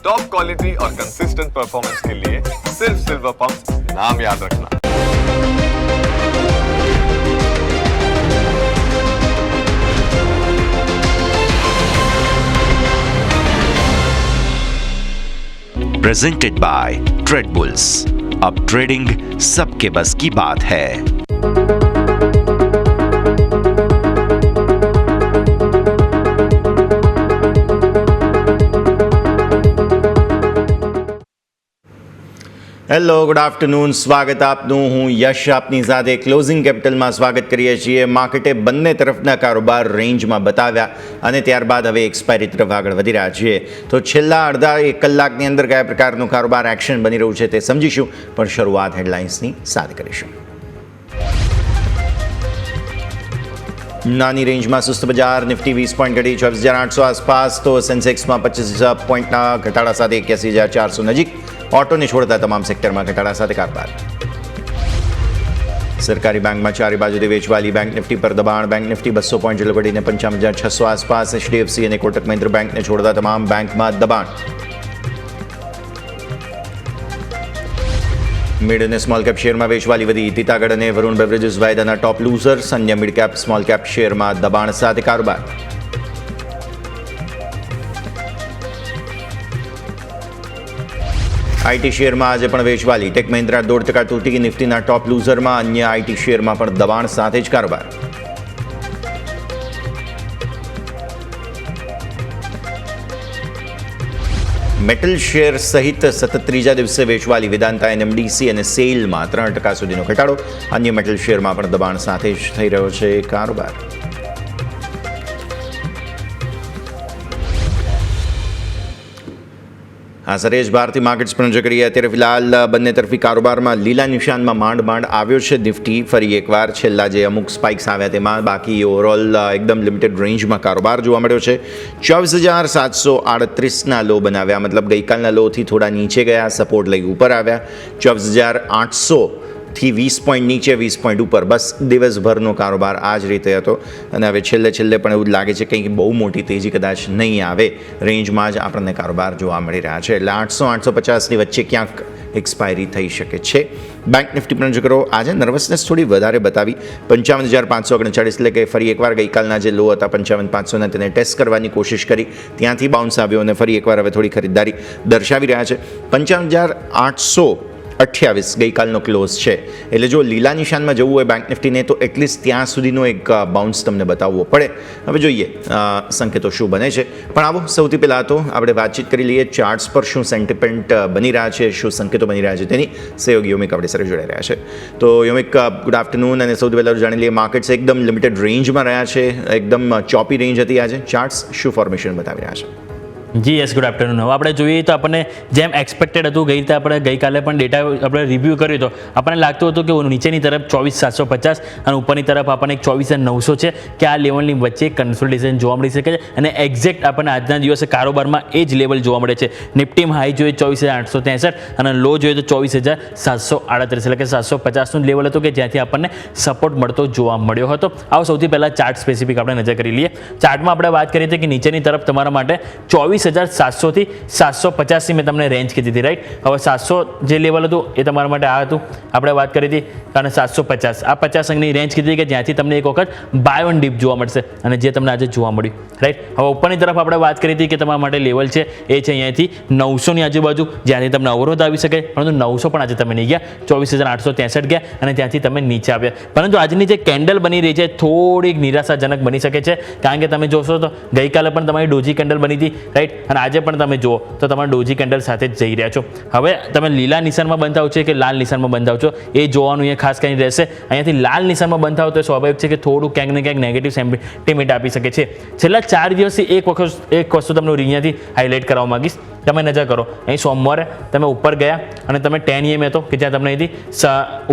Top quality और consistent performance के लिए सिर्फ सिल्वर पंप नाम याद रखना। Presented by trade bulls. अब ट्रेडिंग सबके बस की बात है। Hello, good afternoon. સ્વાગત આપનું. હું યશ આપની સાથે ક્લોઝિંગ કેપિટલમાં સ્વાગત કરીએ છીએ. માર્કેટે બંને તરફના કારોબાર રેન્જમાં બતાવ્યા અને ત્યારબાદ હવે એક્સપાયરી તરફ આગળ વધી રહ્યા છીએ. તો છેલ્લા અડધા એક કલાકની અંદર કયા પ્રકારનું કારોબાર એક્શન બની રહ્યું છે તે સમજીશું, પણ શરૂઆત હેડલાઇન્સની સાથે કરીશું. નાની રેન્જમાં સુસ્ત બજાર. નિફ્ટી 20 પોઈન્ટ ઘટી 24,800 આસપાસ, તો સેન્સેક્સમાં 25 પોઈન્ટના ઘટાડા સાથે 81,400 નજીક. ઓટોને છોડતા તમામ સેક્ટરમાં ઘટાડા સાથે કારોબાર. સરકારી બેંકમાં ચારે બાજુથી વેચવાલી. બેંક નિફ્ટી પર દબાણ. બેંક નિફ્ટી 200 પોઈન્ટ જેટલો ઘટીને 55,600 આસપાસ. એચડીએફસી અને કોટક મહિન્દ્રા બેંકને છોડતા તમામ બેંકમાં દબાણ. મિડ અને સ્મોલ કેપ શેરમાં વેચવાલી વધી. તીતાગઢ અને વરુણ બેવરેજીસ વાયદાના ટોપ લૂઝર્સ. અન્ય મિડ કેપ સ્મોલ કેપ શેરમાં દબાણ સાથે કારોબાર. આઈટી શેરમાં આજે પણ વેચવાલી. ટેક મહિન્દ્રા 0.5% તૂટી. નિફ્ટીના ટોપ લૂઝરમાં. અન્ય આઈટી શેરમાં પણ દબાણ સાથે જ કારોબાર. મેટલ શેર સહિત સતત ત્રીજા દિવસે વેચવાલી. વેદાંતા, એનએમડીસી અને સેલમાં 3% સુધીનો ઘટાડો. અન્ય મેટલ શેરમાં પણ દબાણ સાથે જ થઈ રહ્યો છે કારોબાર. આ સરેજ ભારતીય માર્કેટ્સ પર નજર કરીએ. અત્યારે ફિલહાલ બંને તરફી કારોબારમાં લીલા નિશાનમાં માંડ આવ્યો છે નિફ્ટી ફરી એકવાર. છેલ્લા જે અમુક સ્પાઇક્સ આવ્યા તેમાં બાકી ઓવરઓલ એકદમ લિમિટેડ રેન્જમાં કારોબાર જોવા મળ્યો છે. 24,738ના લો બનાવ્યા, મતલબ ગઈકાલના લોથી થોડા નીચે ગયા, સપોર્ટ લઈ ઉપર આવ્યા. 24,800 થી 20 પોઈન્ટ નીચે, 20 પોઈન્ટ ઉપર. બસ દિવસભરનો કારોબાર આ જ રીતે હતો અને હવે છેલ્લે પણ એવું જ લાગે છે કંઈક બહુ મોટી તેજી કદાચ નહીં આવે. રેન્જમાં જ આપણને કારોબાર જોવા મળી રહ્યા છે. એટલે 800-850ની વચ્ચે ક્યાંક એક્સપાયરી થઈ શકે છે. બેંક નિફ્ટી પર નજર કરો. આજે નર્વસનેસ થોડી વધારે બતાવી. 55,539, એટલે કે ફરી એકવાર ગઈકાલના જે લો હતા 55,500ના તેને ટેસ્ટ કરવાની કોશિશ કરી, ત્યાંથી બાઉન્સ આવ્યો અને ફરી એકવાર હવે થોડી ખરીદદારી દર્શાવી રહ્યા છે. 55,828 ગઈકાલનો ક્લોઝ છે. એટલે જો લીલા નિશાનમાં જવું હોય બેંક નિફ્ટીને તો એટલીસ્ટ ત્યાં સુધીનો એક બાઉન્સ તમને બતાવવો પડે. હવે જોઈએ સંકેતો શું બને છે. પણ આવો સૌથી પહેલાં તો આપણે વાતચીત કરી લઈએ ચાર્ટ્સ પર શું સેન્ટિમેન્ટ બની રહ્યા છે, શું સંકેતો બની રહ્યા છે તેની. સહયોગી યોમિક આપણી સાથે જોડાઈ રહ્યા છે. તો યોમિક, ગુડ આફ્ટરનૂન. અને સૌથી પહેલાં જાણી લઈએ, માર્કેટ્સ એકદમ લિમિટેડ રેન્જમાં રહ્યા છે. એકદમ ચોપી રેન્જ હતી આજે. ચાર્ટ્સ શું ફોર્મેશન બતાવી રહ્યા છે? જી યસ, ગુડ આફ્ટરનૂન. હવે આપણે જોઈએ તો આપણને જેમ એક્સપેક્ટેડ હતું, આપણે ગઈકાલે પણ ડેટા આપણે રિવ્યૂ કર્યો હતો, આપણને લાગતું હતું કે નીચેની તરફ 24,750 અને ઉપરની તરફ આપણને 24,900 છે કે આ લેવલની વચ્ચે કન્સોલિડેશન જોવા મળી શકે છે. અને એક્ઝેક્ટ આપણને આજના દિવસે કારોબારમાં એ જ લેવલ જોવા મળે છે. નિફ્ટીમાં હાઈ જોઈએ 24,863 અને લો જોઈએ તો 24,738, એટલે કે 750નું લેવલ હતું કે જ્યાંથી આપણને સપોર્ટ મળતો જોવા મળ્યો હતો. આવો સૌથી પહેલાં ચાર્ટ સ્પેસિફિક આપણે નજર કરી લઈએ. ચાર્ટમાં આપણે વાત કરી હતી કે નીચેની તરફ તમારા માટે 24,700 થી 750 મેં તમને રેન્જ કીધી હતી, રાઈટ. હવે 700 જે લેવલ હતું એ તમારા માટે આ હતું, આપણે વાત કરી હતી. અને 750 આ 50 અંકની રેન્જ કીધી કે જ્યાંથી તમને એક વખત બાય વન ડીપ જોવા મળશે અને જે તમને આજે જોવા મળ્યું, રાઈટ. હવે ઉપરની તરફ આપણે વાત કરી હતી કે તમારા માટે લેવલ છે એ છે અહીંયાથી 900ની આજુબાજુ, જ્યાંથી તમને અવરોધ આવી શકે. પરંતુ 900 પણ આજે તમે નહીં ગયા, 24,863 ગયા અને ત્યાંથી તમે નીચે આવ્યા. પરંતુ આજની જે કેન્ડલ બની રહી છે થોડીક નિરાશાજનક બની શકે છે, કારણ કે તમે જોશો તો ગઈકાલે પણ તમારી ડોજી કેન્ડલ બની હતી, રાઈટ. અને આજે પણ તમે જુઓ તો તમારા ડોજી કેન્ડલ સાથે જ જઈ રહ્યા છો. હવે તમે લીલા નિશાનમાં બંધાવ છો કે લાલ નિશાનમાં બંધાવ છો એ જોવાનું અહીંયા ખાસ કરીને રહેશે. અહીંયાથી લાલ નિશાનમાં બંધાવ તો સ્વાભાવિક છે કે થોડું ક્યાંક ને ક્યાંક નેગેટિવ સેન્ટિમેન્ટ આપી શકે છે. છેલ્લા 4 દિવસથી એક વસ્તુ તમને અહીંયાથી હાઇલાઇટ કરવા માંગીશ. તમે નજર કરો, અહીં સોમવારે તમે ઉપર ગયા અને તમે 10 AM હતો કે જ્યાં તમને અહીંથી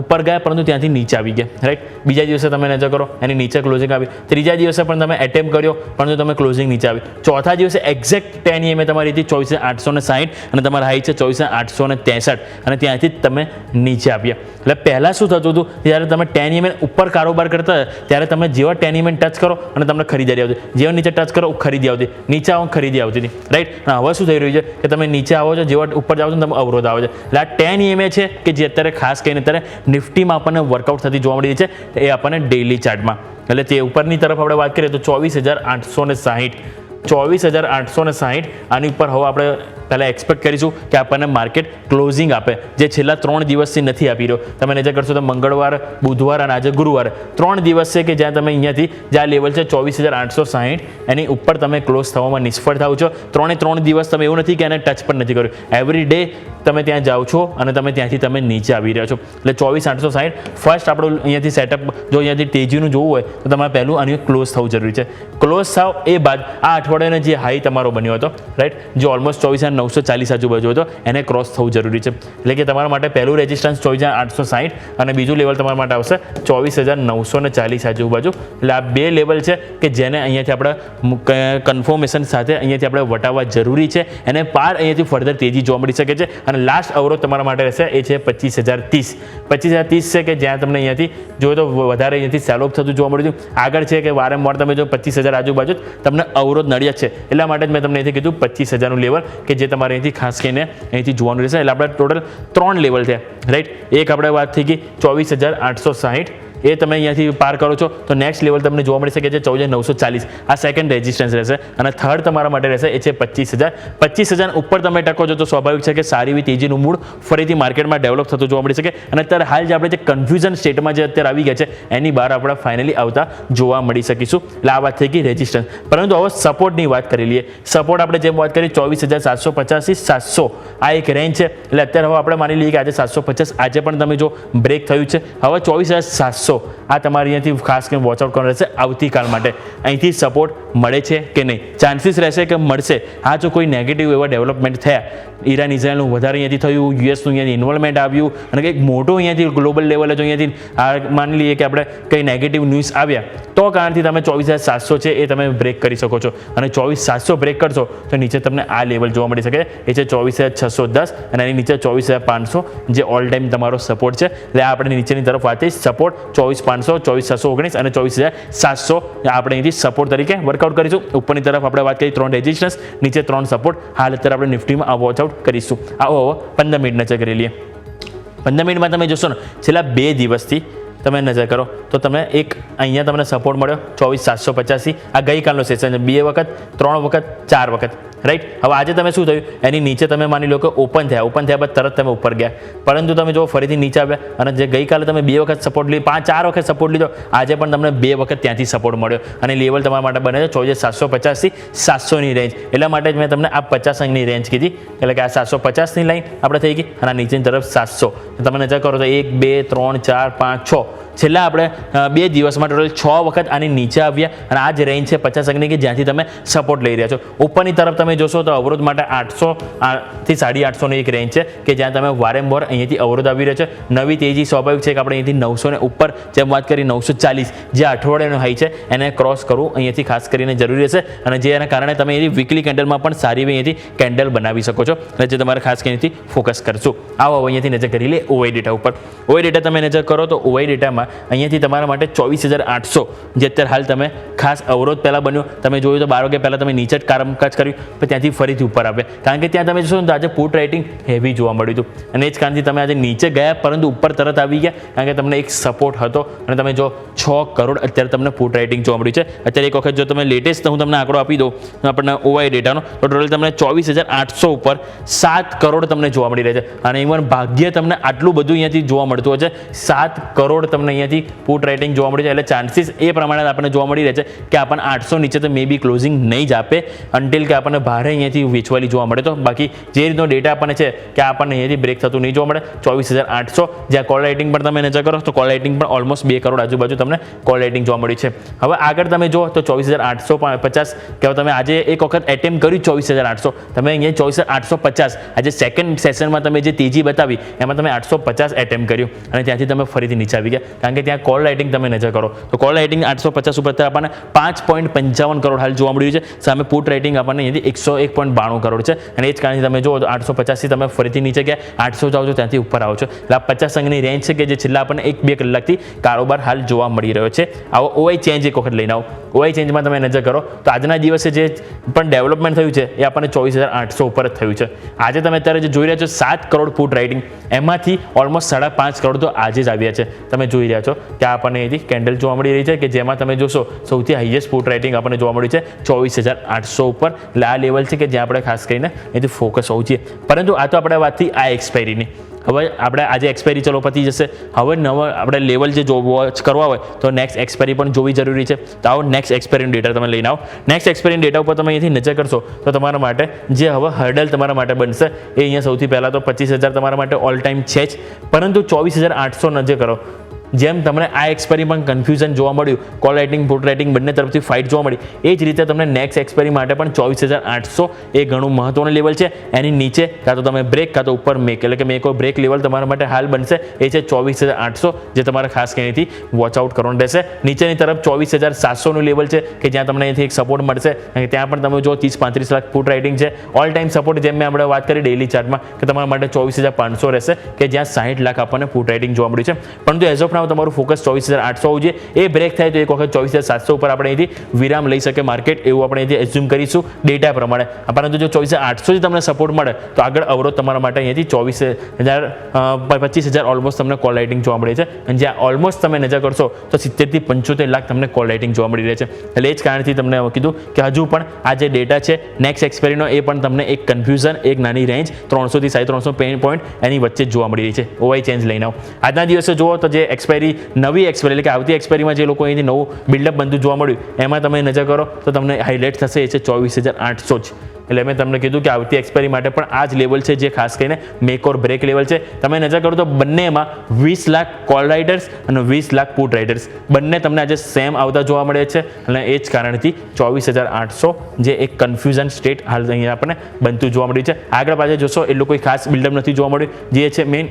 ઉપર ગયા પરંતુ ત્યાંથી નીચે આવી ગયા, રાઈટ. બીજા દિવસે તમે નજર કરો એની નીચે ક્લોઝિંગ આવી. ત્રીજા દિવસે પણ તમે એટેમ્પ કર્યો પરંતુ તમે ક્લોઝિંગ નીચે આવી. ચોથા દિવસે એક્ઝેક્ટ 10 EMA તમારી હતી 24,860 અને તમારા હાઈ છે 24,863 અને ત્યાંથી જ તમે નીચે આવ્યા. એટલે પહેલાં શું થતું હતું, જ્યારે તમે 10 EMA ઉપર કારોબાર કરતા હતા ત્યારે તમે જેવા 10 EMA ટચ કરો અને તમને ખરીદારી આવતી, જેવા નીચે ટચ કરો ખરીદી આવતી, નીચે આવો ખરીદી આવતી હતી, રાઈટ. અને હવે શું થઈ રહ્યું છે કે તમે નીચે આવો છો, જેવા ઉપર જાઓ છો તમે અવરોધ આવે છે. એટલે આ 10 EMA છે કે જે અત્યારે ખાસ કરીને અત્યારે નિફ્ટીમાં આપણને વર્કઆઉટ થતી જોવા મળી રહી છે, એ આપણને ડેઇલી ચાર્ટમાં. એટલે તે ઉપરની તરફ આપણે વાત કરીએ તો 24,860 24,860 આની ઉપર હવે આપણે પહેલાં એક્સપેક્ટ કરીશું કે આપણને માર્કેટ ક્લોઝિંગ આપે, જે છેલ્લા 3 દિવસથી નથી આપી રહ્યો. તમે નજર કરશો તો મંગળવાર, બુધવાર અને આજે ગુરુવાર 3 દિવસ છે કે જ્યાં તમે અહીંયાથી જે આ લેવલ છે 24,860 એની ઉપર તમે ક્લોઝ થવામાં નિષ્ફળ થાવ છો. 3 દિવસ તમે એવું નથી કે એને ટચ પણ નથી કર્યું, એવરી ડે તમે ત્યાં જાઓ છો અને તમે ત્યાંથી તમે નીચે આવી રહ્યા છો. એટલે 24,860 ફર્સ્ટ આપણું અહીંયાથી સેટઅપ, જો અહીંયાથી તેજીનું જોવું હોય તો તમારે પહેલું આની ક્લોઝ થવું જરૂરી છે. ક્લોઝ થાવ એ બાદ આ અઠવાડિયાનો જે હાઈ તમારો બન્યો હતો, રાઈટ, જે ઓલમોસ્ટ 24,940 આજુબાજુ હતો, એને ક્રોસ થવું જરૂરી છે. એટલે કે તમારા માટે પહેલું રેઝિસ્ટન્સ 24,860 અને બીજું લેવલ તમારા માટે આવશે 24,940 આજુબાજુ. એટલે આ બે લેવલ છે કે જેને અહીંયાથી આપણે કન્ફર્મેશન સાથે અહીંયાથી આપણે વટાવવા જરૂરી છે. એને પાર અહીંયાથી ફર્ધર તેજી જોવા મળી શકે છે. અને લાસ્ટ અવરોધ તમારા માટે રહેશે એ છે 25,030 છે કે જ્યાં તમને અહીંયાથી જો તો વધારે અહીંયાથી સેલ ઓફ થતું જોવા મળ્યું. આગળ છે કે વારંવાર તમે જો 25,000 આજુબાજુ તમને અવરોધ નડ્યા છે, એટલા માટે જ મેં તમને અહીંથી કીધું 25,000નું લેવલ કે જે તમારે અહીંથી ખાસ કરીને અહીંથી જોવાનું રહેશે. એટલે આપણે ટોટલ 3 લેવલ થયા, રાઈટ. એક આપણે વાત થઈ ગઈ 24,860, એ તમે અહીંયાથી પાર કરો છો તો નેક્સ્ટ લેવલ તમને જોવા મળી શકે છે 14,940. આ સેકન્ડ રેઝિસ્ટન્સ રહેશે. અને થર્ડ તમારા માટે રહેશે એ છે 25,000. 25,000 ઉપર તમે ટકો છો તો સ્વાભાવિક છે કે સારી એવી તેજીનું મૂળ ફરીથી માર્કેટમાં ડેવલપ થતું જોવા મળી શકે. અને અત્યારે હાલ જે આપણે જે કન્ફ્યુઝન સ્ટેટમાં જે અત્યારે આવી ગયા છે એની બહાર આપણે ફાઇનલી આવતા જોવા મળી શકીશું. એટલે આ વાત થઈ ગઈ રેઝિસ્ટન્સ. પરંતુ હવે સપોર્ટની વાત કરી લઈએ. સપોર્ટ આપણે જેમ વાત કરી 24,750 થી 700 આ એક રેન્જ છે. એટલે અત્યારે હવે આપણે માની લઈએ કે આજે 750 આજે પણ તમે જો બ્રેક થયું છે. હવે 24,700 આ તમારે અહીંયાથી ખાસ કરીને વોચઆઉટ કરવાનું રહેશે આવતીકાલ માટે. અહીંથી સપોર્ટ મળે છે કે નહીં, ચાન્સીસ રહેશે કે મળશે. આ જો કોઈ નેગેટિવ એવા ડેવલપમેન્ટ થયા, ઈરાન ઇઝરાયલનું વધારે અહીંયાથી થયું, યુએસનું અહીંયાથી ઇન્વોલ્વમેન્ટ આવ્યું અને કંઈક મોટું અહીંયાથી ગ્લોબલ લેવલે જો અહીંયાથી માની લઈએ કે આપણે કંઈ નેગેટિવ ન્યૂઝ આવ્યા તો કારણથી તમે 24,700 છે એ તમે બ્રેક કરી શકો છો. અને 24,700 બ્રેક કરશો તો નીચે તમને આ લેવલ જોવા મળી શકે, એ છે 24,610 અને એની નીચે 24,500 જે ઓલ ટાઈમ તમારો સપોર્ટ છે. એટલે આપણે નીચેની તરફ વાત થઈ સપોર્ટ 24,500, 24,719 અને 24,700 આપણે અહીંથી સપોર્ટ તરીકે વર્કઆઉટ કરીશું. ઉપરની તરફ આપણે વાત કરી 3 રેઝિસ્ટન્સ, નીચે 3 સપોર્ટ. હાલ અત્યારે આપણે નિફ્ટીમાં આ વોચઆઉટ કરીશું. આવો 15 મિનિટ નજર કરી લઈએ. 15 મિનિટમાં તમે જોશો ને છેલ્લા 2 દિવસથી તમે નજર કરો તો તમને એક અહીંયા તમને સપોર્ટ મળ્યો 24,785. આ ગઈકાલનો સેશન છે, 2 વખત, 3 વખત, 4 વખત, રાઈટ. હવે આજે તમે શું થયું, એની નીચે તમે માની લો કે ઓપન થયા બાદ તરત તમે ઉપર ગયા, પરંતુ તમે જો ફરીથી નીચે આવ્યા અને જે ગઈકાલે તમે 2 વખત સપોર્ટ લીધો, 4 વખત સપોર્ટ લીધો, આજે પણ તમને 2 વખત ત્યાંથી સપોર્ટ મળ્યો અને લેવલ તમારા માટે બને છે 24,750 થી 700ની રેન્જ. એટલા માટે જ મેં તમને આ 50 અંકની રેન્જ કીધી. એટલે કે આ 750ની લાઈન આપણે થઈ ગઈ અને આ નીચેની તરફ 700. તમે નજર કરો તો 1, 2, 3, 4, 5, 6 છેલ્લા આપણે 2 દિવસમાં ટોટલ 6 વખત આની નીચે આવ્યા અને આ જ રેન્જ છે 50 અંકની કે જ્યાંથી તમે સપોર્ટ લઈ રહ્યા છો. ઉપરની તરફ તમે જોશો તો અવરોધ માટે 800 થી 850ની એક રેન્જ છે કે જ્યાં તમે વારંવાર અહીંયાથી અવરોધ આવી રહ્યો છે. નવી તેજી સ્વાભાવિક છે કે આપણે અહીંયાથી 900 ને ઉપર જેમ વાત કરી 940 જે અઠવાડિયાનો હાઈ છે એને ક્રોસ કરવું અહીંયાથી ખાસ કરીને જરૂરી રહેશે. અને જે એના કારણે તમે અહીંથી વીકલી કેન્ડલમાં પણ સારી એવી અહીંયાથી કેન્ડલ બનાવી શકો છો અને જે તમારે ખાસ કરીને ફોકસ કરશું. આવો અહીંયાથી નજર કરી લે ઓઆઈ ડેટા ઉપર. ઓઆઈ ડેટા તમે નજર કરો તો ઓઆઈ ડેટામાં અહીંયાથી તમારા માટે 24,800 જે અત્યારે હાલ તમે ખાસ અવરોધ પહેલાં બન્યો, તમે જોયું તો 12 વાગ્યા પહેલાં તમે નીચે જ કામકાજ કર્યું પણ ત્યાંથી ફરીથી ઉપર આવ્યા. કારણ કે ત્યાં તમે જોશો તો આજે પુટ રાઇટિંગ હેવી જોવા મળ્યું હતું અને એ જ કારણથી તમે આજે નીચે ગયા પરંતુ ઉપર તરત આવી ગયા. કારણ કે તમને એક સપોર્ટ હતો અને તમે જો 6 કરોડ અત્યારે તમને પુટ રાઇટિંગ જોવા મળ્યું છે. અત્યારે એક વખત જો તમે લેટેસ્ટ હું તમને આંકડો આપી દઉં આપણને ઓઆઈ ડેટાનો તો ટોટલ તમને 24,800 ઉપર 7 કરોડ તમને જોવા મળી રહે છે. અને ઇવન ભાગ્ય તમને આટલું બધું અહીંયાથી જોવા મળતું હોય છે, 7 કરોડ તમને અહીંયાથી પુટ રાઇટિંગ જોવા મળ્યું છે. એટલે ચાન્સીસ એ પ્રમાણે આપણને જોવા મળી રહે છે કે આપણને 800 નીચે તો મે બી ક્લોઝિંગ નહીં જ આપે અન્ટિલ કે આપણને ભારે અહીંયાથી વેચવાલી જોવા મળે. તો બાકી જે રીતનો ડેટા આપણને છે કે આપણને અહીંયાથી બ્રેક થતું નહીં જોવા મળે. 24,800 જ્યાં કોલ રાઇટિંગ પણ તમે નજર કરો તો કોલ રાઇટિંગ પણ ઓલમોસ્ટ 2 કરોડ આજુબાજુ તમને કોલ રાઇટિંગ જોવા મળી છે. હવે આગળ તમે જો તો 24,850 કે તમે આજે એક વખત એટેમ્પ કર્યું 24,800, તમે અહીંયા 24,850 આજે સેકન્ડ સેશનમાં તમે જે તેજી બતાવી એમાં તમે 850 એટેમ્પ કર્યું અને ત્યાંથી તમે ફરીથી નીચે આવી ગયા. ગયા, કારણ કે ત્યાં કોલ રાઇટિંગ તમે નજર કરો તો કોલ રાઇટિંગ 850 ઉપર આપણને 5.55 કરોડ હાલ જોવા મળી રહ્યું છે. સામે પુટ રાઇટિંગ આપણને અહીંયાથી 101.92 કરોડ છે, અને એ જ કારણે તમે જુઓ તો 850થી તમે ફરીથી નીચે ગયા, 800 જાઓ છો ત્યાંથી ઉપર આવો છો, એટલે આ 50 અંકની રેન્જ છે કે જે છેલ્લા આપણને 1-2 કલાકથી કારોબાર હાલ જોવા મળી રહ્યો છે. આવો ઓઆઈ ચેન્જ એક વખત લઈને આવો. ઓઆઈ ચેન્જમાં તમે નજર કરો તો આજના દિવસે જે પણ ડેવલપમેન્ટ થયું છે એ આપણને 24,800 ઉપર જ થયું છે. આજે તમે અત્યારે જે જોઈ રહ્યા છો 7 કરોડ પુટ રાઇટિંગ, એમાંથી ઓલમોસ્ટ 5.5 કરોડ તો આજે જ આવ્યા છે. તમે જોઈ રહ્યા છો કે આપણને અહીંથી કેન્ડલ જોવા મળી રહી છે કે જેમાં તમે જોશો સૌથી હાઈએસ્ટ પુટ રાઇટિંગ આપણને જોવા મળ્યું છે 24,800 ઉપર. એટલે આ લેવલ છે કે જ્યાં આપણે ખાસ કરીને અહીંથી ફોકસ હોવું જોઈએ. પરંતુ આ તો આપણે વાત થઈ આ એક્સપાયરીની. હવે આપણે આજે એક્સપાયરી ચલો પતી જશે, હવે નવા આપણે લેવલ જે વોચ કરવા હોય તો નેક્સ્ટ એક્સપાયરી પણ જોવી જરૂરી છે. તો આવો નેક્સ્ટ એક્સપાયરીનો ડેટા તમે લઈને આવો. નેક્સ્ટ એક્સપાયરી ડેટા ઉપર તમે અહીંથી નજર કરશો તો તમારા માટે જે હવે હર્ડલ તમારા માટે બનશે એ અહીંયા સૌથી પહેલાં તો 25,000 તમારા માટે ઓલ ટાઈમ છે જ, પરંતુ 24,800 નજર કરો. જેમ તમને આ એક્સપાયરી પણ કન્ફ્યુઝન જોવા મળ્યું, કોલ રાઇટિંગ પુટ રાઇટિંગ બંને તરફથી ફાઇટ જોવા મળી, એ જ રીતે તમને નેક્સ્ટ એક્સપાયરી માટે પણ 24,800 એ ઘણું મહત્વનું લેવલ છે. એની નીચે કાં તો તમે બ્રેક કાં તો ઉપર મેક, એટલે કે મેક ઓર બ્રેક લેવલ તમારા માટે હાલ બનશે એ છે 24,800, જે તમારે ખાસ અહીંથી વોચ આઉટ કરવાનું રહેશે. નીચેની તરફ 24,700નું લેવલ છે કે જ્યાં તમને અહીંથી એક સપોર્ટ મળશે, ત્યાં પણ તમે જો 30-35 લાખ પુટ રાઇટિંગ છે. ઓલ ટાઈમ સપોર્ટ જેમ મેં આપણે વાત કરી ડેઇલી ચાર્ટમાં કે તમારા માટે 24,500 રહેશે કે જ્યાં 60 લાખ આપણને પુટ રાઇટિંગ જોવા મળ્યું છે. પરંતુ એઝ ઓફ તમારું ફોકસ 24,800 હોવું જોઈએ. એ બ્રેક થાય તો એક વખત 24,700 ઉપર આપણે અહીંથી વિરામ લઈ શકે માર્કેટ, એવું આપણે અહીંથી એઝ્યુમ કરીશું ડેટા પ્રમાણે. પરંતુ જો 24,800 તમને સપોર્ટ મળે તો આગળ અવરોધ તમારા માટે અહીંયાથી 25,000 ઓલમોસ્ટ તમને કોલ રાઇટિંગ જોવા મળે છે, અને જ્યાં ઓલમોસ્ટ તમે નજર કરશો તો 70 થી 75 લાખ તમને કોલ રાઇટિંગ જોવા મળી રહે છે. એટલે એ જ કારણથી તમને કીધું કે હજુ પણ આ જે ડેટા છે નેક્સ્ટ એક્સપાયરીનો એ પણ તમને એક કન્ફ્યુઝન, એક નાની રેન્જ 300 થી 350 પોઈન્ટ એની વચ્ચે જોવા મળી રહી છે. ઓવાઈ ચેન્જ લઈને આવો. આજના દિવસે જુઓ તો જે એક્સપાયરી નવી એક્સપાયરી એટલે કે આવતી એક્સપાયરીમાં જે લોકો અહીંથી નવું બિલ્ડઅપ બનતું જોવા મળ્યું એમાં તમે નજર કરો તો તમને હાઇલાઇટ થશે એ છે 24,800 જ. એટલે મેં તમને કીધું કે આવતી એક્સપાયરી માટે પણ આ જ લેવલ છે જે ખાસ કરીને મેક ઓર બ્રેક લેવલ છે. તમે નજર કરો તો બંનેમાં 20 લાખ કોલ રાઇડર્સ અને 20 લાખ પુટ રાઇડર્સ બંને તમને આજે સેમ આવતા જોવા મળે છે, અને એ જ કારણથી 24,800 જે એક કન્ફ્યુઝન સ્ટેટ હાલ અહીંયા આપણને બનતું જોવા મળ્યું છે. આગળ પાછળ જોશો એટલું કોઈ ખાસ બિલ્ડઅપ નથી જોવા મળ્યું, જે છે મેઇન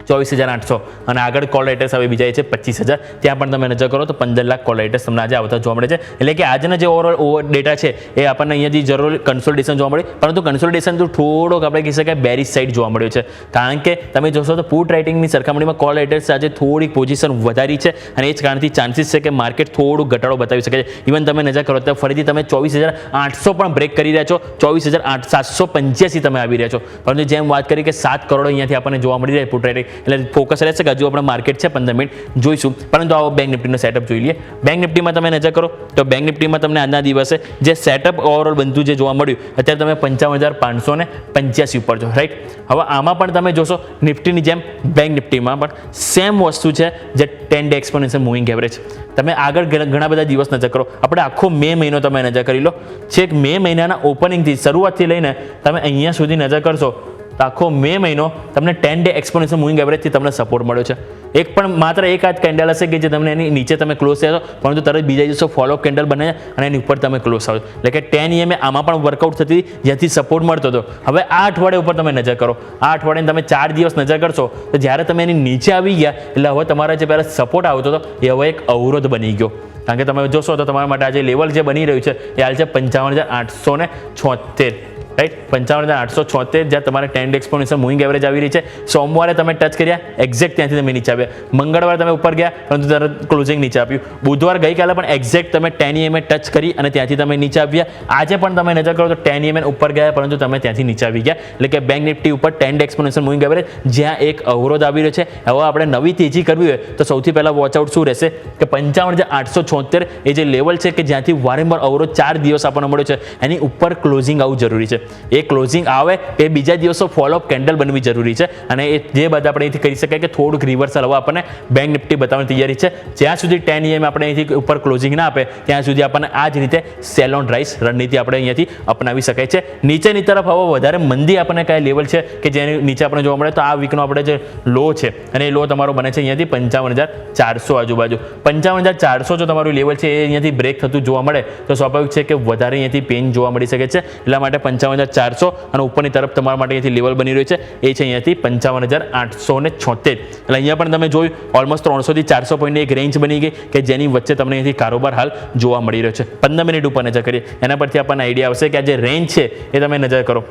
24,800, અને આગળ કોલ રાઇટર્સ હવે બીજા છે 25,000. ત્યાં પણ તમે નજર કરો તો 15 લાખ કોલ રાઇટર્સ તમને આજે આવતા જોવા મળે છે. એટલે કે આજના જે ઓવર ડેટા છે એ આપણને અહીંયાથી જરૂર કન્સોલિડેશન જોવા મળે, પરંતુ કન્સોલિડેશન તો થોડોક આપણે કહી શકાય બેરિશ સાઇડ જોવા મળ્યો છે, કારણ કે તમે જોશો તો પુટ રાઇટિંગની સરખામણીમાં કોલ રાઇટર્સ આજે થોડીક પોઝિશન વધારી છે, અને એ જ કારણથી ચાન્સીસ છે કે માર્કેટ થોડું ઘટાડો બતાવી શકે છે. ઇવન તમે નજર કરો તો ફરીથી તમે 24,800 પણ બ્રેક કરી રહ્યા છો, 24,785 તમે આવી રહ્યા છો. પરંતુ જેમ વાત કરી કે 7 કરોડ અહીંયાથી આપણને જોવા મળી રહ્યા પુટ રાઇટિંગ, એટલે ફોકસ રહેશે કે હજુ આપણે માર્કેટ છે 15 મિનિટ જોઈશું. પરંતુ આવો બેંક નિફ્ટીનો સેટઅપ જોઈ લઈએ. બેંક નિફ્ટીમાં તમે નજર કરો તો બેંક નિફ્ટીમાં તમને આજના દિવસે જે સેટઅપ ઓવરઓલ બનતું જે જોવા મળ્યું, અત્યારે તમે 55,585 ઉપર છો, રાઈટ. હવે આમાં પણ તમે જોશો નિફ્ટીની જેમ બેંક નિફ્ટીમાં પણ સેમ વસ્તુ છે જે 10 ડે એક્સપોનેન્શિયલ મૂવિંગ એવરેજ. તમે આગળ ઘણા બધા દિવસ નજર કરો, આપણે આખો મે મહિનો તમે નજર કરી લો, છેક મે મહિનાના ઓપનિંગથી શરૂઆતથી લઈને તમે અહીંયા સુધી નજર કરશો તો આખો મે મહિનો તમને 10 ડે એક્સપોનેન્શિયલ મૂવિંગ એવરેજથી તમને સપોર્ટ મળ્યો છે. એક પણ માત્ર એક આ જ કેન્ડલ હશે કે જે તમને એની નીચે તમે ક્લોઝ થયા છો, પરંતુ તરત બીજા દિવસો ફોલોઅપ કેન્ડલ બને અને એની ઉપર તમે ક્લોઝ આવો. એટલે કે 10 EMA આમાં પણ વર્કઆઉટ થતી જ્યાંથી સપોર્ટ મળતો હતો. હવે આ અઠવાડિયા ઉપર તમે નજર કરો, આ અઠવાડિયાને તમે 4 દિવસ નજર કરશો તો જ્યારે તમે એની નીચે આવી ગયા એટલે હવે તમારા જે પહેલાં સપોર્ટ આવતો હતો એ હવે એક અવરોધ બની ગયો. કારણ કે તમે જોશો તો તમારા માટે આજે લેવલ જે બની રહ્યું છે એ હાલ છે 55,876, રાઈટ. 55,876 જ્યાં તમારે 10 ડે એક્સપોનેન્શિયલ મૂવિંગ એવરેજ આવી રહી છે. સોમવારે તમે ટચ કર્યા, એક્ઝેક્ટ ત્યાંથી તમે નીચે આવ્યા. મંગળવારે તમે ઉપર ગયા પરંતુ તરત ક્લોઝિંગ નીચે આપ્યું. બુધવાર ગઈકાલે પણ એક્ઝેક્ટ તમે 10 EMA ટચ કરી અને ત્યાંથી તમે નીચે આવ્યા. આજે પણ તમે નજર કરો તો 10 EMA ઉપર ગયા પરંતુ તમે ત્યાંથી નીચે આવી ગયા. એટલે કે બેંક નિફ્ટી ઉપર 10 ડે એક્સપોનેન્શિયલ મૂવિંગ એવરેજ જ્યાં એક અવરોધ આવી રહ્યો છે. હવે આપણે નવી તેજી કરવી હોય તો સૌથી પહેલાં વોચઆઉટ શું રહેશે કે 55,876 એ જે લેવલ છે કે જ્યાંથી વારંવાર અવરોધ 4 દિવસ આપણને મળ્યો છે એની ઉપર ક્લોઝિંગ આવવું જરૂરી છે. એ ક્લોઝિંગ આવે એ બીજા દિવસો ફોલોઅપ કેન્ડલ બનવી જરૂરી છે, અને એ જે બધા આપણે અહીંથી કરી શકાય કે થોડુંક રિવર્સલ હવે આપણને બેંક નિફ્ટી બતાવવાની તૈયારી છે. જ્યાં સુધી 10 EMA આપણે અહીંથી ઉપર ક્લોઝિંગ ના આપે ત્યાં સુધી આપણને આ જ રીતે સેલ ઓન રાઇઝ રણનીતિ આપણે અહીંયાથી અપનાવી શકાય છે. નીચેની તરફ હવે વધારે મંદી આપણને કયા લેવલ છે કે જેની નીચે આપણે જોવા મળે તો આ વીકનો આપણે જે લો છે અને એ લો તમારો બને છે અહીંયાથી 55,400 આજુબાજુ. 55,400 જો તમારું લેવલ છે એ અહીંયાથી બ્રેક થતું જોવા મળે તો સ્વાભાવિક છે કે વધારે અહીંયાથી પેન જોવા મળી શકે છે. એટલા માટે 55,400 અને ઉપરની તરફ તમારા માટે અહીંયાથી લેવલ બની રહ્યું છે એ છે અહીંયાથી 55,876. એટલે અહીંયા પણ તમે જોયું ઓલમોસ્ટ 300 થી 400 પોઈન્ટની એક રેન્જ બની ગઈ કે જેની વચ્ચે તમને અહીંયાથી કારોબાર હાલ જોવા મળી રહ્યો છે. 15 મિનિટ ઉપર નજર કરીએ એના પરથી આપણને આઈડિયા આવશે કે આ જે રેન્જ છે એ તમે નજર કરો.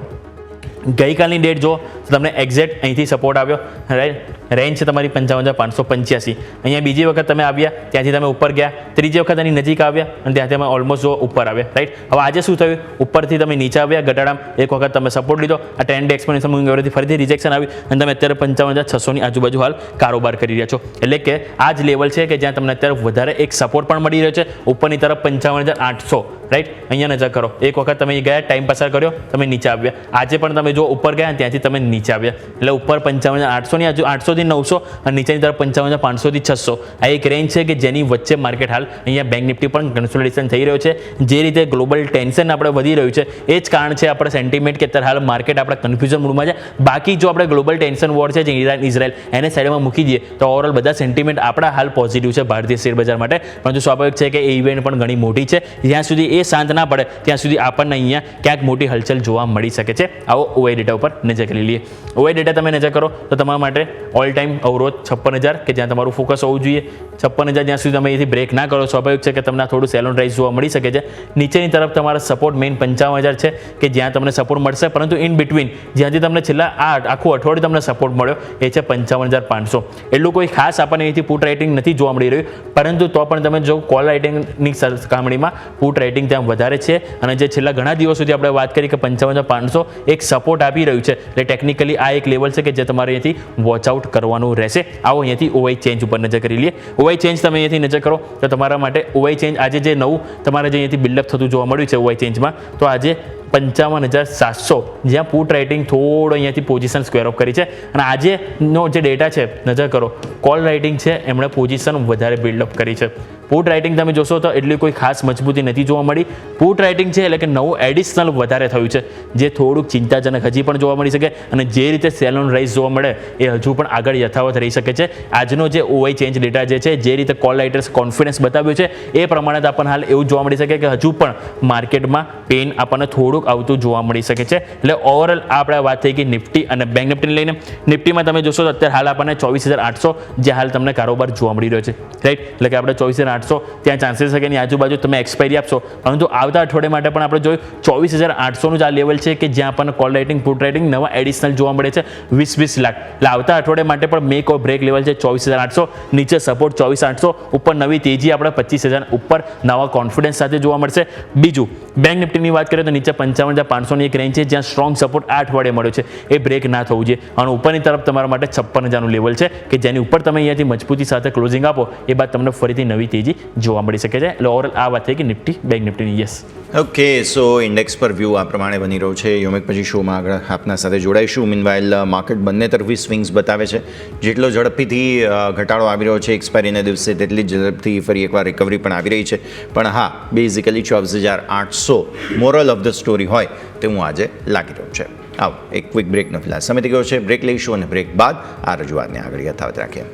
ગઈકાલની ડેટ જો તમને એક્ઝેક્ટ અહીંથી સપોર્ટ આવ્યો, રાઈટ, રેન્જ છે તમારી 55,585. અહીંયા બીજી વખત તમે આવ્યા ત્યાંથી તમે ઉપર ગયા, ત્રીજી વખત એની નજીક આવ્યા અને ત્યાંથી તમે ઓલમોસ્ટ જો ઉપર આવ્યા, રાઈટ. હવે આજે શું થયું, ઉપરથી તમે નીચે આવ્યા ઘટાડામાં, એક વખત તમે સપોર્ટ લીધો, આ 10 ડે એક્સપોનેન્શિયલ મૂવિંગ એવરેજથી ફરીથી રિજેક્શન આવ્યું અને તમે અત્યારે 55,600ની આજુબાજુ હાલ કારોબાર કરી રહ્યા છો. એટલે કે આ જ લેવલ છે કે જ્યાં તમને અત્યારે વધારે એક સપોર્ટ પણ મળી રહ્યો છે ઉપરની તરફ 55,800, રાઈટ. અહીંયા નજર કરો, એક વખત તમે ગયા, ટાઈમ પસાર કર્યો, તમે નીચે આવ્યા. આજે પણ તમે જો ઉપર ગયા ત્યાંથી તમે નીચે આવ્યા, એટલે ઉપર 55,800ની આજુ 800 થી 900 અને નીચેની તરફ 55,500 થી 600. આ એક રેન્જ છે કે જેની વચ્ચે માર્કેટ હાલ અહીંયા બેંક નિફ્ટી પણ કન્સોલિડેશન થઈ રહ્યો છે. જે રીતે ગ્લોબલ ટેન્શન આપણે વધી રહ્યું છે એ જ કારણ છે આપણે સેન્ટિમેન્ટ કે અત્યારે હાલ માર્કેટ આપણે કન્ફ્યુઝન મૂડમાં છે. બાકી જો આપણે ગ્લોબલ ટેન્શન વોર છે જે ઈરાન ઇઝરાયલ એને સાઈડમાં મૂકી દઈએ તો ઓવરઓલ બધા સેન્ટિમેન્ટ આપણા હાલ પોઝિટિવ છે ભારતીય શેર બજાર માટે. પરંતુ સ્વાભાવિક છે કે એ ઇવેન્ટ પણ ઘણી મોટી છે, જ્યાં સુધી એ શાંત ના પડે ત્યાં સુધી આપણને અહીંયા ક્યાંક મોટી હલચલ જોવા મળી શકે છે. આવો ઓઆઈ ડેટા ઉપર નજર કરી લઈએ. ઓઆઈ ડેટા તમે નજર કરો તો તમારા માટે ઓલ ટાઈમ અવરોધ 56,000 કે જ્યાં તમારું ફોકસ હોવું જોઈએ. 56,000 જ્યાં સુધી તમે અહીંથી બ્રેક ના કરો સ્વાભાવિક છે કે તમને થોડું સેલોન રાઇઝ જોવા મળી શકે છે. નીચેની તરફ તમારા સપોર્ટ મેઇન 55,000 છે કે જ્યાં તમને સપોર્ટ મળશે, પરંતુ ઇન બિટવીન જ્યાંથી તમને છેલ્લા આખું અઠવાડિયું તમને સપોર્ટ મળ્યો એ છે 55,500. એટલું કોઈ ખાસ આપણને અહીંથી પુટ રાઇટિંગ નથી જોવા મળી રહ્યું, પરંતુ તો પણ તમે જો કોલ રાઇટિંગની સરખામણીમાં પુટ રાઇટિંગ ત્યાં વધારે છે. અને જે છેલ્લા ઘણા દિવસ સુધી આપણે વાત કરી કે 55,500 એક સપોર્ટ આપી રહ્યું છે, એટલે ટેકનિકલી આ એક લેવલ છે કે જે તમારે અહીંયાથી વોચ આઉટ કરવાનું રહેશે. આવો અહીંયાથી ઓવાઈ ચેન્જ ઉપર નજર કરી લઈએ. ઓવાઈ ચેન્જ તમે અહીંયાથી નજર કરો તો તમારા માટે ઓવાઈ ચેન્જ આજે જે નવું તમારે જે અહીંયાથી બિલ્ડઅપ થતું જોવા મળ્યું છે ઓવાઈ ચેન્જમાં, તો આજે 55,700 જ્યાં પુટ રાઇટિંગ થોડો અહીંયાથી પોઝિશન સ્ક્વેર ઓફ કરી છે. અને આજેનો જે ડેટા છે નજર કરો, કોલ રાઇટિંગ છે એમણે પોઝિશન વધારે બિલ્ડઅપ કરી છે. પુટ રાઇટિંગ તમે જોશો તો એટલી કોઈ ખાસ મજબૂતી નથી જોવા મળી. પુટ રાઇટિંગ છે એટલે કે નવું એડિશનલ વધારે થયું છે, જે થોડુંક ચિંતાજનક હજી પણ જોવા મળી શકે. અને જે રીતે સેલોન રાઇઝ જોવા મળે એ હજુ પણ આગળ યથાવત રહી શકે છે. આજનો જે ઓવાઈ ચેન્જ ડેટા જે છે, જે રીતે કોલ રાઇટર્સ કોન્ફિડન્સ બતાવ્યો છે એ પ્રમાણે આપણને હાલ એવું જોવા મળી શકે કે હજુ પણ માર્કેટમાં પેન આપણને થોડુંક આવતું જોવા મળી શકે છે. એટલે ઓવરઓલ આપણે વાત થઈ ગઈ નિફ્ટી અને બેંક નિફ્ટીને લઈને. નિફ્ટીમાં તમે જોશો તો અત્યારે હાલ આપણને 24,800 જે હાલ તમને કારોબાર જોવા મળી રહ્યો છે, રાઈટ. એટલે કે આપણે 24,800 ત્યાં ચાન્સીસ છે કે એની આજુબાજુ તમે એક્સપાયરી આપશો, પરંતુ આવતા અઠવાડિયા માટે પણ આપણે જોયું 24,800નું જ આ લેવલ છે કે જ્યાં આપણને કોલ રાઇટિંગ પુટ રાઇટિંગ નવા એડિશનલ જોવા મળે છે 20 લાખ. એટલે આવતા અઠવાડિયા માટે પણ મેક ઓર બ્રેક લેવલ છે 24,800, નીચે સપોર્ટ 24,800, ઉપર નવી તેજી આપણે 25,000 ઉપર નવા કોન્ફિડન્સ સાથે જોવા મળશે. બીજું બેંક નિફ્ટીની વાત કરીએ તો નીચે 55,500ની એક રેન્જ છે જ્યાં સ્ટ્રોંગ સપોર્ટ આ અઠવાડિયે મળ્યો છે, એ બ્રેક ના થવું જોઈએ. અને ઉપરની તરફ તમારા માટે 56,000નું લેવલ છે કે જેની ઉપર તમે અહીંયાથી મજબૂતી સાથે ક્લોઝિંગ આપો એ બાદ તમને ફરીથી નવી તેજી જોવા મળી શકે છે. એટલે ઓવરઓલ આ વાત થઈ કે નિફ્ટી બેંક નિફ્ટીની. Yes, okay. સો ઇન્ડેક્સ પર વ્યૂ આ પ્રમાણે બની રહ્યો છે. યોમિક પછી શોમાં આગળ આપના સાથે જોડાઈશું. મીનવાઇલ માર્કેટ બંને તરફી સ્વિંગ્સ બતાવે છે. જેટલો ઝડપીથી ઘટાડો આવી રહ્યો છે એક્સપાયરીના દિવસે, તેટલી ઝડપથી ફરી એકવાર રિકવરી પણ આવી રહી છે. પણ હા, basically 24,800 moral of the story હોય તેવું આજે લાગી રહ્યું છે. આવો એક ક્વિક બ્રેકનો ફિલહાલ સમય થઈ ગયો છે. બ્રેક લઈશું અને બ્રેક બાદ આ રજૂઆતને આગળ યથાવત રાખીએ.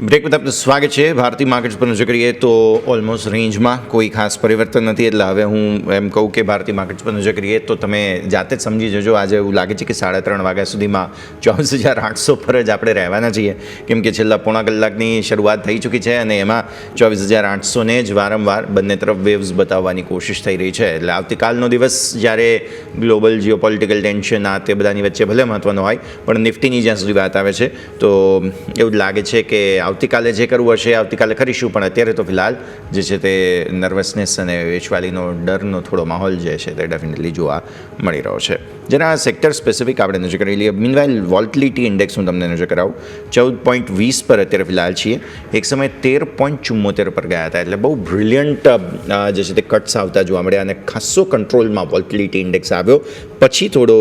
બ્રેક બાદ આપનું સ્વાગત છે. ભારતીય માર્કેટ્સ પર નજર કરીએ તો ઓલમોસ્ટ રેન્જમાં કોઈ ખાસ પરિવર્તન નથી. એટલે હવે હું એમ કહું કે ભારતીય માર્કેટ્સ પર નજર કરીએ તો તમે જાતે જ સમજી જજો. આજે એવું લાગે છે કે 3:30 વાગ્યા સુધીમાં 24,800 પર જ આપણે રહેવાના છીએ, કેમ કે છેલ્લા પોણા કલાકની શરૂઆત થઈ ચૂકી છે અને એમાં 24,800ને જ વારંવાર બંને તરફ વેવ્સ બતાવવાની કોશિશ થઈ રહી છે. એટલે આવતીકાલનો દિવસ જ્યારે ગ્લોબલ જીઓપોલિટિકલ ટેન્શન આ તે બધાની વચ્ચે ભલે મહત્ત્વનો હોય, પણ નિફ્ટીની જ્યાં સુધી વાત આવે છે તો એવું જ લાગે છે કે આવતીકાલે જે કરવું હશે આવતીકાલે કરીશું. પણ અત્યારે તો ફિલહાલ જે છે તે નર્વસનેસ અને વેચવાલીનો ડરનો થોડો માહોલ જે છે તે ડેફિનેટલી જોવા મળી રહ્યો છે. જેના સેક્ટર સ્પેસિફિક આપણે નજર કરી લઈએ. મીનવાઇલ વોલ્ટિલિટી ઇન્ડેક્સ હું તમને નજર કરાવું. 14.20 પર અત્યારે ફિલહાલ છીએ. એક સમયે 13.74 પર ગયા હતા. એટલે બહુ બ્રિલિયન્ટ જે છે તે કટ્સ આવતા જોવા મળ્યા અને ખાસો કંટ્રોલમાં વોલ્ટિલિટી ઇન્ડેક્સ આવ્યો. પછી થોડો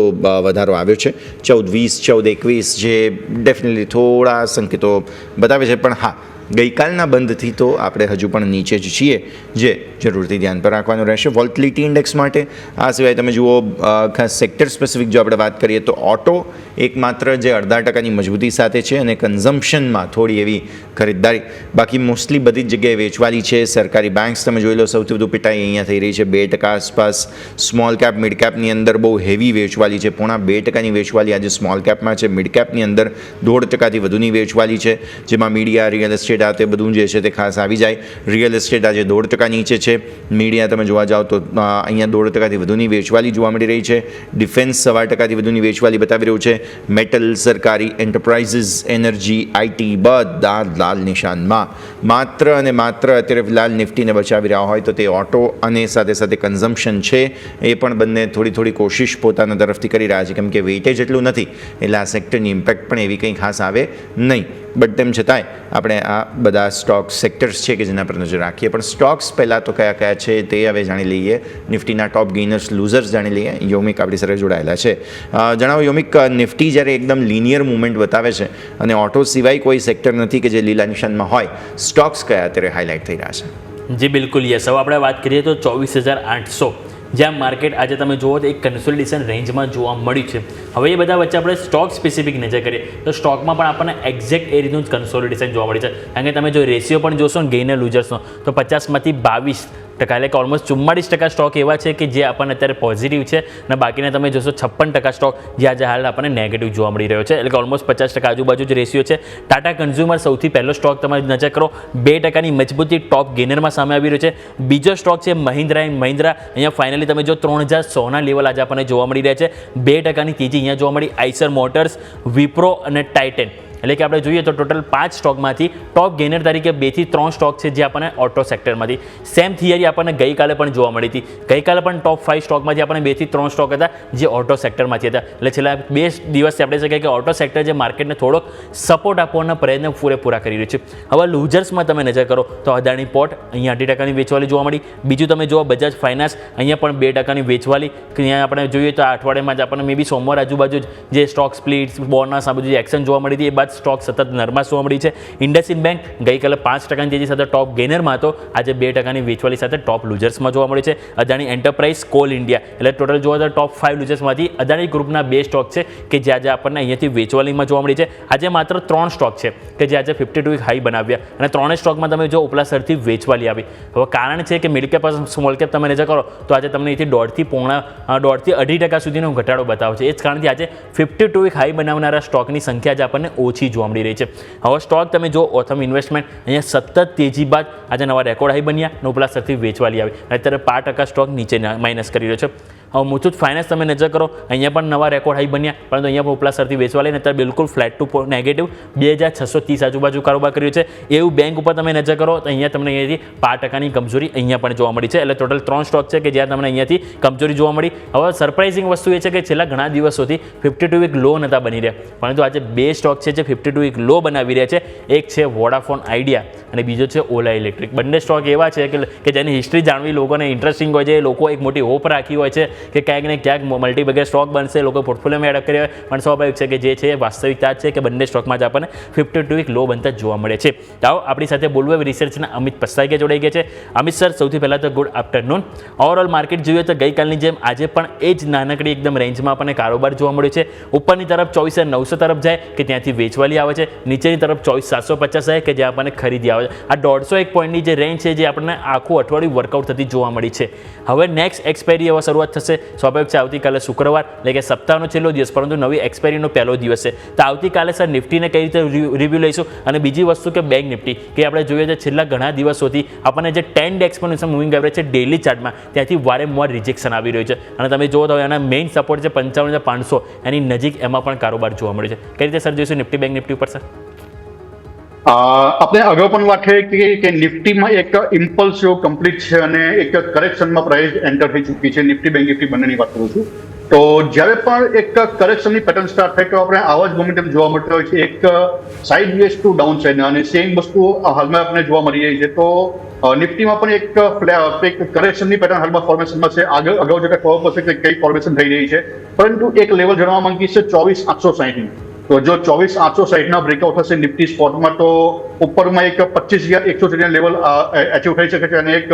વધારો આવ્યો છે 14.20, 14.21 જે ડેફિનેટલી થોડા સંકેતો બતાવે છે. પણ હા, ગઈકાલના બંધથી તો આપણે હજુ પણ નીચે જ છીએ, જે જરૂરથી ધ્યાન પર રાખવાનું રહેશે વોલ્ટિલિટી ઇન્ડેક્સ માટે. આ સિવાય તમે જુઓ ખાસ સેક્ટર સ્પેસિફિક જો આપણે વાત કરીએ તો ઓટો એકમાત્ર જે 0.5% મજબૂતી સાથે છે અને કન્ઝમ્પશનમાં થોડી એવી ખરીદદારી, બાકી મોસ્ટલી બધી જ જગ્યાએ વેચવાલી છે. સરકારી બેંક્સ તમે જોઈ લો, સૌથી વધુ પિટાઈ અહીંયા થઈ રહી છે 2% આસપાસ. સ્મોલ કેપ મિડ કેપની અંદર બહુ હેવી વેચવાલી છે, 0.5% વેચવાલી આજે સ્મોલ કેપમાં છે. મિડ કેપની અંદર 1.5%થી વધુની વેચવાલી છે, જેમાં મીડિયા, રિયલ એસ્ટેટ આ તે બધું જે છે તે ખાસ આવી જાય. રિયલ એસ્ટેટ આજે 1.5% નીચે છે. મીડિયા તમે જોવા જાઓ તો અહીંયા 1.5%થી વધુની વેચવાલી જોવા મળી રહી છે. ડિફેન્સ 1.25%થી વધુની વેચવાલી બતાવી રહ્યું છે. મેટલ, સરકારી, એન્ટરપ્રાઇઝીસ, એનર્જી, આઈટી બધા લાલ નિશાનમાં. માત્ર અને માત્ર અત્યારે ફિલહાલ નિફ્ટીને બચાવી રહ્યા હોય તો તે ઓટો અને સાથે સાથે કન્ઝમ્પશન છે, એ પણ બંને થોડી થોડી કોશિશ પોતાના તરફથી કરી રહ્યા છે, કેમ કે વેઇટેજ એટલું નથી એટલે આ સેક્ટરની ઇમ્પેક્ટ પણ એવી કંઈ ખાસ આવે નહીં. બટ તેમ છતાંય આપણે આ બધા સ્ટોક સેક્ટર્સ છે કે જેના પર નજર રાખીએ. પણ સ્ટોક્સ પહેલાં તો કયા કયા છે તે હવે જાણી લઈએ. નિફ્ટીના ટોપ ગેઇનર્સ, લૂઝર્સ જાણી લઈએ. યોમિક આપણી સાથે જોડાયેલા છે. જણાવો યોમિક, નિફ્ટી જ્યારે એકદમ લિનિયર મુવમેન્ટ બતાવે છે અને ઓટો સિવાય કોઈ સેક્ટર નથી કે જે લીલા નિશાનમાં હોય, સ્ટોક્સ કયા અત્યારે હાઇલાઇટ થઈ રહ્યા છે? જી બિલકુલ, યસ. હવે આપણે વાત કરીએ તો 24,800 જ્યાં માર્કેટ આજે તમે જુઓ તો એક કન્સોલિડેશન રેન્જમાં જોવા મળ્યું છે. હવે એ બધા વચ્ચે આપણે સ્ટોક સ્પેસિફિક નજર કરીએ તો સ્ટોકમાં પણ આપણને એક્ઝેક્ટ એ રીતનું જ કન્સોલિડેશન જોવા મળે છે. કારણ કે તમે જો રેશિયો પણ જોશો ને ગેઇનર લૂઝર્સનો તો 50માંથી 22%, એટલે કે ઓલમોસ્ટ 44% સ્ટોક એવા છે કે જે આપણને અત્યારે પોઝિટિવ છે અને બાકીના તમે જોશો 56% સ્ટોક જે આજે હાલ આપણને નેગેટિવ જોવા મળી રહ્યો છે. એટલે કે ઓલમોસ્ટ 50% આજુબાજુ જ રેશિયો છે. ટાટા કન્ઝ્યુમર સૌથી પહેલો સ્ટોક તમે નજર કરો, 2%ની મજબૂતી ટોપ ગેઇનરમાં સામે આવી રહ્યો છે. બીજો સ્ટોક છે મહિન્દ્રા એન્ડ મહિન્દ્રા. અહીંયા ફાઇનલી તમે જો 3100ના લેવલ આજે આપણને જોવા મળી રહ્યા છે. 2%ની તેજી અહીંયા જોવા મળી. આઈસર મોટર્સ, વિપ્રો અને ટાઇટન, એટલે કે આપણે જોઈએ તો ટોટલ 5 સ્ટોકમાંથી ટોપ ગેઇનર તરીકે 2 થી 3 સ્ટોક છે જે આપણને ઓટો સેક્ટરમાંથી. સેમ થિયરી આપણને ગઈકાલે પણ જોવા મળી હતી. ગઈકાલે પણ ટોપ 5 સ્ટોકમાંથી આપણને 2 થી 3 સ્ટોક હતા જે ઓટો સેક્ટરમાંથી હતા. એટલે છેલ્લા 2 દિવસથી આપણે શકાય કે ઓટો સેક્ટર જે માર્કેટને થોડોક સપોર્ટ આપવાના પ્રયત્ન પૂરેપૂરા કરી રહ્યું છે. હવે લૂઝર્સમાં તમે નજર કરો તો અદાણી પોર્ટ અહીંયા 8%ની વેચવાલી જોવા મળી. બીજું તમે જુઓ બજાજ ફાઇનાન્સ, અહીંયા પણ 2%ની વેચવાલી. અહીંયા આપણે જોઈએ તો આ અઠવાડિયામાં જ આપણને મે બી સોમવાર આજુબાજુ જે સ્ટોક સ્પ્લિટ્સ, બોનસ આ બધું જે એક્શન જોવા મળી હતી એ બાદ સ્ટોક સતત નરમાશ જોવા મળી છે. ઇન્ડસઇન્ડ બેંક ગઈકાલે 5%ની તેજી સાથે ટોપ ગેઇનરમાં હતો, આજે 2%ની વેચવાલી સાથે ટોપ લૂઝર્સમાં જોવા મળે છે. અદાણી એન્ટરપ્રાઇઝ, કોલ ઇન્ડિયા, એટલે ટોટલ જોવા તો ટોપ 5 લૂઝર્સમાંથી અદાણી ગ્રુપના 2 સ્ટોક છે કે જે આજે આપણને અહીંયાથી વેચવાલીમાં જોવા મળી છે. આજે માત્ર 3 સ્ટોક છે કે જે આજે 52 વીક હાઈ બનાવ્યા અને 3 સ્ટોકમાં તમે જો ઉપલા સરથી વેચવાલી આવી. હવે કારણ છે કે મિડ કેપ સ્મોલ કેપ તમે નજર કરો તો આજે તમને અહીંથી 1.5 થી 2.5% સુધીનો ઘટાડો બતાવે છે. એ જ કારણથી આજે 52 વીક હાઈ બનાવનારા સ્ટોકની સંખ્યા આજે આપણને ઓછી જોવા મળી રહી છે. હવે સ્ટોક તમે જો ઓથમ ઇન્વેસ્ટમેન્ટ અહીંયા સતત તેજી બાદ આજે નવા રેકોર્ડ હાઈ બન્યા અને ઉપલા સ્તરથી વેચવાલી આવી. અત્યારે 5% સ્ટોક નીચે માઇનસ કરી રહ્યો છે. હવે મુથુટ ફાઇનાન્સ તમે નજર કરો, અહીંયા પણ નવા રેકોર્ડ હાઈ બન્યા, પરંતુ અહીંયા પણ ઉપલા સ્તરથી વેચવાલી અને અત્યારે બિલકુલ ફ્લેટ ટુ નેગેટિવ 2630 આજુબાજુ કારોબાર કર્યો છે. એવું બેંક ઉપર તમે નજર કરો તો અહીંયા તમને અહીંયાથી 5%ની કમજોરી અહીંયા પણ જોવા મળી છે. એટલે ટોટલ 3 સ્ટોક છે કે જ્યાં તમને અહીંયાથી કમજોરી જોવા મળી. હવે સરપ્રાઇઝિંગ વસ્તુ એ છે કે છેલ્લા ઘણા દિવસોથી 52 વીક લો નહોતા બની રહ્યા, પરંતુ આજે 2 સ્ટોક છે જે 52 વીક લો બનાવી રહ્યા છે. એક છે વોડાફોન આઈડિયા અને બીજો છે ઓલા ઇલેક્ટ્રિક. બંને સ્ટોક એવા છે કે જેની હિસ્ટ્રી જાણવી લોકોને ઇન્ટરેસ્ટિંગ હોય છે. લોકો એક મોટી હોપ રાખી હોય છે કે ક્યાંક ને ક્યાંક મલ્ટીબેગર સ્ટોક બનશે, લોકો પોર્ટફોલિયોમાં એડ કર્યા હોય, પણ સ્વાભાવિક છે કે જે છે વાસ્તવિકતા છે કે બંને સ્ટોકમાં જ આપણને 52 વીક લો બનતા જોવા મળે છે. આવો આપણી સાથે બોલવું રિસર્ચના અમિત પસ્તાઈ જોડાઈ ગયા છે. અમિત સર, સૌથી પહેલાં તો ગુડ આફ્ટરનૂન. ઓવરઓલ માર્કેટ જોઈએ તો ગઈકાલની જેમ આજે પણ એ જ નાનકડી એકદમ રેન્જમાં આપણને કારોબાર જોવા મળ્યો છે. ઉપરની તરફ 24,900 તરફ જાય કે ત્યાંથી વેચવાલી આવે છે, નીચેની તરફ 24,750 જાય કે જ્યાં આપણને ખરીદી આવે છે. આ 150 પોઈન્ટની જે રેન્જ છે જે આપણને આખું અઠવાડિયું વર્કઆઉટ થતી જોવા મળી છે. હવે નેક્સ્ટ એક્સપાયરી હવે શરૂઆત થશે. સ્વાભાવિક છે આવતીકાલે શુક્રવાર એટલે કે સપ્તાહનો છેલ્લો દિવસ, પરંતુ નવી એક્સપાયરીનો પહેલો દિવસ છે. તો આવતીકાલે સર નિફ્ટીને કઈ રીતે રિવ્યૂ લઈશું અને બીજી વસ્તુ કે બેંક નિફ્ટી કે આપણે જોઈએ છે છેલ્લા ઘણા દિવસોથી આપણને જે 10 એક્સપોનેન્શિયલ મૂવિંગ એવરેજ છે ડેલી ચાર્ટમાં ત્યાંથી વારંવાર રિજેક્શન આવી રહ્યું છે અને તમે જુઓ તો એના મેઇન સપોર્ટ છે 55,500 એની નજીક, એમાં પણ કારોબાર જોવા મળ્યો છે. કઈ રીતે સર જોઈશું નિફ્ટી બેંક નિફ્ટી ઉપર સર? આપણે અગાઉ પણ વાત કરી કે નિફ્ટીમાં એક ઇમ્પલ્સ જેવો કમ્પ્લીટ છે અને એક કરેક્શનમાં પ્રાઇસ એન્ટર થઈ ચૂકી છે. નિફ્ટી બેંક નિફ્ટી બંનેની વાત કરું છું. તો જ્યારે પણ એક કરેક્શનની પેટર્ન સ્ટાર્ટ થાય તો આપણે આવા જ મોમેન્ટમ જોવા મળતો હોય છે, એક sideways to downside, અને સેમ વસ્તુ હાલમાં આપણે જોવા મળી રહી છે. તો નિફ્ટીમાં પણ એક કરેક્શનની પેટર્ન હાલમાં ફોર્મેશનમાં છે. અગાઉ જતા ખબર પડશે કે કઈ ફોર્મેશન થઈ રહી છે, પરંતુ એક લેવલ જણાવવા માંગીશ છે 24,860. તો જો 24,860 બ્રેકઆઉટ થશે નિફ્ટી સ્પોટમાં તો ઉપરમાં એક 25,100 લેવલ અચીવ થઈ શકે છે, અને એક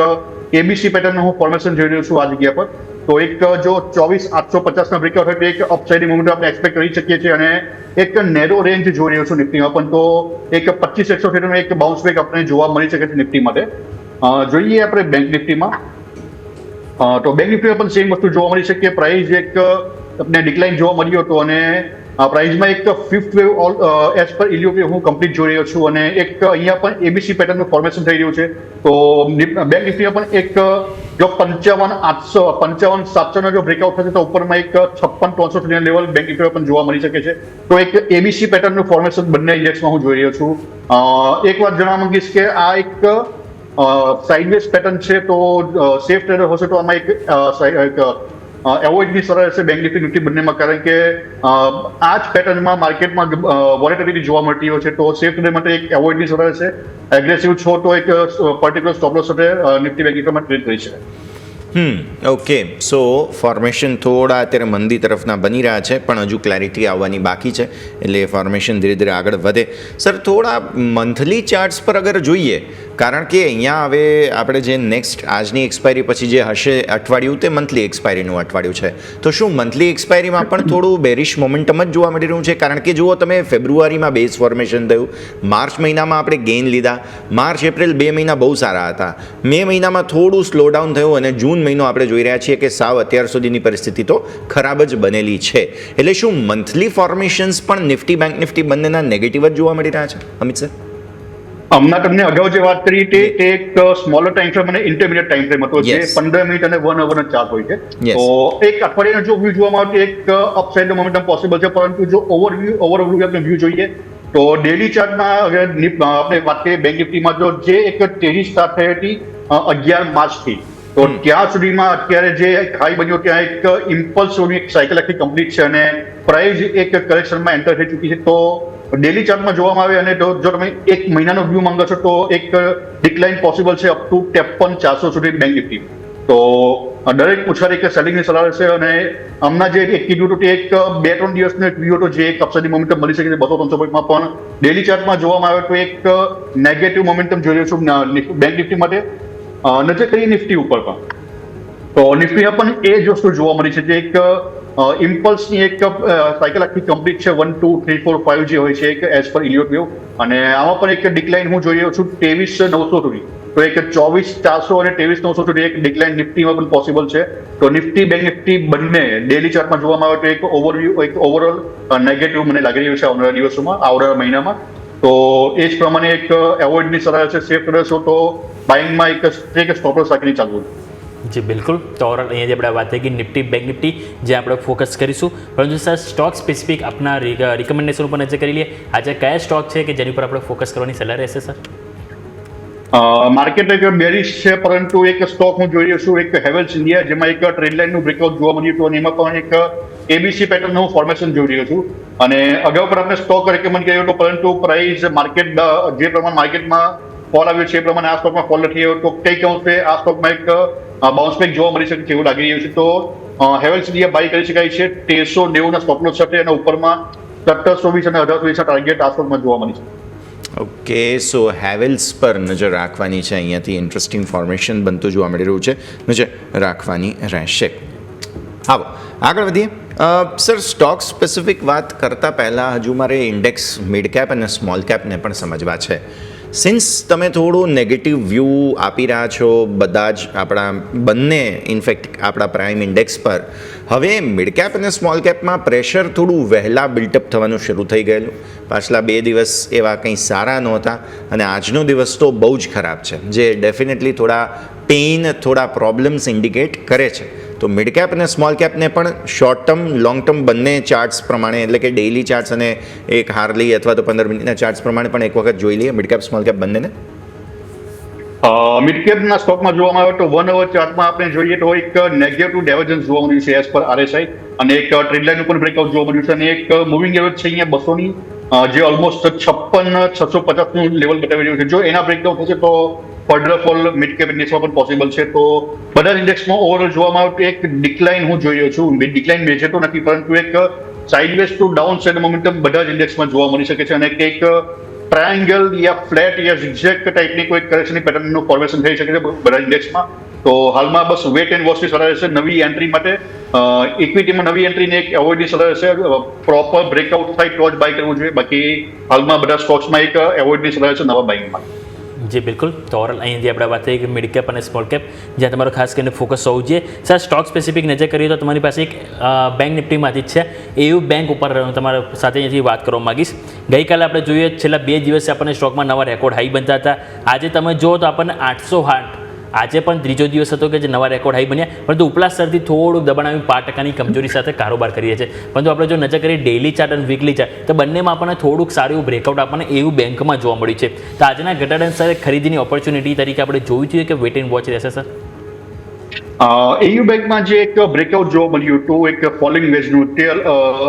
એબીસી પેટર્ન હું ફોર્મેશન જોઈ રહ્યો છું આ જગ્યા પર. તો એક જો 24,850 બ્રેકઆઉટ હોય તો એક અપસાઇડ મોમેન્ટ આપણે એક્સપેક્ટ કરી શકીએ છીએ, અને એક નેરો રેન્જ જોઈ રહ્યો છું નિફ્ટીમાં પણ, તો એક 25,100 નો એક બાઉન્સ બેક આપણે જોવા મળી શકે છે નિફ્ટી માટે. જોઈએ આપણે બેંક નિફ્ટીમાં, તો બેંક નિફ્ટીમાં પણ સેમ વસ્તુ જોવા મળી શકે. પ્રાઇસ એક આપણે ડિક્લાઇન જોવા મળ્યો હતો, અને પ્રાઇસમાં એક ફિફ્થ વેવ એઝ પર ઇલિયો હું કમ્પ્લીટ જોઈ રહ્યો છું, અને એક અહીંયા પણ એબીસી પેટર્નનું ફોર્મેશન થઈ રહ્યું છે. તો બેંક નિફ્ટીમાં પણ એક જો 55,700 જો બ્રેકઆઉટ થશે તો ઉપરમાં એક 56,300 લેવલ બેંક નિફ્ટીમાં પણ જોવા મળી શકે છે. તો એક એબીસી પેટર્નનું ફોર્મેશન બંને ઇન્ડેક્સમાં હું જોઈ રહ્યો છું. એક વાત જણાવવા માંગીશ કે આ એક સાઇડવેઝ પેટર્ન છે, તો સેફ ટ્રેડર હશે તો આમાં એક એવોઇડની સરળ રહેશે બેંક નિફ્ટી બંનેમાં, કારણ કે આ જ પેટર્નમાં માર્કેટમાં વોલેટિલિટી જોવા મળતી હોય છે. તો સેફ ટ્રેડ માટે એક એવોઇડની સરળ રહેશે. એગ્રેસિવ છો તો એક પર્ટિક્યુલર સ્ટોપ લોસ સાથે નિફ્ટી બેંક નિફ્ટીમાં ટ્રેડ કરી શકાય. ઓકે, સો ફોર્મેશન થોડા અત્યારે મંદી તરફના બની રહ્યા છે, પણ હજુ ક્લેરિટી આવવાની બાકી છે, એટલે એ ફોર્મેશન ધીરે ધીરે આગળ વધે. સર, થોડા મંથલી ચાર્ટ્સ પર અગર જોઈએ, કારણ કે અહીંયા હવે આપણે જે નેક્સ્ટ આજની એક્સપાયરી પછી જે હશે અઠવાડિયું, તે મંથલી એક્સપાયરીનું અઠવાડિયું છે, તો શું મંથલી એક્સપાયરીમાં પણ થોડું બેરિશ મોમેન્ટમ જ જોવા મળી રહ્યું છે? કારણ કે જુઓ તમે, ફેબ્રુઆરીમાં બેઝ ફોર્મેશન થયું, માર્ચ મહિનામાં આપણે ગેઇન લીધા, માર્ચ એપ્રિલ 2 મહિના બહુ સારા હતા, મે મહિનામાં થોડું સ્લો ડાઉન થયું, અને જૂન મહિનો આપણે જોઈ રહ્યા છીએ કે સાવ અત્યાર સુધીની પરિસ્થિતિ તો ખરાબ જ બનેલી છે. એટલે શું મંથલી ફોર્મેશન્સ પણ નિફ્ટી બેંક નિફ્ટી બંનેના નેગેટિવ જ જોવા મળી રહ્યા છે, અમિત સર? હમણાં તમને અગાઉ જે વાત કરી તે એક સ્મોલર ટાઈમ ફ્રેમ અને ઇન્ટરમીડિયેટ ટાઈમ ફ્રેમ હતો, જે 15 મિનિટ અને 1 અવરનો ચાર્ટ હોય છે. તો એક અઠવાડિયાનો જો વ્યૂ જોવામાં આવે તો એક અપસાઇડ મોમેન્ટમ પોસિબલ છે, પરંતુ જો ઓવરઓલ આપણે વ્યૂ જોઈએ તો ડેલી ચાર્ટમાં આપણે વાત કરીએ બેંક નિફ્ટીમાં, જો જે એક તેજી સ્ટાર્ટ થઈ હતી 11 માર્ચથી, તો ત્યાં સુધીમાં અત્યારે જે હાઈ બન્યો ત્યાં એક ઇમ્પલ્સની એક સાયકલ આખી કમ્પ્લીટ છે, અને પ્રાઇસ એક કરેક્શનમાં એન્ટર થઈ ચૂકી છે. તો ડેલી ચાર્ટમાં જોવામાં આવે, અને જો તમે એક મહિનાનો વ્યૂ માંગો છો તો એક ડિક્લાઇન પોસિબલ છે અપ ટુ 53,400 સુધી બેંક નિફ્ટી. તો દરેક પૂછવાર એક સેલિંગની સલાહ રહેશે, અને હમણાં જે એક કીધું હતું તે એક 2-3 દિવસનો એક વ્યૂ હતો, જે એક અપસાઇડ મોમેન્ટમ મળી શકે છે 200-300 પોઈન્ટમાં, પણ ડેલી ચાર્ટમાં જોવામાં આવે તો એક નેગેટિવ મોમેન્ટમ જોઈ રહ્યો છું બેંક નિફ્ટી માટે. નજર કરીએ નિફ્ટી ઉપર પણ, તો નિફ્ટીમાં પણ એ જ વસ્તુ જોવા મળી છે, જે એક ઇમ્પલ્સની એક સાયકલ આખી કમ્પ્લીટ છે, 1 2 3 4 5 જે હોય છે એક એઝ પર ઇલિયોટ વેવ, અને આમાં પણ એક ડિક્લાઇન હું જોઈ રહ્યો છું 23,900 સુધી. તો એક 24,400 અને 23,900 સુધી એક ડિક્લાઇન નિફ્ટીમાં પણ પોસિબલ છે. તો નિફ્ટી બેંક નિફ્ટી બંને ડેલી ચાર્ટમાં જોવામાં આવે તો એક ઓવરવ્યૂ એક ઓવરઓલ નેગેટિવ મને લાગી રહ્યું છે આવનારા દિવસોમાં, આવનારા મહિનામાં. તો એ જ પ્રમાણે એક એવોઇડની સલાહ છે, સેફ કરશો તો બાઇંગમાં એક સ્ટોપ લોસ રાખીને ચાલવું. જી બિલકુલ. તો ઓવરઓલ અહીંયા જે આપણે વાત થઈ ગઈ નિફ્ટી બેંક નિફ્ટી, જે આપણે ફોકસ કરીશું, પરંતુ સર સ્ટોક સ્પેસિફિક આપના રિકમેન્ડેશન ઉપર નજર કરી લઈએ. આજે કયા સ્ટોક છે કે જેની ઉપર આપણે ફોકસ કરવાની સલાહ રહેશે સર? માર્કેટ એક બેરિશ છે, પરંતુ એક સ્ટોક હું જોઈ રહ્યો છું એક હેવેલ્સ ઇન્ડિયા, જેમાં એક ટ્રેન્ડ લાઇનનું બ્રેકઆઉટ જોવા મળ્યું હતું, અને એમાં પણ એક એબીસી પેટર્નનું ફોર્મેશન જોઈ રહ્યો છું. અને અગાઉ પણ આપણે સ્ટોક રેકમેન્ડ કર્યો હતો, પરંતુ પ્રાઇસ માર્કેટ જે પ્રમાણે માર્કેટમાં ફોલ આવ્યો છે એ પ્રમાણે આ સ્ટોકમાં ફોલ નથી આવ્યો, તો કઈ અંશે આ સ્ટોકમાં એક બાઉન્સ બેક જોવા મળી શકે છે એવું લાગી રહ્યું છે. તો હેવેલ્સ ઇન્ડિયા બાય કરી શકાય છે 1390 સ્ટોપ લોસ સાથે, અને ઉપરમાં 1720 અને 1820 ટાર્ગેટ આ સ્ટોકમાં જોવા મળી છે. ઓકે, સો હેવેલ્સ પર નજર રાખવાની છે, અહીંયાથી ઇન્ટરેસ્ટિંગ ફોર્મેશન બનતું જોવા મળી રહ્યું છે, નજર રાખવાની રહેશે. આવો આગળ વધીએ. સર, સ્ટોક સ્પેસિફિક વાત કરતાં પહેલાં હજુ મારે ઇન્ડેક્સ મિડ કેપ અને સ્મોલ કેપને પણ સમજવા છે. સિન્સ તમે થોડું નેગેટિવ વ્યૂ આપી રહ્યા છો બધા જ આપણા બંને ઇનફેક્ટ આપણા પ્રાઇમ ઇન્ડેક્સ પર, હવે મિડ કેપ અને સ્મોલ કેપમાં પ્રેશર થોડું વહેલા બિલ્ટઅપ થવાનું શરૂ થઈ ગયેલું. પાછલા 2 દિવસ એવા કંઈ સારા નહોતા, અને આજનો દિવસ તો બહુ જ ખરાબ છે, જે ડેફિનેટલી થોડા પેઇન, થોડા પ્રોબ્લેમ્સ ઇન્ડિકેટ કરે છે. તો મિડ કેપ અને સ્મોલ કેપને પણ શોર્ટ ટર્મ લોંગ ટર્મ બંને ચાર્ટ્સ પ્રમાણે, એટલે કે ડેઇલી ચાર્ટ્સ અને એક હાર્લી અથવા તો 15 મિનિટના ચાર્ટ્સ પ્રમાણે પણ એક વખત જોઈ લઈએ મિડ કેપ સ્મોલ કેપ બંનેને. મિડ કેપના સ્ટોકમાં જોવામાં આવે તો 1 અવર ચાર્ટમાં આપણે જોઈએ તો એક નેગેટિવ ડાયવર્જન્સ જોવા મળ્યું છે એઝ પર આરએસઆઈ, અને એક ટ્રેન્ડ લાઇન ઉપર બ્રેકઆઉટ જોવા મળ્યું છે, અને એક મૂવિંગ એવરેજ છે અહીંયા 200ની, જે ઓલમોસ્ટ 56,650નું લેવલ બતાવી રહ્યું છે. જો એના બ્રેકડાઉન થશે તો ફર્ધર ફોલ મિડ કેપ ઇન્ડેક્સમાં પણ પોસિબલ છે. તો બધા ઇન્ડેક્સમાં ઓવરઓલ જોવામાં આવે તો એક ડિક્લાઇન હું જોઈ રહ્યો છું. ડિક્લાઇન મેજર તો નથી, પરંતુ એક sideways to downside momentum બધા જ ઇન્ડેક્સમાં જોવા મળી શકે છે અને કંઈક ટ્રાયંગલ યા ફ્લેટ યા ઝિગઝેગ ટાઈપની કોઈ કરેક્શનની પેટર્નનું ફોર્મેશન થઈ શકે છે બધા ઇન્ડેક્સમાં. તો હાલમાં બસ વેટ એન્ડ વોચની સલાહ રહેશે નવી એન્ટ્રી માટે. ઇક્વિટીમાં નવી એન્ટ્રીને એક એવોઇડની સલાહ રહેશે. પ્રોપર બ્રેકઆઉટ થાય તો જ બાય કરવું જોઈએ. બાકી હાલમાં બધા સ્ટોક્સમાં એક એવોઇડની સલાહ રહેશે નવા બાઇંગમાં. જી બિલકુલ. તો ઓવરઓલ અહીંથી આપણે વાત થઈ કે મિડ કેપ અને સ્મોલ કેપ જ્યાં તમારો ખાસ કરીને ફોકસ હોવું જોઈએ. સર સ્ટોક સ્પેસિફિક નજર કરીએ તો તમારી પાસે એક બેંક નિફ્ટીમાંથી જ છે. એવું બેંક ઉપર તમારા સાથે અહીંથી વાત કરવા માગીશ. ગઈકાલે આપણે જોઈએ છેલ્લા 2 દિવસે આપણને સ્ટોકમાં નવા રેકોર્ડ હાઈ બનતા હતા. આજે તમે જુઓ તો આપણને 808 આજે પણ ત્રીજો દિવસ હતો કે જે નવા રેકોર્ડ હાઈ બન્યા, પરંતુ ઉપલા સ્તરથી થોડુંક દબાણ આવી 5% કમજોરી સાથે કારોબાર કરીએ છીએ. પરંતુ આપણે જો નજર કરીએ ડેઇલી ચાર્ટ અને વીકલી ચાર્ટ તો બંનેમાં આપણને થોડુંક સારું એવું બ્રેકઆઉટ આપણને એવું બેંકમાં જોવા મળ્યું છે. તો આજના ઘટાડા સાથે ખરીદીની ઓપોર્ચ્યુનિટી તરીકે આપણે જોવું જોઈએ કે વેટ એન્ડ વોચ રહેશે સર? એયુ બેંકમાં જે એક બ્રેકઆઉટ જોવા મળ્યું હતું એક ફોલિંગ વેજનું તે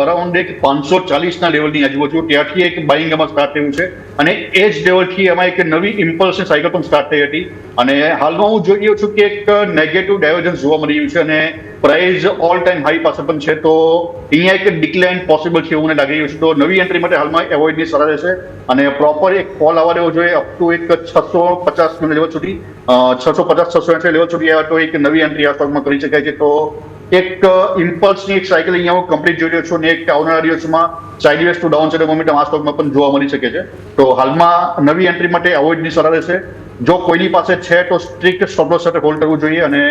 અરાઉન્ડ એક 540ના લેવલની આજુબાજુ ત્યાંથી એક બાઇંગ એમાં સ્ટાર્ટ થયું છે અને એ જ લેવલથી એમાં એક નવી ઇમ્પલ્સની સાયકલ પણ સ્ટાર્ટ થઈ હતી. અને હાલમાં હું જોઈ રહ્યો છું કે એક નેગેટિવ ડાયવર્જન્સ જોવા મળી રહ્યું છે અને પ્રાઇસ ઓલ ટાઈમ હાઈ પાસે પણ છે. તો અહીંયા એક ડિક્લાઇન પોસિબલ છે એવું મને લાગી રહ્યું છે. તો નવી એન્ટ્રી માટે હાલમાં એવોઇડની સલાહ રહેશે અને પ્રોપર એક ફોલ આવવા દેવો જોઈએ અપ ટુ એક 650 લેવલ સુધી 650-680 લેવલ સુધી આવ્યા તો એક નવી એન્ટ્રી આ સ્ટોકમાં કરી શકાય છે. તો એક ઇમ્પલ્સની એક સાયકલ અહીંયા હું કમ્પ્લીટ જોઈ રહ્યો છું અને એક આવનારા દિવસમાં sideways to downside momentum આ સ્ટોકમાં પણ જોવા મળી શકે છે. તો હાલમાં નવી એન્ટ્રી માટે એવોઇડની સલાહ રહેશે. જો કોઈની પાસે છે તો સ્ટ્રિક્ટ સ્ટોપ લોસ સાથે હોલ્ડ કરવું જોઈએ અને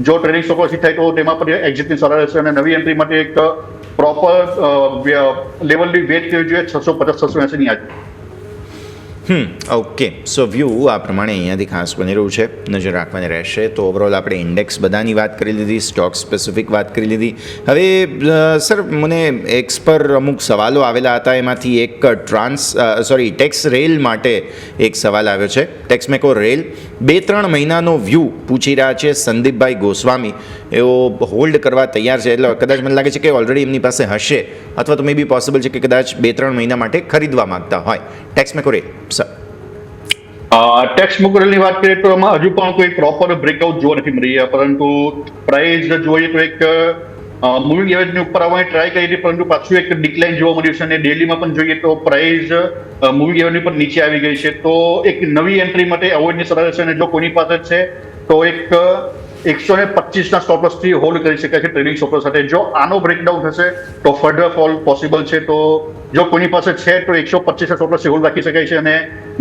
જો ટ્રેડિંગ સ્ટોપ લોસ થાય તો તેમાં પણ એક્ઝિટની સલાહ રહેશે અને નવી એન્ટ્રી માટે એક પ્રોપર લેવલની વેટ કરવી જોઈએ 650-680 ની આજુ. ઓકે. સો વ્યૂ આ પ્રમાણે અહીંયાથી ખાસ બની રહ્યું છે, નજર રાખવાની રહેશે. તો ઓવરઓલ આપણે ઇન્ડેક્સ બધાની વાત કરી લીધી, સ્ટોક સ્પેસિફિક વાત કરી લીધી. હવે સર મને એક્સ પર અમુક સવાલો આવેલા હતા, એમાંથી એક ટેક્સ રેલ માટે એક સવાલ આવ્યો છે. ટેક્સમેકો રેલ 2-3 મહિનાનો વ્યૂ પૂછી રહ્યા છે સંદીપભાઈ ગોસ્વામી. એઓ હોલ્ડ કરવા તૈયાર છે, એટલે કદાચ મને લાગે છે કે ઓલરેડી એમની પાસે હશે અથવા તો મે બી પોસિબલ છે કે કદાચ 2-3 મહિના માટે ખરીદવા માંગતા હોય. ટેક્સમેકો રેલ સર. ટેક્સ મુકરેલની વાત કરીએ તો એમાં હજુ પણ કોઈ પ્રોપર બ્રેકઆઉટ જોવા નથી મળી રહ્યા, પરંતુ પ્રાઇસ જોઈએ તો એક મૂવિંગ એવરેજની ઉપર આવવાની ટ્રાય કરી હતી, પરંતુ પાછું એક ડિક્લાઇન જોવા મળ્યું છે અને ડેલીમાં પણ જોઈએ તો પ્રાઇસ મૂવિંગ એવરેજની પર નીચે આવી ગઈ છે. તો એક નવી એન્ટ્રી માટે એવોઇડની સલાહ છે અને જો કોઈની પાસે છે તો એક 125ના સ્ટોપ લોસથી હોલ્ડ કરી શકાય છે ટ્રેડિંગ સ્ટોપ લોસ સાથે. જો આનો બ્રેકડાઉન થશે તો ફર્ધર ફોલ પોસિબલ છે. તો જો કોઈની પાસે છે તો 125ના સ્ટોપ લોસથી હોલ્ડ રાખી શકાય છે અને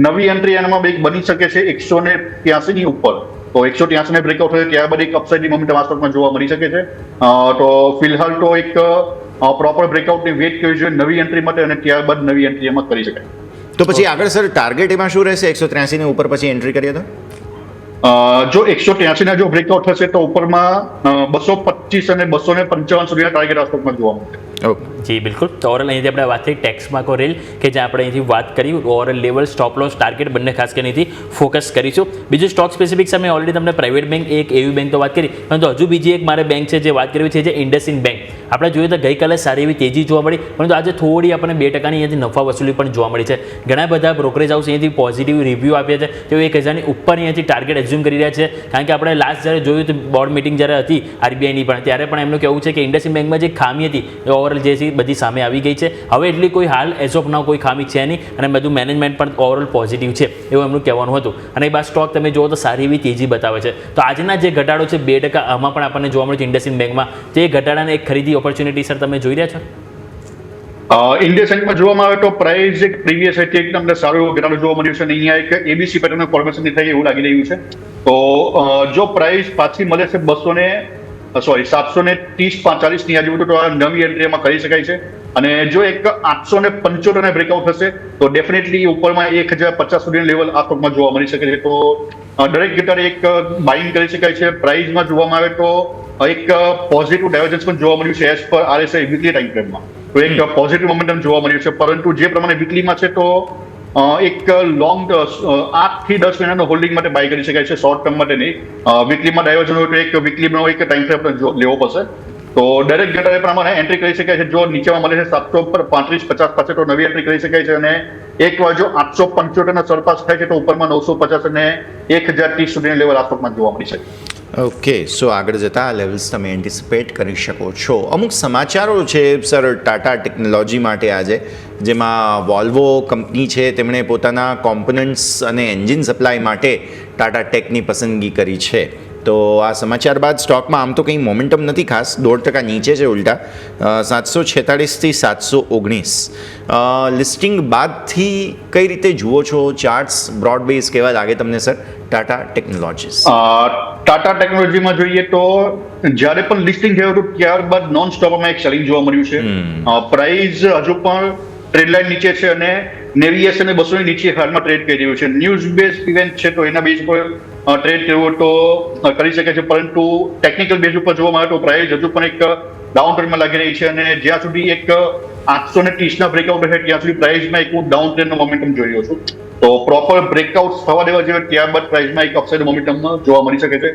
નવી એન્ટ્રી એનામાં એક બની શકે છે 183ની ઉપર. તો 183ને બ્રેકઆઉટ થશે ત્યારબાદ એક અપસાઇડની મોમેન્ટમ આ સ્ટોકમાં જોવા મળી શકે છે. તો ફિલહાલ તો એક પ્રોપર બ્રેકઆઉટની વેટ કરવી જોઈએ નવી એન્ટ્રી માટે અને ત્યારબાદ નવી એન્ટ્રી એમાં કરી શકાય. તો પછી આગળ સર ટાર્ગેટ એમાં શું રહેશે? 183ની ઉપર પછી એન્ટ્રી કરીએ તો જો 183ના જો બ્રેકઆઉટ થશે તો ઉપરમાં 225 અને 255 સુધીના ટાર્ગેટ આ સ્ટોકમાં જોવા મળશે. જી બિલકુલ. તો ઓવરઓલ અહીંથી આપણે વાત થઈ ટેક્સમેકો રેલ કે જ્યાં આપણે અહીંથી વાત કરી overall level stop loss target બંને ખાસ કરીને અહીંથી ફોકસ કરીશું. બીજું સ્ટોક સ્પેસિફિક સામે ઓલરેડી તમને પ્રાઇવેટ બેંક એક એવી બેંક તો વાત કરી, પરંતુ હજુ બીજી એક મારે બેંક છે જે વાત કરવી છે જે ઇન્ડસઇન્ડ બેંક. આપણે જોઈએ તો ગઈકાલે સારી એવી તેજી જોવા મળી, પરંતુ આજે થોડી આપણને 2%ની અહીંયાથી નફા વસૂલી પણ જોવા મળી છે. ઘણા બધા બ્રોકરેજ હાઉસ અહીંયાથી પોઝિટિવ રિવ્યૂ આપ્યા છે, તેઓ 1000ની ઉપર અહીંયાથી ટાર્ગેટ એઝ્યુમ કરી રહ્યા છે. કારણ કે આપણે લાસ્ટ જ્યારે જોયું તો બોર્ડ મિટિંગ જ્યારે હતી આરબીઆઈની પણ, ત્યારે પણ એમનું કહેવું છે કે ઇન્ડસઇન્ડ બેંકમાં જે ખામી હતી એ ઓવરઓલ જે છે બધી સામે આવી ગઈ છે. હવે એટલી કોઈ હાલ એઝ ઓફ નાઉ કોઈ ખામી છે નહીં અને બધું મેનેજમેન્ટ પણ ઓવરઓલ પોઝિટિવ છે એવું એમનું કહેવાનું હતું. અને એ બાદ સ્ટોક તમે જુઓ તો સારી એવી તેજી બતાવે છે. તો આજના જે ઘટાડો છે 2% આમાં પણ આપણને જોવા મળ્યું છે ઇન્ડસઇન્ડ બેંકમાં. તો એ ઘટાડાને એક ખરીદી ઓપોર્ચ્યુનિટી સર તમે જોઈ રહ્યા છો? ઇન્ડસઇન્ડમાં જોવામાં આવે તો પ્રાઇસ એક પ્રીવિયસ હતી એકદમ સારું એવું ઘટાડો જોવા મળ્યું છે અને અહીંયા એક એબીસી પેટર્ન ફોર્મેશન થાય એવું લાગી રહ્યું છે. તો જો પ્રાઇસ પાછી મળે છે 730-40ની આજુબાજુ તો આ નવી એન્ટ્રીમાં કરી શકાય છે. અને જો એક 875 બ્રેકઆઉટ થશે તો ડેફિનેટલી ઉપરમાં 1050 સુધીનું લેવલ આ સ્ટોકમાં જોવા મળી શકે છે. તો દરેક ઘટાડે એક બાઇંગ કરી શકાય છે. પ્રાઇસમાં જોવામાં આવે તો એક પોઝિટિવ ડાયવર્જન્સ પણ જોવા મળ્યું છે as per RSI weekly time ફ્રેમમાં. તો એક પોઝિટિવ મોમેન્ટમ જોવા મળ્યું છે, પરંતુ જે પ્રમાણે વીકલીમાં છે તો એક લોંગ 8 થી 10 મહિનાનો હોલ્ડિંગ માટે બાય કરી શકાય છે, શોર્ટ ટર્મ માટે નહીં. વીકલીમાં ડાયવર્જન હોય તો એક વીકલીનો એક ટાઈમ ફ્રેમ લેવો પડશે. તો દરેક ઘટાડે પ્રમાણે એન્ટ્રી કરી શકાય છે. જો નીચેમાં મળે છે 735-50 પાસે તો નવી એન્ટ્રી કરી શકાય છે અને એકવાર જો 875 સરપાસ થાય છે તો ઉપરમાં 950 અને 1030 સુધીના લેવલ આ સ્ટોકમાં જોવા મળી શકે. ઓકે, સો આગળ જતા આ લેવલ્સ તમે એન્ટિસિપેટ કરી શકો છો. અમુક સમાચારો છે સર ટાટા ટેકનોલોજી માટે આજે, જેમાં વોલ્વો કંપની છે તેમણે પોતાના કોમ્પોનન્ટ્સ અને એન્જિન સપ્લાય માટે ટાટા ટેકની પસંદગી કરી છે. તો આ સમાચાર બાદ સ્ટોકમાં આમ તો કંઈ મોમેન્ટમ નથી ખાસ, 2% નીચે છે ઉલટા, 746થી 719. લિસ્ટિંગ બાદથી કઈ રીતે જુઓ છો ચાર્ટ્સ, બ્રોડ બેઝ કેવા લાગે તમને સર ટાટા ટેકનોલોજીસ? ટાટા ટેકનોલોજીમાં જોઈએ તો જ્યારે પણ લિસ્ટિંગ થયું હતું ત્યારબાદ નોન સ્ટોપમાં એક સેલિંગ જોવા મળ્યું છે. પ્રાઇસ હજુ પણ ટ્રેડ લાઇન નીચે છે અને નેવિએશન 200 ની નીચે હાલમાં ટ્રેડ કરી રહ્યું છે. ન્યૂઝ બેઝ ઇવેન્ટ છે તો એના બેઝ પર ટ્રેડ કરવો તો કરી શકે છે, પરંતુ ટેકનિકલ બેઝ ઉપર જોવામાં આવે તો પ્રાઇસ હજુ પણ એક ડાઉન ટ્રેન્ડમાં લાગી રહી છે અને જ્યાં સુધી એક 830 બ્રેકઆઉટ હશે ત્યાં સુધી પ્રાઇસમાં એક હું ડાઉન ટ્રેન્ડનો મોમેન્ટમ જોઈ રહ્યો છું. તો પ્રોપર બ્રેકઆઉટ થવા દેવા જોઈએ, ત્યારબાદ પ્રાઇસમાં એક અપસાઇડ મોમેન્ટમ જોવા મળી શકે છે.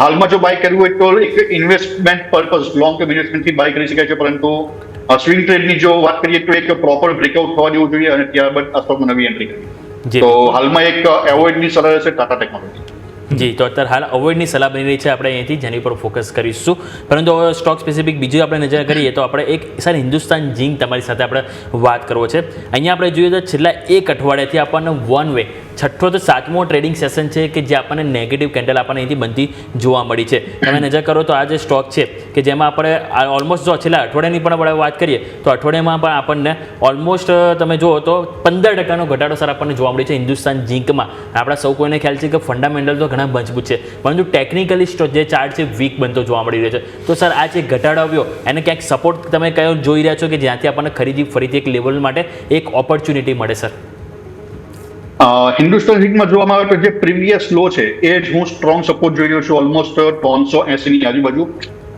હાલમાં જો બાય કરવું હોય તો એક ઇન્વેસ્ટમેન્ટ પર્પઝ લોંગ ટર્મ ઇન્વેસ્ટમેન્ટથી બાય કરી શકાય છે, પરંતુ સ્વિંગ ટ્રેડની જો વાત કરીએ તો એક પ્રોપર બ્રેકઆઉટ થવા દેવું જોઈએ અને ત્યારબાદ આ સ્ટોકમાં નવી એન્ટ્રી કરવી. તો હાલમાં એક એવોઇડની સલાહ રહેશે ટાટા ટેકનોલોજી. જી, તો અત્યારે હાલ અવોઇડની સલાહ બની રહી છે, આપણે અહીંથી જેની પર ફોકસ કરીશું. પરંતુ હવે સ્ટોક સ્પેસિફિક બીજું આપણે નજર કરીએ તો આપણે એક સર હિન્દુસ્તાન ઝિંક તમારી સાથે આપણે વાત કરવો છે. અહીંયા આપણે જોઈએ તો છેલ્લા એક અઠવાડિયાથી આપણને વન વે 6થો તો 7મો ટ્રેડિંગ સેશન છે કે જે આપણને નેગેટિવ કેન્ડલ આપણને અહીંથી બનતી જોવા મળી છે. તમે નજર કરો તો આ જે સ્ટોક છે કે જેમાં આપણે ઓલમોસ્ટ જો છેલ્લા અઠવાડિયાની પણ આપણે વાત કરીએ તો અઠવાડિયામાં પણ આપણને ઓલમોસ્ટ તમે જુઓ તો 15%નો ઘટાડો સર આપણને જોવા મળ્યો છે હિન્દુસ્તાન ઝિંકમાં. આપણા સૌ કોઈને ખ્યાલ છે કે ફંડામેન્ટલ તો ઘણા મજબૂત છે, પરંતુ ટેકનિકલી જે ચાર્ટ છે વીક બનતો જોવા મળી રહ્યો છે. તો સર આ જે ઘટાડો આવ્યો એને ક્યાંક સપોર્ટ તમે કયો જોઈ રહ્યા છો કે જ્યાંથી આપણને ખરીદી ફરીથી એક લેવલ માટે એક ઓપોર્ચ્યુનિટી મળે સર? હિન્દુસ્તાન ઝિંકમાં જોવામાં આવે તો જે પ્રીવિયસ લો છે એ જ હું સ્ટ્રોંગ સપોર્ટ જોઈ રહ્યો છું, ઓલમોસ્ટ 380 ની આજુબાજુ.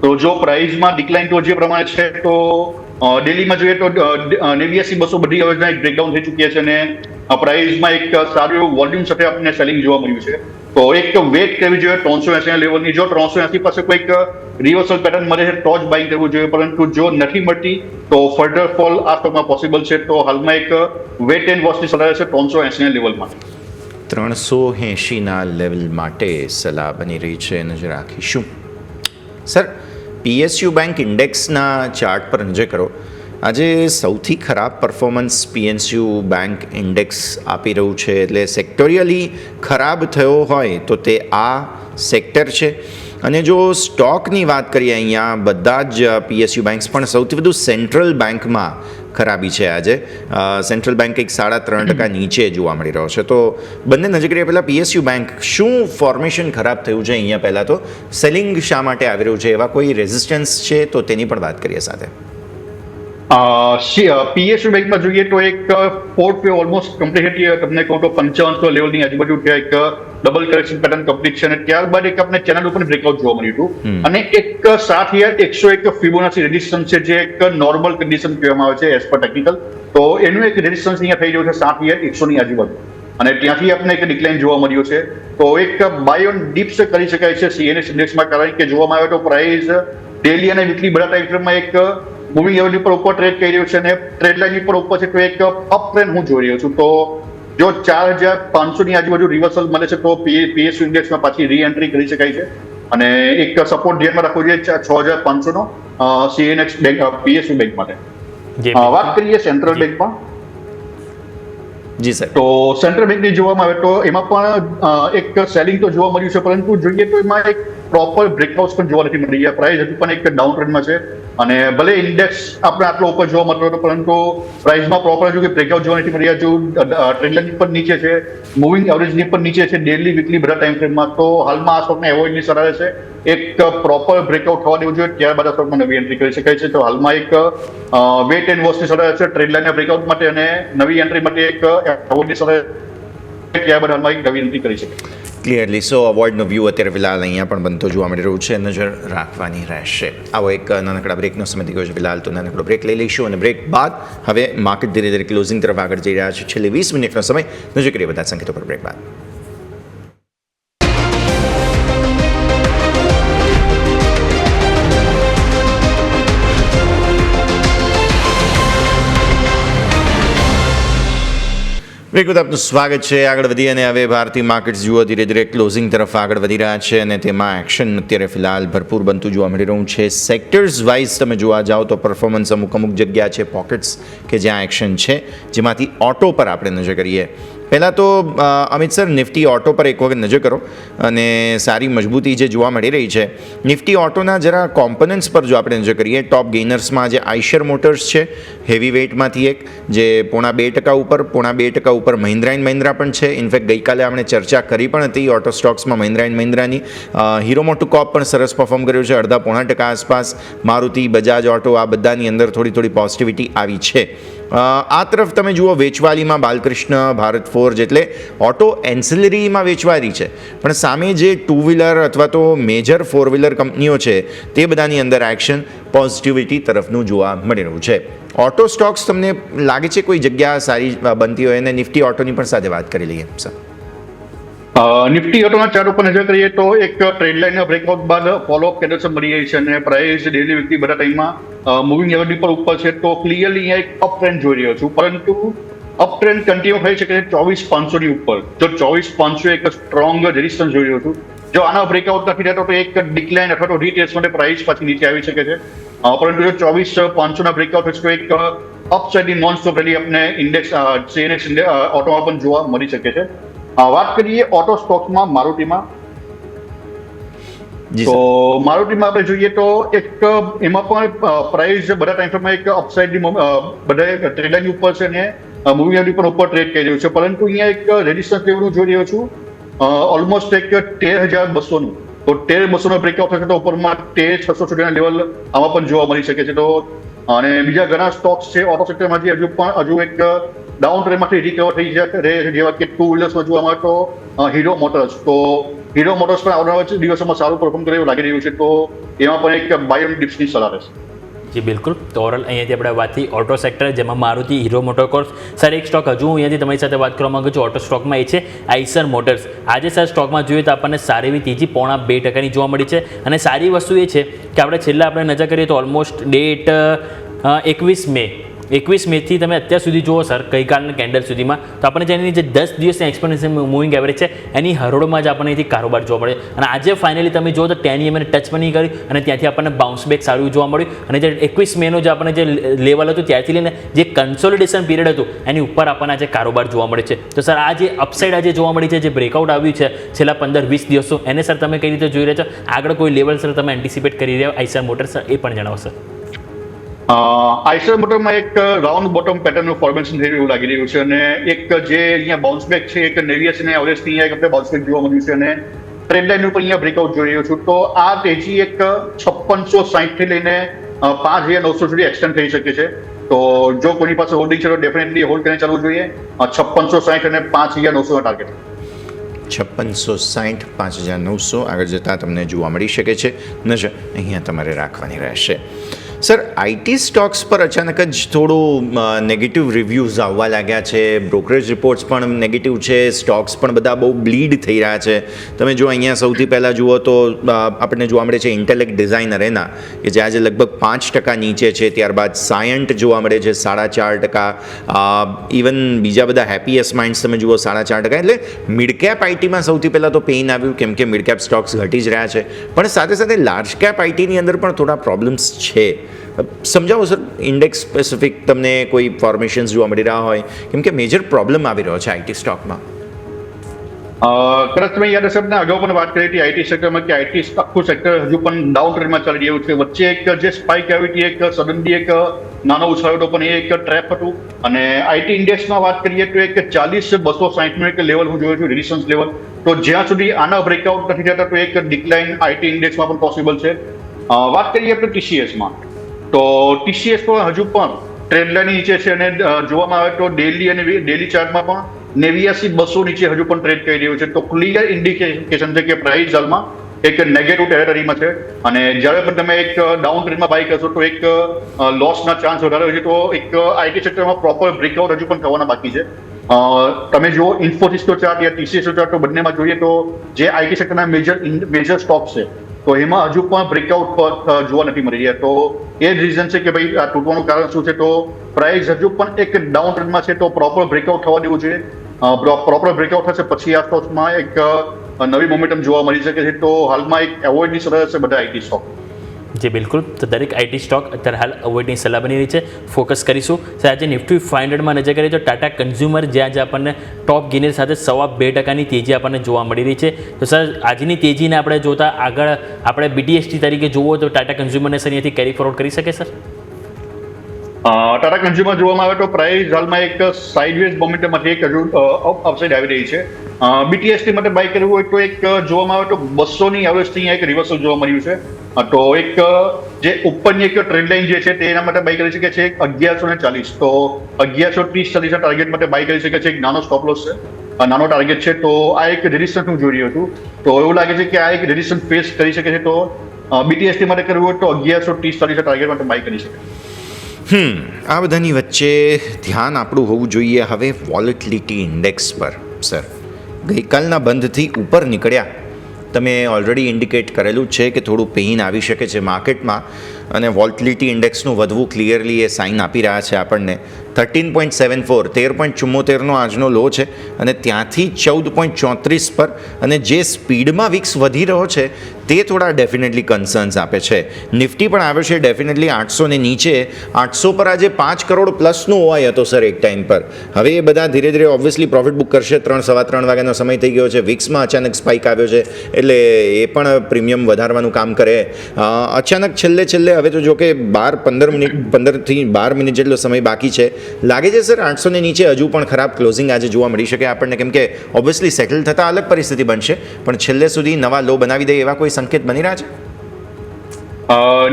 તો જો પ્રાઇસમાં ડિક્લાઇન તો જે પ્રમાણે છે તો ડેલીમાં જોઈએ તો 89-200 બધી અવરના એક બ્રેકડાઉન થઈ ચૂક્યા છે અને પ્રાઇસમાં એક સારું એવું વોલ્યુમ સાથે આપણને સેલિંગ જોવા મળ્યું છે. તો એક વેટ કરવી જોઈએ 380 લેવલની. જો 380 પાસે કોઈક રિવર્સલ પેટર્ન મળે છે તો જ બાઇંગ કરવું જોઈએ, પરંતુ જો નથી મળતી તો ફર્ધર ફોલ આ સ્ટોકમાં પોસિબલ છે. તો હાલમાં એક વેટ એન્ડ વોચની સલાહ છે 380 લેવલમાં. 380ના લેવલ માટે સલાહ બની રહી છે, નજર રાખીશું. સર PSU બેંક ઇન્ડેક્સના ચાર્ટ પર નજર કરો. આજે સૌથી ખરાબ પરફોર્મન્સ PSU બેંક ઇન્ડેક્સ આપી રહ્યું છે, એટલે સેક્ટોરિયલી ખરાબ થયો હોય તો તે આ સેક્ટર છે. અને જો સ્ટોકની વાત કરીએ અહીંયા બધા જ PSU બેંક્સ પણ સૌથી વધુ સેન્ટ્રલ બેંકમાં ખરાબી છે આજે. સેન્ટ્રલ બેંક એક 3.5% નીચે જોવા મળી રહ્યો છે. તો બંને નજર કરીએ પહેલાં PSU બેંક, શું ફોર્મેશન ખરાબ થયું છે અહીંયા? પહેલાં તો સેલિંગ શા માટે આવી રહ્યું છે, એવા કોઈ રેઝિસ્ટન્સ છે તો તેની પણ વાત કરીએ સાથે. PSU બેંકમાં જોઈએ તો એક પોર્ટ ઓલમોસ્ટ કમ્પ્લીટ તમને કહું તો 5500 લેવલની આજુબાજુ એક ડબલ કરેક્શન પેટર્ન કમ્પ્લીટ છે અને ત્યારબાદ એક આપણે ચેનલ ઉપર બ્રેકઆઉટ જોવા મળ્યું હતું અને એક 7,101 ફિબોનાચી રેઝિસ્ટન્સ છે જે એક નોર્મલ કન્ડિશન કહેવામાં આવે છે એઝ પર ટેકનિકલ. તો એનું એક રેઝિસ્ટન્સ અહીંયા થઈ રહ્યું છે 7,100 ની આજુબાજુ અને ત્યાંથી આપણે એક ડિક્લાઇન જોવા મળ્યું છે. તો એક બાય ઓન ડિપ્સ કરી શકાય છે CNX ઇન્ડેક્સમાં, કારણ કે જોવામાં આવે તો પ્રાઇસ ડેલી અને વીકલી બધા ટાઈમ ફ્રેમમાં એક મૂવિંગ એવરેજ પર ઉપર ટ્રેડ કરી રહ્યું છે અને ટ્રેડ લાઇન પર ઉપર છે તો એક અપ ટ્રેન્ડ હું જોઈ રહ્યો છું. તો જો 4,500 ની આજુબાજુ રિવર્સલ મળે છે તો PSU ઇન્ડેક્સમાં પાછી રી એન્ટ્રી કરી શકાય છે અને એક સપોર્ટ ધ્યાનમાં રાખવો જોઈએ 6,500 નો CNX બેંક PSU બેંક માટે. વાત કરીએ સેન્ટ્રલ બેંકમાં. જી સર. તો સેન્ટ્રલ બેંકની જોવામાં આવે તો એમાં પણ એક સેલિંગ તો જોવા મળ્યું છે, પરંતુ જોઈએ તો એમાં એક પ્રોપર બ્રેકઆઉટ પણ જોવા નથી મળી રહ્યા. પ્રાઇસ હજુ પણ એક ડાઉન ટ્રેન્ડમાં છે અને ભલે ઇન્ડેક્સ આપણે આટલો ઉપર જોવા મળતો હતો, પરંતુ પ્રાઇસમાં પ્રોપર હજુ કે બ્રેકઆઉટ જોવા નથી મળી રહ્યા. જો ટ્રેન્ડ લાઇનની પણ નીચે છે, મૂવિંગ એવરેજની પણ નીચે છે, ડેલી વીકલી બધા ટાઈમ ફ્રેમમાં. તો હાલમાં આ સ્ટોકને એવોઇડની સલાહ છે. એક પ્રોપર બ્રેકઆઉટ થવા દેવું જોઈએ, ત્યારબાદ આ સ્ટોકમાં નવી એન્ટ્રી કરી શકાય છે. તો હાલમાં એક વેટ એન્ડ વોચની સલાહ છે ટ્રેન્ડ લાઇનના બ્રેકઆઉટ માટે અને નવી એન્ટ્રી માટે એક એવોઇડની સલાહ, ત્યારબાદ હાલમાં એક નવી એન્ટ્રી કરી શકાય. ક્લિયરલી. સો અવોર્ડનો વ્યૂ અત્યારે ફિલહાલ અહીંયા પણ બનતો જોવા મળી રહ્યું છે, નજર રાખવાની રહેશે. આવો એક નાનકડા બ્રેકનો સમય થઈ ગયો છે ફિલહાલ, તો નાનકડો બ્રેક લઈ લઈશું અને બ્રેક બાદ હવે માર્કેટ ધીરે ધીરે ક્લોઝિંગ તરફ આગળ જઈ રહ્યા છે. છેલ્લી 20 મિનિટનો સમય નજર કરીએ બધા સંકેતો પર બ્રેક બાદ. વિગત આપનું સ્વાગત છે. આગળ વધી અને હવે ભારતીય માર્કેટ્સ જુઓ ધીરે ધીરે ક્લોઝિંગ તરફ આગળ વધી રહ્યા છે અને તેમાં એક્શન અત્યારે ફિલહાલ ભરપૂર બનતું જોવા મળી રહ્યું છે. સેક્ટર્સ વાઇઝ તમે જોવા જાઓ તો પરફોર્મન્સ અમુક જગ્યા છે, પોકેટ્સ કે જ્યાં એક્શન છે, જેમાંથી ઓટો પર આપણે નજર કરીએ. પહેલાં તો અમિત સર, નિફ્ટી ઓટો પર એક વખત નજર કરો અને સારી મજબૂતી જે જોવા મળી રહી છે. નિફ્ટી ઓટોના જરા કોમ્પોનન્ટ્સ પર જો આપણે નજર કરીએ, ટોપ ગેઇનર્સમાં જે આઈશર મોટર્સ છે, હેવી વેઇટમાંથી એક જે 2.5% ઉપર મહિન્દ્રા એન્ડ મહિન્દ્રા પણ છે. ઇનફેક્ટ ગઈકાલે આપણે ચર્ચા કરી પણ હતી ઓટો સ્ટોક્સમાં મહિન્દ્રા એન્ડ મહિન્દ્રાની. હીરો મોટોકોર્પ પણ સરસ પરફોર્મ કર્યું છે, 0.5% આસપાસ. મારુતિ, બજાજ ઓટો, આ બધાની અંદર થોડી પોઝિટિવિટી આવી છે. આ તરફ તમે જુઓ વેચવાલીમાં બાલકૃષ્ણ, ભારત ફોર્જ, એટલે ઓટો એન્સિલરીમાં વેચવાલી છે, પણ સામે જે ટુ વ્હીલર અથવા તો મેજર ફોર વ્હીલર કંપનીઓ છે તે બધાની અંદર એક્શન પોઝિટિવિટી તરફનું જોવા મળી રહ્યું છે. ઓટો સ્ટોક્સ તમને લાગે છે કોઈ જગ્યા સારી બનતી હોય? અને નિફ્ટી ઓટોની પણ સાથે વાત કરી લઈએ સર. નિફ્ટી ઓટોના ચાર્ટ ઉપર નજર કરીએ તો એક ટ્રેડ લાઇનના બ્રેકઆઉટ બાદ ફોલોઅપ કેન્ડલ્સ મળી રહી છે અને પ્રાઇસ ડેલી વીકલી બધા ટાઈમમાં મૂવિંગ એવરેજ પર ઉપર છે. તો ક્લિયરલી અહીંયા એક અપ ટ્રેન્ડ જોઈ રહ્યો છું, પરંતુ અપ ટ્રેન્ડ કન્ટિન્યુ થઈ શકે છે 24,500 ની ઉપર. જો 24,500 એક સ્ટ્રોંગ રેઝિસ્ટન્સ જોઈ રહ્યો છું. જો આના બ્રેકઆઉટ નથી થતો તો એક ડિક્લાઇન અથવા તો રીટેસ્ટ માટે પ્રાઇસ પાછી નીચે આવી શકે છે. પરંતુ જો 24,500 ના બ્રેકઆઉટ થશે તો એક અપસાઇડની નોન સ્ટોપ રેલી આપણે ઇન્ડેક્સ CNX ઓટોમાં પણ જોવા મળી શકે છે. વાત કરીએ ઓટો સ્ટોક્સમાં મારુતિમાં, તો મારુતિમાં આપણે જોઈએ તો એક એમાં પણ પ્રાઇસ બધા ટાઈમ ફ્રેમમાં એક અપસાઇડની બધા ટ્રેડ ઉપર છે ને મૂવિંગ એવરેજ પણ ઉપર ટ્રેડ કરી રહ્યું છે. પરંતુ અહીંયા એક રેઝિસ્ટન્સ લેવલ જોઈ રહ્યો છું ઓલમોસ્ટ એક 13,200 નું. તો 13,200 નો બ્રેકઆઉટ થશે તો ઉપરમાં 13,600 સુધીના લેવલ આમાં પણ જોવા મળી શકે છે. તો અને બીજા ઘણા સ્ટોક્સ છે ઓટો સેક્ટરમાંથી હજુ એક ડાઉન ટ્રેન્ડમાંથી રિકવર થઈ શકે, જેવા કે ટુ વ્હીલર્સમાં જોવા મળે તો હીરો મોટર્સ. તો હીરો મોટર્સ પણ આવનારા દિવસોમાં સારું પરફોર્મ કરે એવું લાગી રહ્યું છે. તો એમાં પણ એક બાય ઓન ડિપ્સની સલાહ રહેશે. જી બિલકુલ. તો ઓવરઓલ અહીંયાથી આપણે વાત થઈ ઓટો સેક્ટર, જેમાં મારુતિ, હીરો મોટોકોર્પ. સર એક સ્ટોક હજુ હું અહીંયાથી તમારી સાથે વાત કરવા માંગુ છું ઓટો સ્ટોકમાં, એ છે આઈસર મોટર્સ. આજે સર સ્ટોકમાં જોઈએ તો આપણને સારી એવી તેજી 0.2% જોવા મળી છે. અને સારી વસ્તુ એ છે કે આપણે છેલ્લા આપણે નજર કરીએ તો ઓલમોસ્ટ ડેટ 21 મેથી તમે અત્યાર સુધી જુઓ સર, ગઈકાલના કેન્ડલ સુધીમાં, તો આપણને જેની જે 10 દિવસની એક્સપોનેન્શિયલ મૂવિંગ એવરેજ છે એની હરોળમાં જ આપણને અહીંથી કારોબાર જોવા મળે. અને આજે ફાઇનલી તમે જુઓ તો 10 EM ટચ પણ નહીં કર્યું અને ત્યાંથી આપણને બાઉન્સ બેક સારું જોવા મળ્યું. અને જે 21 મેનો જે આપણને જે લેવલ હતું ત્યારથી લઈને જે કન્સોલિડેશન પીરિયડ હતું એની ઉપર આપણને આજે કારોબાર જોવા મળે છે. તો સર આ જે અપસાઇડ આજે જોવા મળી છે, જે બ્રેકઆઉટ આવ્યું છે છેલ્લા 15-20 દિવસો, એને સર તમે કઈ રીતે જોઈ રહ્યા છો? આગળ કોઈ લેવલ સર તમે એન્ટિસિપેટ કરી રહ્યા આઈસર મોટર્સ, એ પણ જણાવો સર. આઈસર મોટરમાં એક રાઉન્ડ બોટમ પેટર્નનું ફોર્મેશન થઈ રહ્યું લાગી રહ્યું છે અને એક જે અહીંયા બાઉન્સ બેક છે એક 89 ને એવરેજથી અહીંયા આપણે બાઉન્સ બેક જોવા મળ્યું છે અને ટ્રેન્ડ લાઇન ઉપર અહીંયા બ્રેકઆઉટ જોઈ રહ્યો છું. તો આ તેજી એક 5660 થી લઈને 5900 સુધી એક્સટેન્ડ થઈ શકે છે. તો જો કોઈની પાસે હોલ્ડિંગ છે તો ડેફિનેટલી હોલ્ડ કરીને ચાલવું જોઈએ. 5660 અને 5900 ના ટાર્ગેટ. 5660, 5900 આગળ જતાં તમને જોવા મળી શકે છે. નજર અહીંયા તમારે રાખવાની રહેશે. સર, આઈટી સ્ટોક્સ પર અચાનક જ થોડું નેગેટિવ રિવ્યૂઝ આવવા લાગ્યા છે. બ્રોકરેજ રિપોર્ટ્સ પણ નેગેટિવ છે, સ્ટોક્સ પણ બધા બહુ બ્લીડ થઈ રહ્યા છે. તમે જો અહીંયા સૌથી પહેલાં જુઓ તો આપણને જોવા મળે છે ઇન્ટેલેક્ટ ડિઝાઇનર એના, કે જે આજે લગભગ 5% નીચે છે. ત્યારબાદ સાયન્ટ જોવા મળે છે 4.5%. ઇવન બીજા બધા હેપીએસ્ટ માઇન્ડ્સ તમે જુઓ 4.5%. એટલે મિડ કેપ આઈટીમાં સૌથી પહેલાં તો પેઇન આવ્યું, કેમ કે મિડ કેપ સ્ટોક્સ ઘટી જ રહ્યા છે. પણ સાથે સાથે લાર્જ કેપ આઈટીની અંદર પણ થોડા પ્રોબ્લેમ્સ છે. સમજાવો સર, ઇન્ડેક્સ સ્પેસિફિક તમને કોઈ ફોર્મેશન્સ જોવા મળી રહ્યા હોય, કેમ કે મેજર પ્રોબ્લેમ આવી રહ્યો છે આઈટી સ્ટોકમાં. કદાચ તમે યાદ હશે, આપણે અગાઉ પણ વાત કરી હતી આઈટી સેક્ટરમાં કે આઈટી આખું સેક્ટર હજુ પણ ડાઉન ટ્રેન્ડમાં ચાલી રહ્યું છે. વચ્ચે એક જે સ્પાઇક આવી હતી, એક સડનલી એક નાનો ઉછાળો હતો, પણ એ એક ટ્રેપ હતું. અને આઈટી ઇન્ડેક્સમાં વાત કરીએ તો એક 40,260 નું એક લેવલ હું જોયું છું, રેઝિસ્ટન્સ લેવલ. તો જ્યાં સુધી આના બ્રેકઆઉટ નથી થતા તો એક ડિક્લાઇન આઈટી ઇન્ડેક્સમાં પણ પોસિબલ છે. વાત કરીએ આપણે ટીસીએસમાં, તો ટીસીએસ પણ હજુ પણ ટ્રેન્ડ લાઇન નીચે છે અને જોવામાં આવે તો ડેલી ચાર્ટમાં પણ 89,200 નીચે હજુ પણ ટ્રેડ કરી રહ્યું છે. તો ક્લિયર ઇન્ડિકેશન છે કે પ્રાઇસ હાલમાં એક નેગેટિવ ટેરેટરીમાં છે અને જ્યારે પણ તમે એક ડાઉન ટ્રેન્ડમાં બાય કરશો તો એક લોસના ચાન્સ વધારે હોય છે. તો એક આઈટી સેક્ટરમાં પ્રોપર બ્રેકઆઉટ હજુ પણ થવાના બાકી છે. તમે જુઓ ઇન્ફોસિસનો ચાર્ટ યા ટીસીએસનો ચાર્ટ, તો બંનેમાં જોઈએ તો જે આઈટી સેક્ટરના મેજર સ્ટોક્સ છે તો એમાં હજુ પણ બ્રેકઆઉટ જોવા નથી મળી રહ્યા. તો એ જ રીઝન છે કે ભાઈ આ તૂટવાનું કારણ શું છે? તો પ્રાઇસ હજુ પણ એક ડાઉન ટ્રેન્ડમાં છે, તો પ્રોપર બ્રેકઆઉટ થવા દેવું જોઈએ. પ્રોપર બ્રેકઆઉટ થશે પછી આ સ્ટોક્સમાં એક નવી મોમેન્ટમ જોવા મળી શકે છે. તો હાલમાં એક એવોઇડની સલાહ હશે બધા આઈટી સ્ટોક. જી બિલકુલ, તો દરેક આઈટી સ્ટોક અત્યારે હાલ અવોઇડની સલાહ બની રહી છે. ફોકસ કરીશું. સર આજે નિફ્ટી 500માં નજર કરીએ તો ટાટા કન્ઝ્યુમર જ્યાં આપણને ટોપ ગેનર સાથે 2.25% તેજી આપણને જોવા મળી રહી છે. તો સર આજની તેજીને આપણે જોતા આગળ આપણે BTST તરીકે જોવો તો ટાટા કન્ઝ્યુમરને સર અહીંયાથી કેરી ફોરવર્ડ કરી શકે સર? ટાટા કન્ઝ્યુમર જોવામાં આવે તો પ્રાઇસ હાલમાં એક સાઇડવેઝ મોમેન્ટમમાંથી એક હજુ અપસાઇડ આવી રહી છે. BTST માટે બાય કરવું હોય તો એક જોવામાં આવે તો 200ની એવરેજથી અહીંયા એક રિવર્સલ જોવા મળ્યું છે. તો એક જે ઉપરની એક ટ્રેન્ડ લાઇન જે છે તેના માટે બાય કરી શકે છે 1140. તો 1130 ટાર્ગેટ માટે બાય કરી શકે છે. એક નાનો સ્ટોપ લોસ છે, નાનો ટાર્ગેટ છે. તો આ એક રેઝિસ્ટન્સ હું જોઈ રહ્યો હતું. તો એવું લાગે છે કે આ એક રેઝિસ્ટન્સ ફેસ કરી શકે છે. તો BTST માટે કરવું હોય તો 1130 ટાર્ગેટ માટે બાય કરી શકે. આ બધાની વચ્ચે ધ્યાન આપણું હોવું જોઈએ હવે વોલેટિલિટી ઇન્ડેક્સ પર. સર ગઈકાલના બંધથી ઉપર નીકળ્યા તમે ઓલરેડી ઇન્ડિકેટ કરેલું જ છે કે થોડું પેઇન આવી શકે છે માર્કેટમાં અને વોલેટિલિટી ઇન્ડેક્સનું વધવું ક્લિયરલી એ સાઇન આપી રહ્યા છે આપણને. 13.74 13.74નો આજનો લો છે અને ત્યાંથી 14.34 પર અને જે સ્પીડમાં વિક્સ વધી રહ્યો છે તે થોડા ડેફિનેટલી કન્સર્ન્સ આપે છે. નિફ્ટી પણ આવ્યો છે ડેફિનેટલી 800 ને નીચે. 800 પર આજે 5 કરોડ પ્લસનો ઓવાય હતો સર એક ટાઈમ પર. હવે એ બધા ધીરે ધીરે ઓબ્વિયસલી પ્રોફિટ બુક કરશે. 3-3:15 વાગ્યાનો સમય થઈ ગયો છે. વિક્સમાં અચાનક સ્પાઇક આવ્યો છે એટલે એ પણ પ્રીમિયમ વધારવાનું કામ કરે. અચાનક છેલ્લે હવે તો જો કે 15 થી 12 મિનિટ જેટલો સમય બાકી છે. લાગે છે સર 800 ને નીચે હજુ પણ ખરાબ ક્લોઝિંગ આજે જોવા મળી શકે આપણને, કેમ કે ઓબ્વિયસલી સેટલ થતાં અલગ પરિસ્થિતિ બનશે પણ છેલ્લે સુધી નવા લો બનાવી દે એવા કોઈ સંકેત બની રહ્યા છે?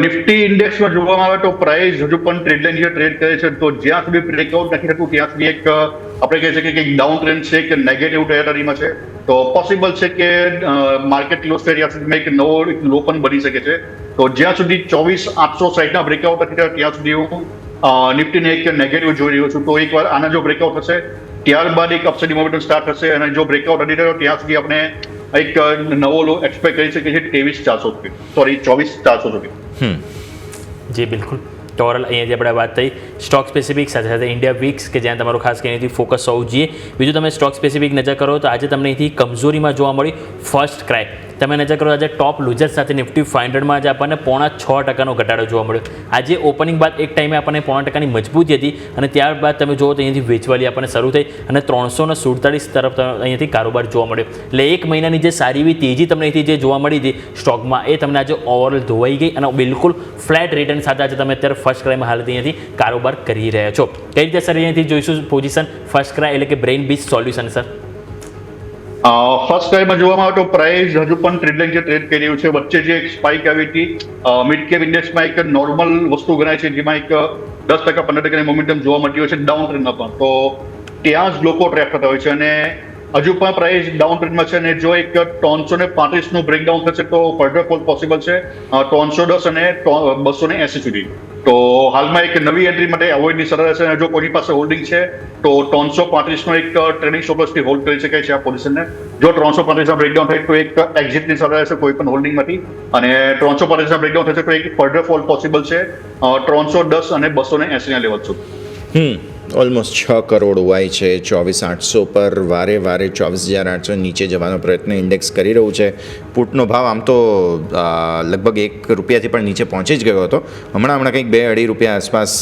નિફ્ટી ઇન્ડેક્સમાં જોવામાં આવે તો પ્રાઇસ હજુ પણ ટ્રેડ લાઇન જે ટ્રેડ કરે છે. તો જ્યાં સુધી બ્રેકઆઉટ નથી થતું ત્યાં સુધી એક આપણે કહી શકીએ કે એક ડાઉન ટ્રેન્ડ છે, કે નેગેટિવ ટેરેટરીમાં છે. તો પોસિબલ છે કે માર્કેટ ક્લોઝ થાય ત્યાં સુધી એક નવો લો પણ બની શકે છે. તો જ્યાં સુધી 24,860ના બ્રેકઆઉટ નથી થયા ત્યાં સુધી હું નિફ્ટીને એક નેગેટિવ જોઈ રહ્યો છું. તો એકવાર આના જો બ્રેકઆઉટ થશે ત્યારબાદ એક અપસાઇડ મોમેન્ટમ સ્ટાર્ટ થશે અને જો બ્રેકઆઉટ નથી થયો ત્યાં સુધી આપણે એક નવો લો એક્સપેક્ટ કરી શકીએ છીએ 24,400 સુધી. જી બિલકુલ. તો ઓવરઓલ અહીંયાથી આપણે વાત થઈ સ્ટોક સ્પેસિફિક સાથે સાથે ઇન્ડિયા વીક્સ કે જ્યાં તમારું ખાસ કરીને ફોકસ હોવું જોઈએ. બીજું તમે સ્ટોક સ્પેસિફિક નજર કરો તો આજે તમને અહીંથી કમજોરીમાં જોવા મળી ફર્સ્ટ ક્રાય. તમે નજર કરો આજે ટોપ લૂઝર સાથે નિફ્ટી 500માં આજે આપણને 0.6% ઘટાડો જોવા મળ્યો. આજે ઓપનિંગ બાદ એક ટાઈમે આપણને 0.5% મજબૂતી હતી અને ત્યારબાદ તમે જુઓ તો અહીંયાથી વેચવાલી આપણને શરૂ થઈ અને 347 તરફ અહીંયાથી કારોબાર જોવા મળ્યો. એટલે એક મહિનાની જે સારી એવી તેજી તમને અહીંથી જે જોવા મળી હતી સ્ટોકમાં એ તમને આજે ઓવરઓલ ધોવાઈ ગઈ અને બિલકુલ ફ્લેટ રિટર્ન સાથે આજે તમે અત્યારે ફર્સ્ટ ક્રાયમાં હાલત અહીંયાથી કારોબાર કરી રહ્યા છો. કઈ રીતે સર અહીંયાથી જોઈશું પોઝિશન ફર્સ્ટ ક્રાય એટલે કે બ્રેઇન બીચ સોલ્યુશન સર? ફર્સ્ટ ક્રાયમાં જોવામાં આવે તો પ્રાઇસ હજુ પણ ટ્રેડ લાઇન જે ટ્રેડ કરી રહ્યું છે. વચ્ચે જે એક સ્પાઇક આવી હતી મિડ કેપ ઇન્ડેક્સમાં એક નોર્મલ વસ્તુ ગણાય છે જેમાં એક 10% 15%ની મોમેન્ટમ જોવા મળતી હોય છે ડાઉન ટ્રેન્ડમાં પણ. તો ત્યાં જ લોકો ટ્રેક થતા હોય છે અને હજુ પણ પ્રાઇસ ડાઉન ટ્રેન્ડમાં છે અને જો એક 335નું બ્રેકડાઉન થશે તો ફર્ધર ફોલ પોસિબલ છે 310 અને 280 સુધી. તો હાલમાં એક નવી એન્ટ્રી માટે અવોઇડની સલાહ છે અને જો કોઈની પાસે હોલ્ડિંગ છે તો 335નો એક ટ્રેડિંગ સ્ટોપ-લોસથી હોલ્ડ કરી શકાય છે આ પોઝિશનને. જો 335ના બ્રેકડાઉન થાય તો એક એક્ઝિટની સલાહ છે કોઈ પણ હોલ્ડિંગમાંથી અને 335ના બ્રેકડાઉન થશે તો એક ફર્ધર ફોલ પોસિબલ છે 310 અને 280ના લેવલ સુધી. ઓલમોસ્ટ 6 કરોડ હોય છે 24,800 પર વારે 24,800 નીચે જવાનો પ્રયત્ન ઇન્ડેક્સ કરી રહ્યું છે. પુટનો ભાવ આમ તો લગભગ ₹1 પણ નીચે પહોંચી જ ગયો હતો. હમણાં કંઈક ₹2-2.5 આસપાસ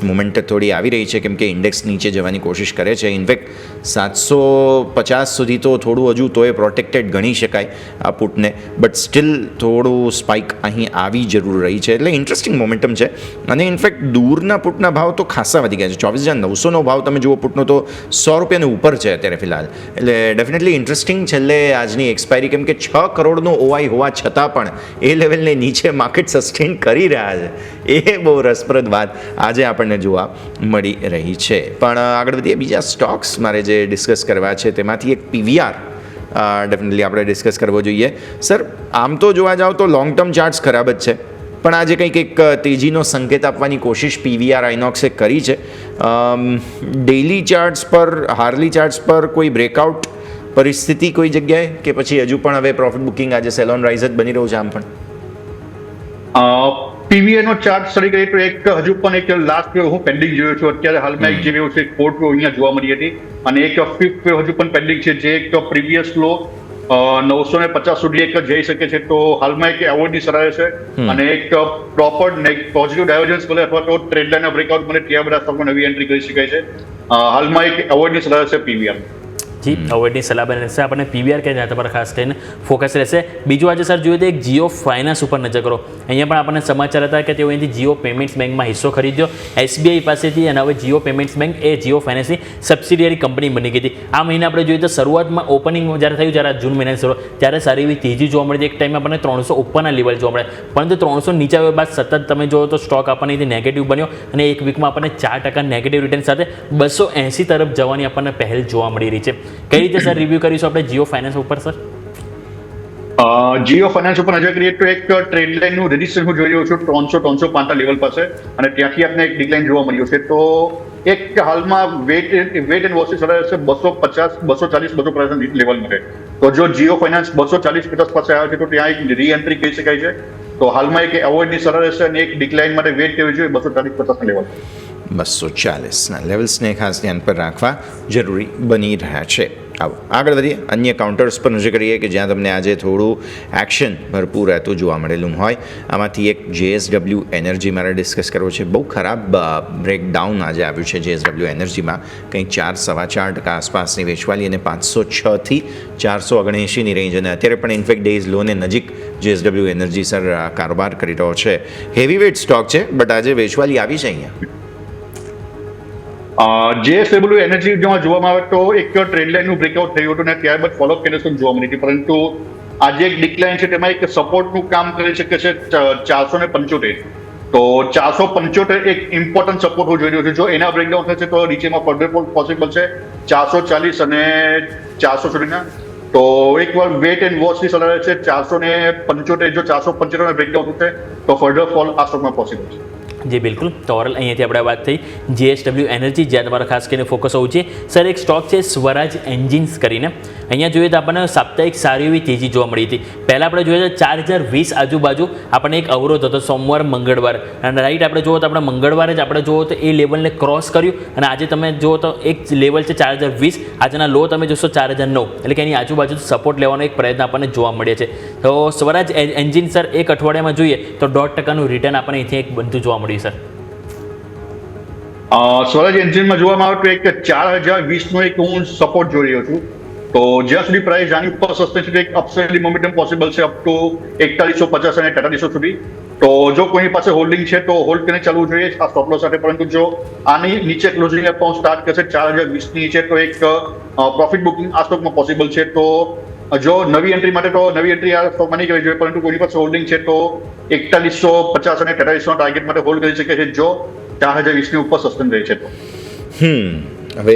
મુમેન્ટ થોડી આવી રહી છે કેમ કે ઇન્ડેક્સ નીચે જવાની કોશિશ કરે છે. ઇનફેક્ટ 750 સુધી તો થોડું હજુ તોય પ્રોટેક્ટેડ ગણી શકાય આ પુટને, બટ સ્ટીલ થોડું સ્પાઇક અહીં આવી જરૂર રહી છે. એટલે ઇન્ટરેસ્ટિંગ મોમેન્ટમ છે અને ઇનફેક્ટ દૂરના પુટના ભાવ તો ખાસા વધી ગયા છે. 24,900નો ભાવ તમે જુઓ પુટનો તો ₹100 ઉપર છે અત્યારે ફિલહાલ. એટલે ડેફિનેટલી ઇન્ટરેસ્ટિંગ છેલ્લે આજની એક્સપાયરી કેમ કે 6 કરોડનો ઓવાઈ હોવા છતાં પણ એ લેવલને નીચે માર્કેટ સસ્ટેન કરી રહ્યા છે. એ બહુ રસપ્રદ વાત આજે આપણને જોવા મળી રહી છે. પણ આગળ વધીએ બીજા સ્ટોક્સ મારે જે ડિસ્કસ કરવા છે તેમાંથી એક PVR ડેફિનેટલી આપણે ડિસ્કસ કરવો જોઈએ. સર આમ તો જોવા જાઓ તો લોંગ ટર્મ ચાર્ટ્સ ખરાબ જ છે પણ આજે કંઈક એક તેજીનો સંકેત આપવાની કોશિશ PVR આઇનોક્સે કરી છે. ડેઇલી ચાર્ટ્સ પર હાર્લી ચાર્ટ્સ પર કોઈ બ્રેકઆઉટ પરિસ્થિતિ કોઈ જગ્યાએ કે પછી હજુ પણ હવે પ્રોફિટ બુકિંગ આજે સેલોન રાઇઝ જ બની રહ્યું છે આમ પણ? પીવીએ નો ચાર્ટ સ્ટડી કરીએ તો એક હજુ પણ એક લાસ્ટ વેવ હું પેન્ડિંગ જોયો છું. અત્યારે હાલમાં એક જે વેવ છે ફોર્થ વેવ અહીંયા જોવા મળી હતી અને એક ફિફ્થ વેવ હજુ પણ પેન્ડિંગ છે, જે એક પ્રીવિયસ લો 950 સુધી એક જઈ શકે છે. તો હાલમાં એક એવોર્ડની સરાહે છે અને એક પ્રોપર પોઝિટિવ ડાયવર્જન્સ મળે અથવા તો ટ્રેડ લાઇનના બ્રેકઆઉટ મળે ત્યાં બધા સ્ટોકમાં નવી એન્ટ્રી કરી શકાય છે. હાલમાં એક એવોર્ડની સલાહ છે પીવીઆર. જી અવોઇડની સલાહ બને રહેશે. આપણને પીવીઆર કે જ્યાં તમારે ખાસ કરીને ફોકસ રહેશે. બીજું આજે સર જોઈએ તો એક જીઓ ફાઇનાન્સ ઉપર નજર કરો. અહીંયા પણ આપણને સમાચાર હતા કે તેઓ અહીંથી જીઓ પેમેન્ટ્સ બેંકમાં હિસ્સો ખરીદ્યો એસબીઆઈ પાસેથી અને હવે જીઓ પેમેન્ટ્સ બેંક એ જીઓ ફાઇનાન્સની સબસિડિયરી કંપની બની ગઈ હતી. આ મહિને આપણે જોઈએ તો શરૂઆતમાં ઓપનિંગ જ્યારે થયું, જ્યારે જૂન મહિનાની શરૂઆત, ત્યારે સારી એવી તેજી જોવા મળી હતી. એક ટાઈમે આપણને 300 ઉપરના લેવલ જોવા મળે, પરંતુ 300 નીચે આવ્યા બાદ સતત તમે જોવો તો સ્ટોક આપણને નેગેટિવ બન્યો અને એક વીકમાં આપણને 4% નેગેટિવ રિટર્ન સાથે 280 તરફ જવાની આપણને પહેલ જોવા મળી રહી છે. કઈ રીતે સર રિવ્યુ કરીશું આપણે જીઓ ફાઇનાન્સ ઉપર સર? જીઓ ફાઇનાન્સ ઉપર નજર કરીએ તો એક ટ્રેડ લાઇનનું રેઝિસ્ટન્સ હું જોઈ રહ્યો છું 300-305 લેવલ પાસે અને ત્યાંથી આપણે એક ડિક્લાઇન જોવા મળ્યું છે. તો એક હાલમાં વેટ એન્ડ વોચની સલાહ છે 250, 240, 250 લેવલ મળે. તો જો જીઓ ફાઇનાન્સ 240-50 પાસે આવે છે તો ત્યાં એક રી એન્ટ્રી કરી શકાય છે. તો હાલમાં એક એવોર્ડની સલાહ રહેશે અને એક ડિક્લાઇન માટે વેટ કરવી જોઈએ 240-50 લેવલ. 240ના લેવલ્સને ખાસ ધ્યાન પર રાખવા જરૂરી બની રહ્યા છે. આવો આગળ વધીએ, અન્ય કાઉન્ટર્સ પર નજર કરીએ કે જ્યાં તમને આજે થોડું એક્શન ભરપૂર રહેતું જોવા મળેલું હોય. આમાંથી એક JSW એનર્જી મારે ડિસ્કસ કરવો છે. બહુ ખરાબ બ્રેકડાઉન આજે આવ્યું છે JSW એનર્જીમાં, કંઈક 4-4.25% આસપાસની વેચવાલી અને 506થી 479ની રેન્જ, અને અત્યારે પણ ઇનફેક્ટ ડેઝ લોને નજીક JSW એનર્જી સર કારોબાર કરી રહ્યો છે. હેવી વેટ સ્ટોક છે બટ આજે વેચવાલી આવી છે અહીંયા. JSW એનર્જી જોવામાં આવે તો એક ટ્રેડ લાઇનનું બ્રેકઆઉટ થયું હતું અને ત્યારબાદ ફોલોઅપ કેન્ડલસ્ટિક જોવા મળી હતી, પરંતુ આજે એક ડિક્લાઇન છે તેમાં એક સપોર્ટનું કામ કરી શકે છે 475. તો 475 એક ઇમ્પોર્ટન્ટ સપોર્ટ હું જોઈ રહ્યો છું. જો એના બ્રેકડાઉન થશે તો નીચેમાં ફર્ધર પોસિબલ છે 440 અને 400 સુધીના. તો એકવાર વેટ એન્ડ વોચની સલાહ છે 475. જો 475 બ્રેકડાઉન થશે તો ફર્ધર ફોલ આ સ્ટોકમાં પોસિબલ છે. જી બિલકુલ. તો ઓવરઓલ અહીંયાથી આપણે વાત થઈ JSW એનર્જી, જ્યાં તમારે ખાસ કરીને ફોકસ હોવું છે. સર એક સ્ટોક છે સ્વરાજ એન્જિન્સ કરીને. અહીંયા જોઈએ તો આપણને સાપ્તાહિક સારી એવી તેજી જોવા મળી હતી. પહેલાં આપણે જોઈએ તો 4020 આજુબાજુ આપણને એક અવરોધ હતો સોમવાર મંગળવાર, અને રાઈટ આપણે જુઓ તો આપણે મંગળવારે જ આપણે જુઓ તો એ લેવલને ક્રોસ કર્યું અને આજે તમે જુઓ તો એક લેવલ છે 4020, આજના લો તમે જોશો 4009, એટલે કે એની આજુબાજુ સપોર્ટ લેવાનો એક પ્રયત્ન આપણને જોવા મળે છે. તો સ્વરાજ એન્જિન સર એક અઠવાડિયામાં જોઈએ તો 1.5% રિટર્ન આપણને અહીંથી એક બનતું જોવા મળ્યું સર. સ્વરાજ એન્જિનમાં જોવામાં આવે તો એક 4020નો એક હું સપોર્ટ જોઈ રહ્યો છું. તો જ્યાં સુધી પ્રાઇસ આની ઉપર સસ્ટેન છે એક અપસાઇડ મોમેન્ટમ પોસિબલ છે અપ ટુ 4150 અને 4300 સુધી. તો જો કોઈની પાસે હોલ્ડિંગ છે તો હોલ્ડ કરીને ચાલવું જોઈએ આ સ્ટોપ લોસ સાથે, પરંતુ જો આની નીચે ક્લોઝિંગ અપાઉન્ટ સ્ટાર્ટ કરશે 4020ની નીચે તો એક પ્રોફિટ બુકિંગ આ સ્ટોકમાં પોસિબલ છે. તો જો નવી એન્ટ્રી માટે તો નવી એન્ટ્રી આ સ્ટોકમાં નહીં કરવી જોઈએ, પરંતુ કોઈની પાસે હોલ્ડિંગ છે તો 4150 અને 4300 ટાર્ગેટ માટે હોલ્ડ કરી શકે છે જો 4020ની ઉપર સસ્ટેન રહે છે તો. હવે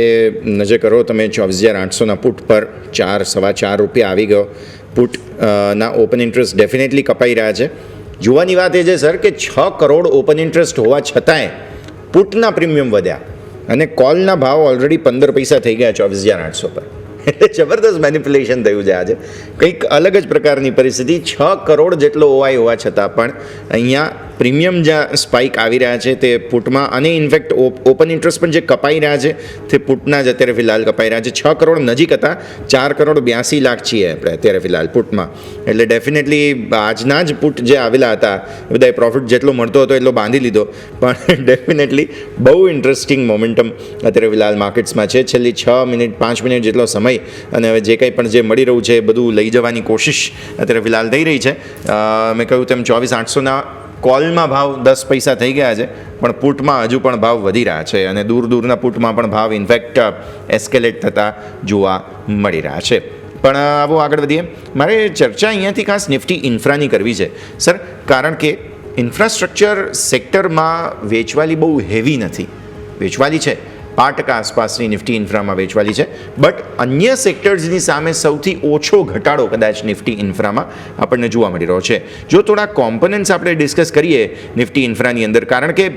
નજર કરો તમે 24800ના પુટ પર 4-4.25 રૂપિયા આવી ગયો. પુટ ના ઓપન ઇન્ટરેસ્ટ ડેફિનેટલી કપાઈ રહ્યા છે. જોવાની વાત એ છે સર કે 6 કરોડ ઓપન ઇન્ટરેસ્ટ હોવા છતાંય પુટના પ્રીમિયમ વધ્યા અને કોલના ભાવ ઓલરેડી 15 પૈસા થઈ ગયા 24800 પર. એટલે જબરદસ્ત મેનિપ્યુલેશન થયું છે આજે. કંઈક અલગ જ પ્રકારની પરિસ્થિતિ. 6 કરોડ જેટલો ઓવાય હોવા છતાં પણ અહીંયા પ્રીમિયમ જ્યાં સ્પાઇક આવી રહ્યા છે તે પુટમાં, અને ઇનફેક્ટ ઓપન ઇન્ટરેસ્ટ પણ જે કપાઈ રહ્યા છે તે પુટના જ અત્યારે ફિલહાલ કપાઈ રહ્યા છે. 6 કરોડ નજીક હતા, 4.82 લાખ છીએ આપણે અત્યારે ફિલહાલ પુટમાં. એટલે ડેફિનેટલી આજના જ પુટ જે આવેલા હતા એ બધાએ પ્રોફિટ જેટલો મળતો હતો એટલો બાંધી લીધો, પણ ડેફિનેટલી બહુ ઇન્ટરેસ્ટિંગ મોમેન્ટમ અત્યારે ફિલહાલ માર્કેટ્સમાં છે. છેલ્લી 6 મિનિટ 5 મિનિટ જેટલો સમય અને હવે જે કંઈ પણ જે મળી રહ્યું છે એ બધું લઈ જવાની કોશિશ અત્યારે ફિલહાલ થઈ રહી છે. મેં કહ્યું તેમ 24800ના કોલમાં ભાવ 10 પૈસા થઈ ગયા છે, પણ પુટમાં હજુ પણ ભાવ વધી રહ્યા છે અને દૂરના પુટમાં પણ ભાવ ઇનફેક્ટ એસ્કેલેટ થતા જોવા મળી રહ્યા છે. પણ આવો આગળ વધીએ. મારે ચર્ચા અહીંયાથી ખાસ નિફ્ટી ઇન્ફ્રાની કરવી છે સર, કારણ કે ઇન્ફ્રાસ્ટ્રક્ચર સેક્ટરમાં વેચવાલી બહુ હેવી નથી. વેચવાલી છે 5% આસપાસની નિફ્ટી ઇન્ફ્રામાં વેચવાલી છે, બટ અન્ય સેક્ટર્સની સામે સૌથી ઓછો ઘટાડો કદાચ નિફ્ટી ઇન્ફ્રામાં આપણને જોવા મળી રહ્યો છે. જો થોડા કોમ્પોનન્ટ્સ આપણે ડિસ્કસ કરીએ નિફ્ટી ઇન્ફ્રાની અંદર, કારણ કે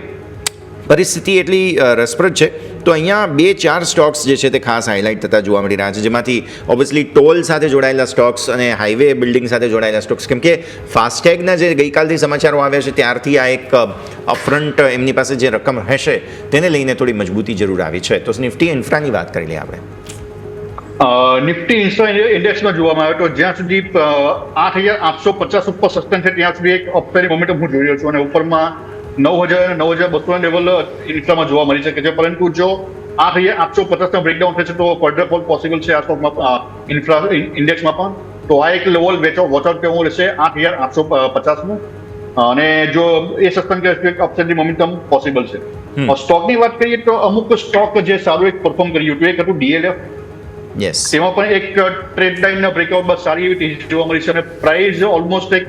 પરિસ્થિતિ એટલી રસપ્રદ છે તો અહીંયા 2-4 સ્ટોક્સ જે છે તે ખાસ હાઇલાઇટ થતા જોવા મળી રહ્યા છે, જેમાંથી ઓબ્વિયસલી ટોલ સાથે જોડાયેલા સ્ટોક્સ અને હાઈવે બિલ્ડિંગ સાથે જોડાયેલા સ્ટોક્સ, કેમ કે ફાસ્ટેગના જે ગઈકાલથી સમાચારો આવ્યા છે ત્યારથી આ એક અપફ્રન્ટ એમની પાસે જે રકમ હશે તેને લઈને થોડી મજબૂતી જરૂર આવી છે. તો નિફ્ટી ઇન્ફ્રાની વાત કરી લઈએ આપણે. નિફ્ટી ઇન્ડેક્સમાં જોવામાં આવે તો જ્યાં સુધી 8,850 ઉપર સસ્ટેન છે ત્યાં સુધી એક અપસાઇડ મોમેન્ટમ હું જોઈ રહ્યો છું, અને ઉપરમાં 9,200 લેવલ ઇન્ફ્રામાં જોવા મળી શકે છે. પરંતુ જો 8,850 બ્રેકડાઉન થશે તો ફર્ધર ફોલ પોસિબલ છે આ સ્ટોકમાં, ઇન્ફ્રા ઇન્ડેક્સમાં પણ. તો આ એક લેવલ વોચઆઉટ કરવું રહેશે 8,850 અને જો એ સસ્ટેન કરે તો એક અપસાઇડ મોમેન્ટમ પોસિબલ છે. સ્ટોકની વાત કરીએ તો અમુક સ્ટોક જે સારું એક પરફોર્મ કર્યું હતું એક હતું DLF. યસ, તેમાં પણ એક ટ્રેડ લાઇનના બ્રેકઆઉટ બાદ સારી એવી તેજી જોવા મળી છે, અને પ્રાઇસ ઓલમોસ્ટ એક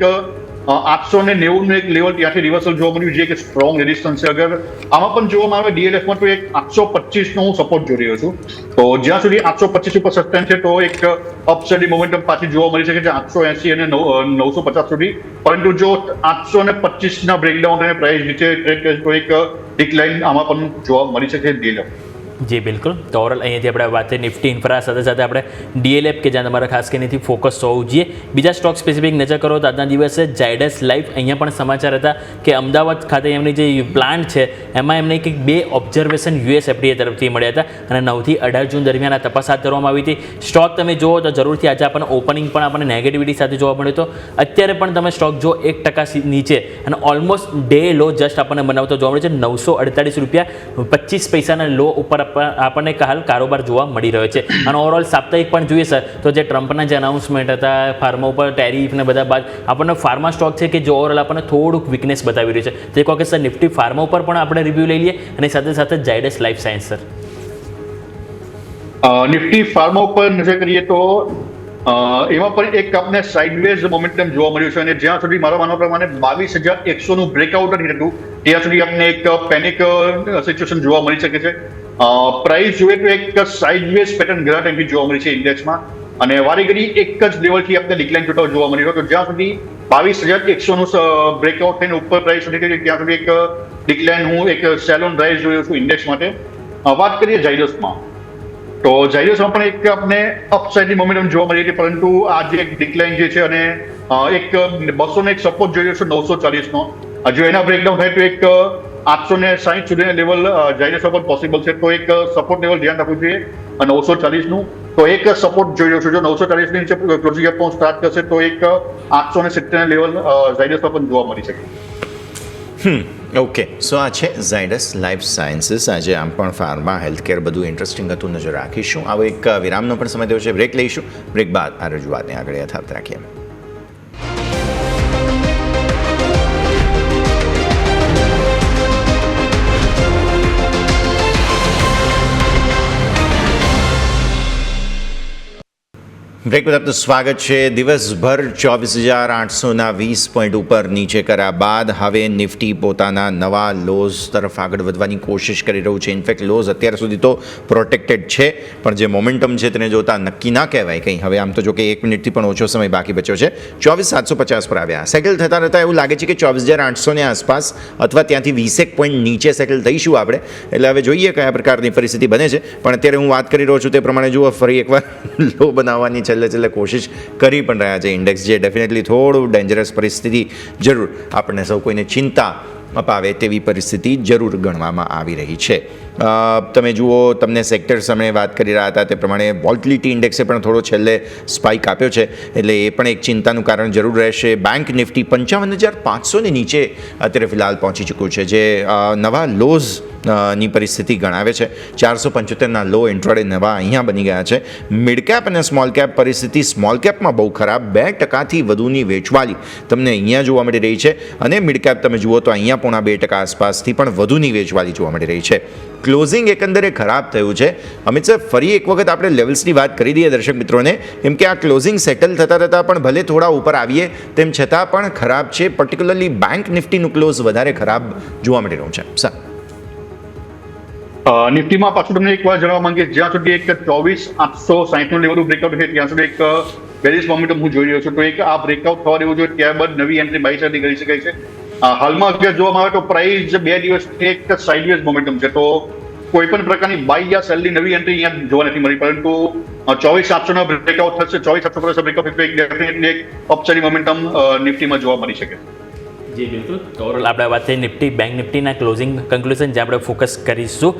890 એક લેવલ ત્યાંથી રિવર્સલ જોવા મળ્યું, જે એક સ્ટ્રોંગ રેઝિસ્ટન્સ છે. અગર આમાં પણ જોવામાં આવે DLFમાં તો એક 825 નો હું સપોર્ટ જોઈ રહ્યો છું. તો જ્યાં સુધી 825 ઉપર સસ્ટેન છે તો એક અપસાઇડ મોમેન્ટમ પાછી જોવા મળી શકે છે 880 અને 950 સુધી. પરંતુ જો 825 ના બ્રેકડાઉન અને પ્રાઇસ નીચે ટ્રેડ કરે તો એક ડિક્લાઇન આમાં પણ જોવા મળી શકે છે DLF. જી બિલકુલ. તો ઓવરઓલ અહીંયાથી આપણે વાત કરીએ નિફ્ટી ઇન્ફ્રા સાથે સાથે આપણે DLF કે જ્યાં તમારે ખાસ કરીને ફોકસ હોવું જોઈએ. બીજા સ્ટોક સ્પેસિફિક નજર કરો તો આજના દિવસે ઝાયડસ લાઈફ, અહીંયા પણ સમાચાર હતા કે અમદાવાદ ખાતે એમની જે પ્લાન્ટ છે એમાં એમને કંઈક 2 ઓબ્ઝર્વેશન US FDA તરફથી મળ્યા હતા અને 9 થી 18 જૂન દરમિયાન આ તપાસ હાથ ધરવામાં આવી હતી. સ્ટોક તમે જુઓ તો જરૂરથી આજે આપણને ઓપનિંગ પણ આપણને નેગેટિવિટી સાથે જોવા મળ્યો હતો. અત્યારે પણ તમે સ્ટોક જો 1% નીચે અને ઓલમોસ્ટ ડે લો જસ્ટ આપણને બનાવતો જોવા મળે છે 948 રૂપિયા 25 પૈસાના લો ઉપર આપણને હાલ કારોબાર જોવા મળી રહ્યો છે. અને ઓવરઓલ સાપ્તાહિક પણ જોઈએ સર તો જે ટ્રમ્પના જે અનાઉન્સમેન્ટ હતા ફાર્મા ઉપર ટેરિફ ને બધા બાદ આપણને ફાર્મા સ્ટોક છે કે જે ઓવરઓલ આપણને થોડુંક વીકનેસ બતાવી રહ્યું છે. તો એક વખત સર નિફ્ટી ફાર્મા ઉપર પણ આપણે રિવ્યૂ લઈ લઈએ અને સાથે સાથે Zydus life science sir. Nifty pharma ઉપર નજર કરીએ તો એમાં પણ એક આપને સાઇડવેઝ મોમેન્ટમ જોવા મળ્યું છે, અને જ્યાં સુધી મારા માનવા પ્રમાણે 22,100 નું બ્રેકઆઉટ નથી થતું ત્યાં સુધી આપને એક પેનિક સિચ્યુએશન જોવા મળી શકે છે. પ્રાઇસ જોઈએ તો એક સાઇડવેઝ પેટર્ન ઘણા ટાઈમથી જોવા મળી છે ઇન્ડેક્સમાં, અને વારેઘડી એક જ લેવલથી આપણે ડિક્લાઇન થતો જોવા મળી રહ્યો. તો જ્યાં સુધી 22,100 નું બ્રેકઆઉટ થઈને ઉપર પ્રાઇસ નથી થઈ ત્યાં સુધી એક ડિક્લાઇન હું એક સેલોન રાઇઝ જોયો છું ઇન્ડેક્સ માટે. વાત કરીએ ઝાયડસમાં તો ઝાયડસમાં પણ એક આપણે અપસાઇડની મોમેન્ટમ જોવા મળી હતી, પરંતુ આ જે એક ડિક્લાઇન જે છે અને એક 200 એક સપોર્ટ જોઈ રહ્યો છે 940 નો. જો એના બ્રેકડાઉન થાય તો એક 860 સુધીના લેવલ ઝાયડસ પર પોસિબલ છે. તો એક સપોર્ટ લેવલ ધ્યાન રાખવું જોઈએ 940 નું. તો એક સપોર્ટ જોઈ રહ્યો છું, જો 940 ની નીચે ક્લોઝિંગ ગેપ સ્ટાર્ટ કરશે તો એક 870 ના લેવલ ઝાયડસ પર પણ જોવા મળી શકે. ઓકે, સો આ છે ઝાયડસ લાઈફ સાયન્સીસ. આજે આમ પણ ફાર્મા હેલ્થકેર બધું ઇન્ટરેસ્ટિંગ હતું, નજર રાખીશું. આવો એક વિરામનો પણ સમય થયો છે, બ્રેક લઈશું. બ્રેક બાદ આ રજૂઆતને આગળ યથાવત રાખીએ. બ્રેક બાદ આપનું સ્વાગત છે. દિવસભર 24,800ના 20 પોઈન્ટ ઉપર નીચે કર્યા બાદ હવે નિફ્ટી પોતાના નવા લોઝ તરફ આગળ વધવાની કોશિશ કરી રહ્યું છે. ઇનફેક્ટ લોઝ અત્યાર સુધી તો પ્રોટેક્ટેડ છે, પણ જે મોમેન્ટમ છે તેને જોતા નક્કી ના કહેવાય કંઈ. હવે આમ તો જો કે 1 મિનિટથી પણ ઓછો સમય બાકી બચ્યો છે. 24,750 પર આવ્યા. સેટલ થતા રહેતા એવું લાગે છે કે 24,800ની આસપાસ અથવા ત્યાંથી 20 પોઈન્ટ નીચે સેટલ થઈશું આપણે. એટલે હવે જોઈએ કયા પ્રકારની પરિસ્થિતિ બને છે. પણ અત્યારે હું વાત કરી રહ્યો છું તે પ્રમાણે જુઓ ફરી એકવાર લો બનાવવાની છેલ્લે કોશિશ કરી પણ રહ્યા છે ઇન્ડેક્સ, જે ડેફિનેટલી થોડું ડેન્જરસ પરિસ્થિતિ જરૂર આપણને સૌ કોઈને ચિંતા અપાવે તેવી પરિસ્થિતિ જરૂર ગણવામાં આવી રહી છે. તમે જુઓ, તમને સેક્ટર સમયે વાત કરી રહ્યા હતા તે પ્રમાણે વોલ્ટિલિટી ઇન્ડેક્સે પણ થોડો છેલ્લે સ્પાઇક આપ્યો છે, એટલે એ પણ એક ચિંતાનું કારણ જરૂર રહેશે. બેંક નિફ્ટી 55,500ની નીચે અત્યારે ફિલહાલ પહોંચી ચૂક્યું છે, જે નવા લોઝ ની પરિસ્થિતિ ગણાવે છે. 475ના લો ઇન્ટ્રાડે નવા અહીંયા બની ગયા છે. મિડ કેપ અને સ્મોલ કેપ પરિસ્થિતિ સ્મોલ કેપમાં બહુ ખરાબ, 2% વધુની વેચવાલી તમને અહીંયા જોવા મળી રહી છે, અને મિડ કેપ તમે જુઓ તો અહીંયા 0.5% આસપાસથી પણ વધુની વેચવાલી જોવા મળી રહી છે. ક્લોઝિંગ એકંદરે ખરાબ થયું છે. અમિત સર, ફરી એક વખત આપણે લેવલ્સની વાત કરી દઈએ દર્શક મિત્રોને, કેમ કે આ ક્લોઝિંગ સેટલ થતાં પણ ભલે થોડા ઉપર આવીએ તેમ છતાં પણ ખરાબ છે. પર્ટિક્યુલરલી બેંક નિફ્ટીનું ક્લોઝ વધારે ખરાબ જોવા મળી રહ્યું છે. સર, નિફ્ટીમાં પાછું તમને એક વાર જણાવવા માંગીએ, જ્યાં સુધી એક 24,860 નું લેવલનું બ્રેકઆઉટ છે ત્યાં સુધી એક બેરિશ મોમેન્ટમ હું જોઈ રહ્યો છું. તો એક આ બ્રેકઆઉટ થવા દેવું જોઈએ, ત્યારબાદ નવી એન્ટ્રી બાય સાઈડની કરી શકાય છે. હાલમાં અગર જોવામાં આવે તો પ્રાઇસ 2 દિવસથી એક સાઇડવેઝ મોમેન્ટમ છે, તો કોઈ પણ પ્રકારની બાય યા સેલની નવી એન્ટ્રી અહીંયા જોવા નથી મળી, પરંતુ 24,700 બ્રેકઆઉટ થશે, 24,750 બ્રેકઆઉટ એટલે ડેફિનેટલી એક અપસાઇડ મોમેન્ટમ નિફ્ટીમાં જોવા મળી શકે. જી બિલકુલ. તો ઓવરઓલ આપણે વાત થઈ નિફ્ટી બેંક નિફ્ટીના ક્લોઝિંગ કન્ક્લુઝન જે આપણે ફોકસ કરીશું.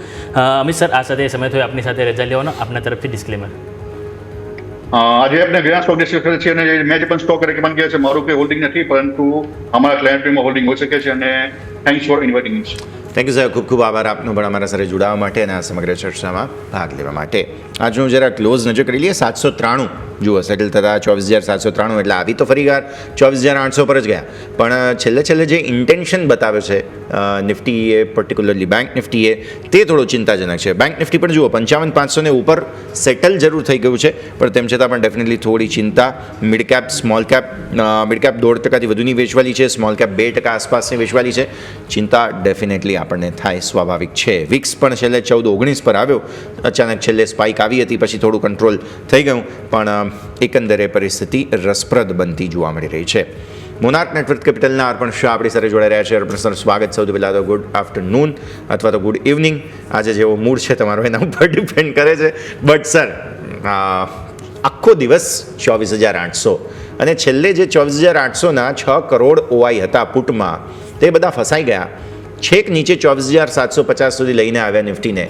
અમિત સર, આ સાથે સમય થયો આપની સાથે રજા લેવાનો, આપના તરફથી ડિસ્ક્લેમર. આજે આપણે ઘણા સ્ટોક ડિસ્કસ કરીએ છીએ અને મેં જે પણ સ્ટોક રેકમેન્ડ કર્યા છે મારું કોઈ હોલ્ડિંગ નથી, પરંતુ અમારા ક્લાયન્ટમાં હોલ્ડિંગ હોઈ શકે છે, અને thanks for inviting me. Thank you sir, ખૂબ ખૂબ આભાર આપનો પણ અમારા સાથે જોડાવા માટે અને આ સમગ્ર ચર્ચામાં ભાગ લેવા માટે. આજનું જરા ક્લોઝ નજર કરી લઈએ. 793 જુઓ સેટલ થતા 24,793, એટલે આવી તો ફરી વાર 24,800 પર જ ગયા, પણ છેલ્લે જે ઇન્ટેન્શન બતાવે છે નિફ્ટીએ, પર્ટિક્યુલરલી બેંક નિફ્ટીએ, તે થોડો ચિંતાજનક છે. બેંક નિફ્ટી પણ જુઓ 55,500 ઉપર સેટલ જરૂર થઈ ગયું છે, પણ તેમ છતાં પણ ડેફિનેટલી થોડી ચિંતા. Mid cap, small cap, mid cap 1.5% વધુની વેચવાલી છે, સ્મોલ કેપ 2% આસપાસની વેચવાલી છે. ચિંતા ડેફિનેટલી આપણને થાય, સ્વાભાવિક છે. વિક્સ પણ છેલ્લે 14-19 પર આવ્યો, અચાનક છેલ્લે સ્પાઇક આવી હતી, પછી થોડું કંટ્રોલ થઈ ગયું, પણ એકંદરે પરિસ્થિતિ રસપ્રદ બનતી જોવા મળી રહી છે. મોનાર્ક નેટવર્ક કેપિટલના અર્પણ શાહ આપણી સાથે જોડાઈ રહ્યા છે. અર્પણ સર, સ્વાગત. સૌથી પહેલાં તો ગુડ આફ્ટરનૂન અથવા તો ગુડ ઇવનિંગ, આજે જેવો મૂડ છે તમારો એના ઉપર ડિપેન્ડ કરે છે. બટ સર, આખો દિવસ 24,800 અને છેલ્લે જે 24,800ના 6 કરોડ ઓઆઈ હતા પુટમાં, તે બધા ફસાઈ ગયા, છેક નીચે 24,750 સુધી લઈને આવ્યા નિફ્ટીને,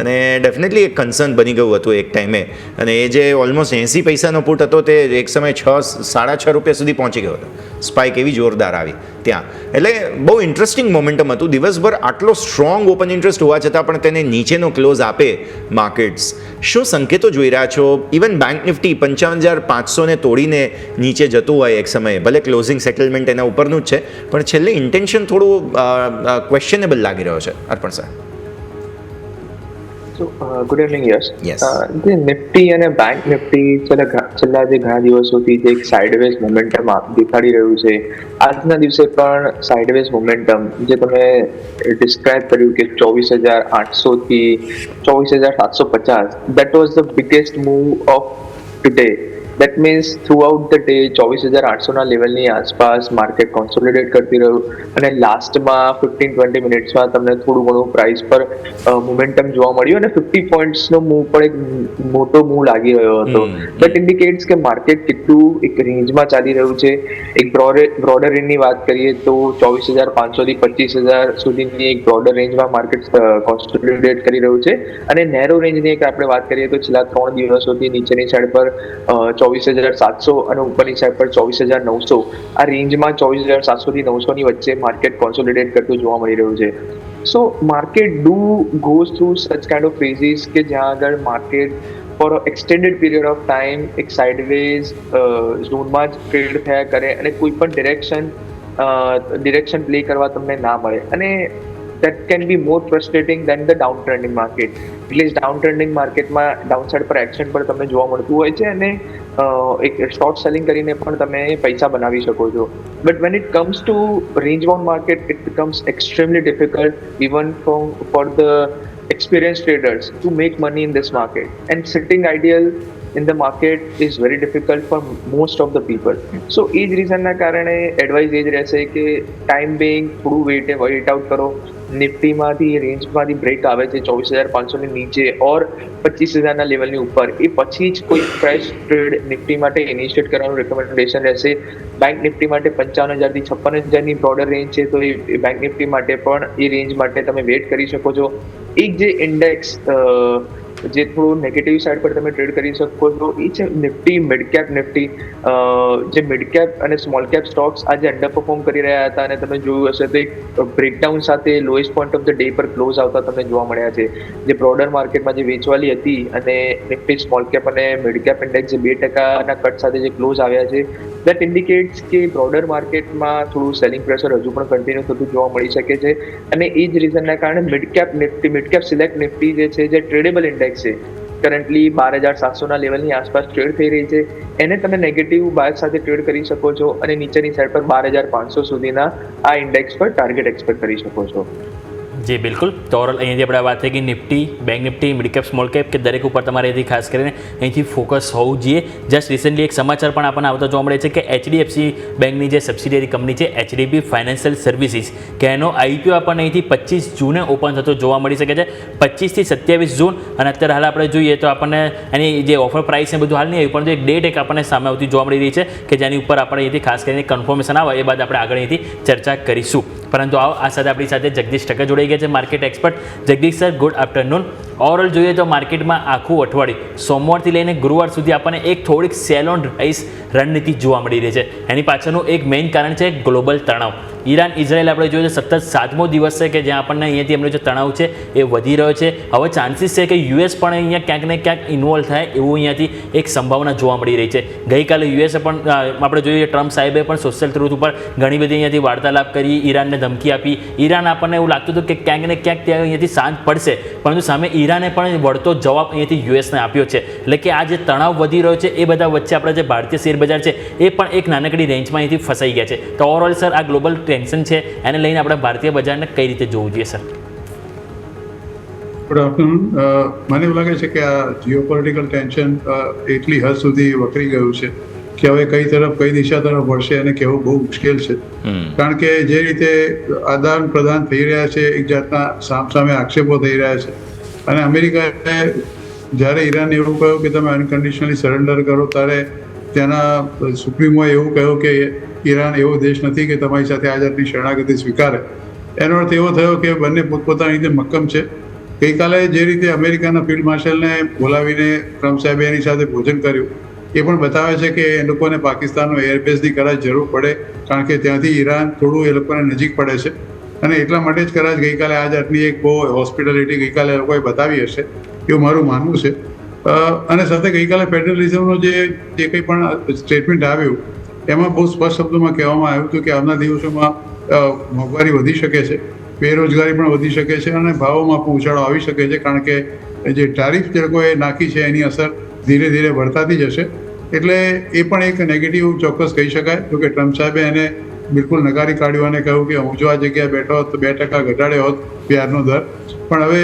અને ડેફિનેટલી એક કન્સર્ન બની ગયું હતું એક ટાઈમે. અને એ જે ઓલમોસ્ટ 80 પૈસાનો પુટ હતો તે એક સમયે 6-6.5 રૂપિયા સુધી પહોંચી ગયો હતો. સ્પાઇક એવી જોરદાર આવી ત્યાં, એટલે બહુ ઇન્ટરેસ્ટિંગ મોમેન્ટમ હતું. દિવસભર આટલો સ્ટ્રોંગ ઓપન ઇન્ટરેસ્ટ હોવા છતાં પણ તેને નીચેનો ક્લોઝ આપે માર્કેટ્સ. શું સંકેતો જોઈ રહ્યા છો? ઇવન બેંક નિફ્ટી 55,500ને તોડીને નીચે જતું હોય એક સમયે, ભલે ક્લોઝિંગ સેટલમેન્ટ એના ઉપરનું જ છે, પણ છેલ્લે ઇન્ટેન્શન થોડું ક્વેશ્ચનેબલ લાગી રહ્યો છે. અર્પણ sir. Good evening. Yes, Yes. જે નિફ્ટી અને બેંક નિફ્ટી છેલ્લા જે ઘણા દિવસોથી જે એક સાઇડવેઝ મોમેન્ટમ દેખાડી રહ્યું છે, આજના દિવસે પણ સાઇડવેઝ મોમેન્ટમ જે તમે ડિસ્ક્રાઇબ કર્યું કે 24,800 થી 24,750, that was the biggest move of today. That means throughout the day 24,800ના લેવલની આસપાસ માર્કેટ કોન્સોલિડેટ કરતી રહ્યું, અને લાસ્ટમાં 15-20 મિનિટ્સમાં તમને થોડું ઘણું પ્રાઇસ પર મોમેન્ટમ જોવા મળ્યું, અને 50 પોઈન્ટ્સનો મૂવ પણ એક મોટો મૂવ લાગી રહ્યો હતો. દેટ ઇન્ડિકેટ્સ કે માર્કેટ કેટલું એક રેન્જમાં ચાલી રહ્યું છે. એક બ્રોડર રેન્જની વાત કરીએ તો 24,500 થી 25,000 સુધીની એક બ્રોડર રેન્જમાં માર્કેટ કોન્સોલિડેટ કરી રહ્યું છે, અને નેરો રેન્જની એક આપણે વાત કરીએ તો છેલ્લા 3 દિવસોથી નીચેની સાઈડ પર 24,700 અને ઉપરની સાઈડ પર 24,900, આ રેન્જમાં 24,700 થી 900ની વચ્ચે માર્કેટ કોન્સોલિડેટ કરતું જોવા મળી રહ્યું છે. So market goes through such kind of phases કે જ્યાં આગળ market for extended period of time એક સાઇડવેઝ ઝોનમાં જ ટ્રેડ થયા કરે, અને કોઈ પણ ડિરેક્શન પ્લે કરવા તમને ના મળે, અને that can be more frustrating than the downtrending market. એટલે downtrending માર્કેટમાં ડાઉનસાઇડ પર એક્શન પર તમને જોવા મળતું હોય છે, અને એક શોર્ટ સેલિંગ કરીને પણ તમે પૈસા બનાવી શકો છો. But when it comes to range bound market, it becomes extremely difficult even for the experienced traders to make money in this market, and sitting ideal in the market is very difficult for most of the people. So એ જ રીઝનના કારણે advice એ જ રહેશે કે time being થોડું weight out કરો. નિફ્ટીમાંથી રેન્જમાંથી break આવે છે 24,500ની નીચે ઓર 25,000ના લેવલની ઉપર, એ પછી જ કોઈ ફ્રેશ ટ્રેડ નિફ્ટી માટે ઇનિશિએટ કરવાનું રેકમેન્ડેશન રહેશે. બેંક નિફ્ટી માટે 55,000 થી 56,000ની બ્રોડર રેન્જ છે, તો એ બેંક નિફ્ટી માટે પણ એ રેન્જ માટે તમે વેઇટ કરી શકો છો. એક જે ઇન્ડેક્સ જે થોડું નેગેટિવ સાઈડ પર તમે ટ્રેડ કરી શકો છો એ છે નિફ્ટી મિડ કેપ નિફ્ટી. જે મિડ કેપ અને સ્મોલ કેપ સ્ટોક્સ આજે અંડર પરફોર્મ કરી રહ્યા હતા, અને તમે જોયું હશે તો એક બ્રેકડાઉન સાથે lowest point of the day પર ક્લોઝ આવતા તમને જોવા મળ્યા છે. જે બ્રોડર માર્કેટમાં જે વેચવાલી હતી, અને નિફ્ટી સ્મોલ કેપ અને મિડ કેપ ઇન્ડેક્સ જે 2%ના કટ સાથે જે ક્લોઝ આવ્યા છે, દેટ ઇન્ડિકેટ્સ કે બ્રોડર માર્કેટમાં થોડું સેલિંગ પ્રેશર હજુ પણ કન્ટિન્યુ થતું જોવા મળી શકે છે. અને એ જ રીઝનના કારણે મિડ કેપ સિલેક્ટ નિફ્ટી જે છે, જે ટ્રેડેબલ ઇન્ડેક્સ છે, કરન્ટલી 12,700ના લેવલની આસપાસ ટ્રેડ થઈ રહી છે, એને તમે નેગેટિવ બાયસ સાથે ટ્રેડ કરી શકો છો, અને નીચેની સાઈડ પર 12,500 સુધીના આ ઇન્ડેક્સ પર ટાર્ગેટ એક્સપેક્ટ કરી શકો છો. જી બિલકુલ. તો ઓવરઓલ અહીંયાથી આપણે વાત થઈ કે Nifty, bank Nifty, mid cap, small cap કે દરેક ઉપર તમારે અહીંથી ખાસ કરીને અહીંથી ફોકસ હોવું જોઈએ. જસ્ટ રિસેન્ટલી એક સમાચાર પણ આપણને આવતા જોવા મળે છે કે HDFC બેંકની જે સબસિડિયરી કંપની છે HDB ફાઇનાન્શિયલ સર્વિસીસ કે એનો IPO આપણને અહીંથી 25 જૂને ઓપન થતો જોવા મળી શકે છે. 25 થી 27 જૂન અને અત્યારે હાલ આપણે જોઈએ તો આપણને એની જે ઓફર પ્રાઇસ ને બધું હાલ નહીં આવ્યું પણ એક ડેટ એક આપણને સામે આવતી જોવા મળી રહી છે કે જેની ઉપર આપણે અહીંથી ખાસ કરીને કન્ફર્મેશન આવે એ બાદ આપણે આગળ અહીંથી ચર્ચા કરીશું. પરંતુ આ સાથે આપણી સાથે જગદીશ ઠક્કર જોડાઈ ગયા છે, market expert. Jagdish sir, good afternoon. Overall જોઈએ તો માર્કેટમાં આખું અઠવાડિયું સોમવારથી લઈને ગુરુવાર સુધી આપણને એક થોડીક સેલ ઓન રાઇઝ રણનીતિ જોવા મળી રહી છે. એની પાછળનું એક મેઇન કારણ છે ગ્લોબલ તણાવ. ઈરાન ઇઝરાયલ આપણે જોઈએ તો સતત 7મો દિવસ છે કે જ્યાં આપણને અહીંયાથી એમનો જે તણાવ છે એ વધી રહ્યો છે. હવે ચાન્સીસ છે કે US પણ અહીંયા ક્યાંક ને ક્યાંક ઇન્વોલ્વ થાય એવું અહીંયાથી એક સંભાવના જોવા મળી રહી છે. ગઈકાલે USA પણ આપણે જોઈએ ટ્રમ્પ સાહેબે પણ સોશિયલ ટ્રુથ ઉપર ઘણી બધી અહીંયાથી વાર્તાલાપ કરી, ઈરાનને ધમકી આપી. ઈરાન આપણને એવું લાગતું હતું કે ક્યાંક ને ક્યાંક ત્યાં અહીંયાથી શાંત પડશે, પરંતુ સામે ઈરાને પણ વળતો જવાબ અહીંયાથી USને આપ્યો છે. એટલે કે આ જે તણાવ વધી રહ્યો છે એ બધા વચ્ચે આપણા જે ભારતીય શેર બજાર છે એ પણ એક નાનકડી રેન્જમાં અહીંથી ફસાઈ ગયા છે. તો ઓવરઓલ સર આ ગ્લોબલ ટેન્શન છે એને લઈને આપણે ભારતીય બજારને કઈ રીતે જોવું જોઈએ સર? Good afternoon. મને એવું લાગે છે કે આ જીઓપોલિટિકલ ટેન્શન એટલી હદ સુધી વકરી ગયું છે કે હવે કઈ તરફ કઈ દિશા તરફ વળશે અને કહેવું બહુ મુશ્કેલ છે. કારણ કે જે રીતે આદાન પ્રદાન થઈ રહ્યા છે, એક જાતના સામસામે આક્ષેપો થઈ રહ્યા છે અને અમેરિકાએ જ્યારે ઈરાને એવું કહ્યું કે તમે અનકન્ડિશનલી સરેન્ડર કરો ત્યારે ત્યાંના સુપ્રીમોએ એવું કહ્યું કે ઈરાન એવો દેશ નથી કે તમારી સાથે આ જાતની શરણાગતિ સ્વીકારે. એનો અર્થ એવો થયો કે બંને પોતપોતાની રીતે મક્કમ છે. ગઈકાલે જે રીતે અમેરિકાના ફિલ્ડ માર્શલને બોલાવીને ટ્રમ્પ સાહેબે એની સાથે ભોજન કર્યું એ પણ બતાવે છે કે એ લોકોને પાકિસ્તાનનો એરબેઝની કદાચ જરૂર પડે, કારણ કે ત્યાંથી ઈરાન થોડું એ લોકોને નજીક પડે છે અને એટલા માટે જ કદાચ ગઈકાલે આ જાતની એક બહુ હોસ્પિટાલિટી ગઈકાલે એ લોકોએ બતાવી હશે એવું મારું માનવું છે. અને સાથે ગઈકાલે ફેડરલ રિઝર્વનું જે કંઈ પણ સ્ટેટમેન્ટ આવ્યું એમાં બહુ સ્પષ્ટ શબ્દોમાં કહેવામાં આવ્યું હતું કે આવનાર દિવસોમાં મોંઘવારી વધી શકે છે, બેરોજગારી પણ વધી શકે છે અને ભાવોમાં પણ ઉછાળો આવી શકે છે, કારણ કે જે ટારિફ જે લોકોએ નાખી છે એની અસર ધીરે ધીરે વર્તાતી જશે. એટલે એ પણ એક નેગેટિવ ચોક્કસ કહી શકાય. જો કે ટ્રમ્પ સાહેબે એને બિલકુલ નકારી કાઢ્યું અને કહ્યું કે હું જો આ જગ્યાએ બેઠો હોત તો 2% ઘટાડ્યો હોત વ્યાજનો દર. પણ હવે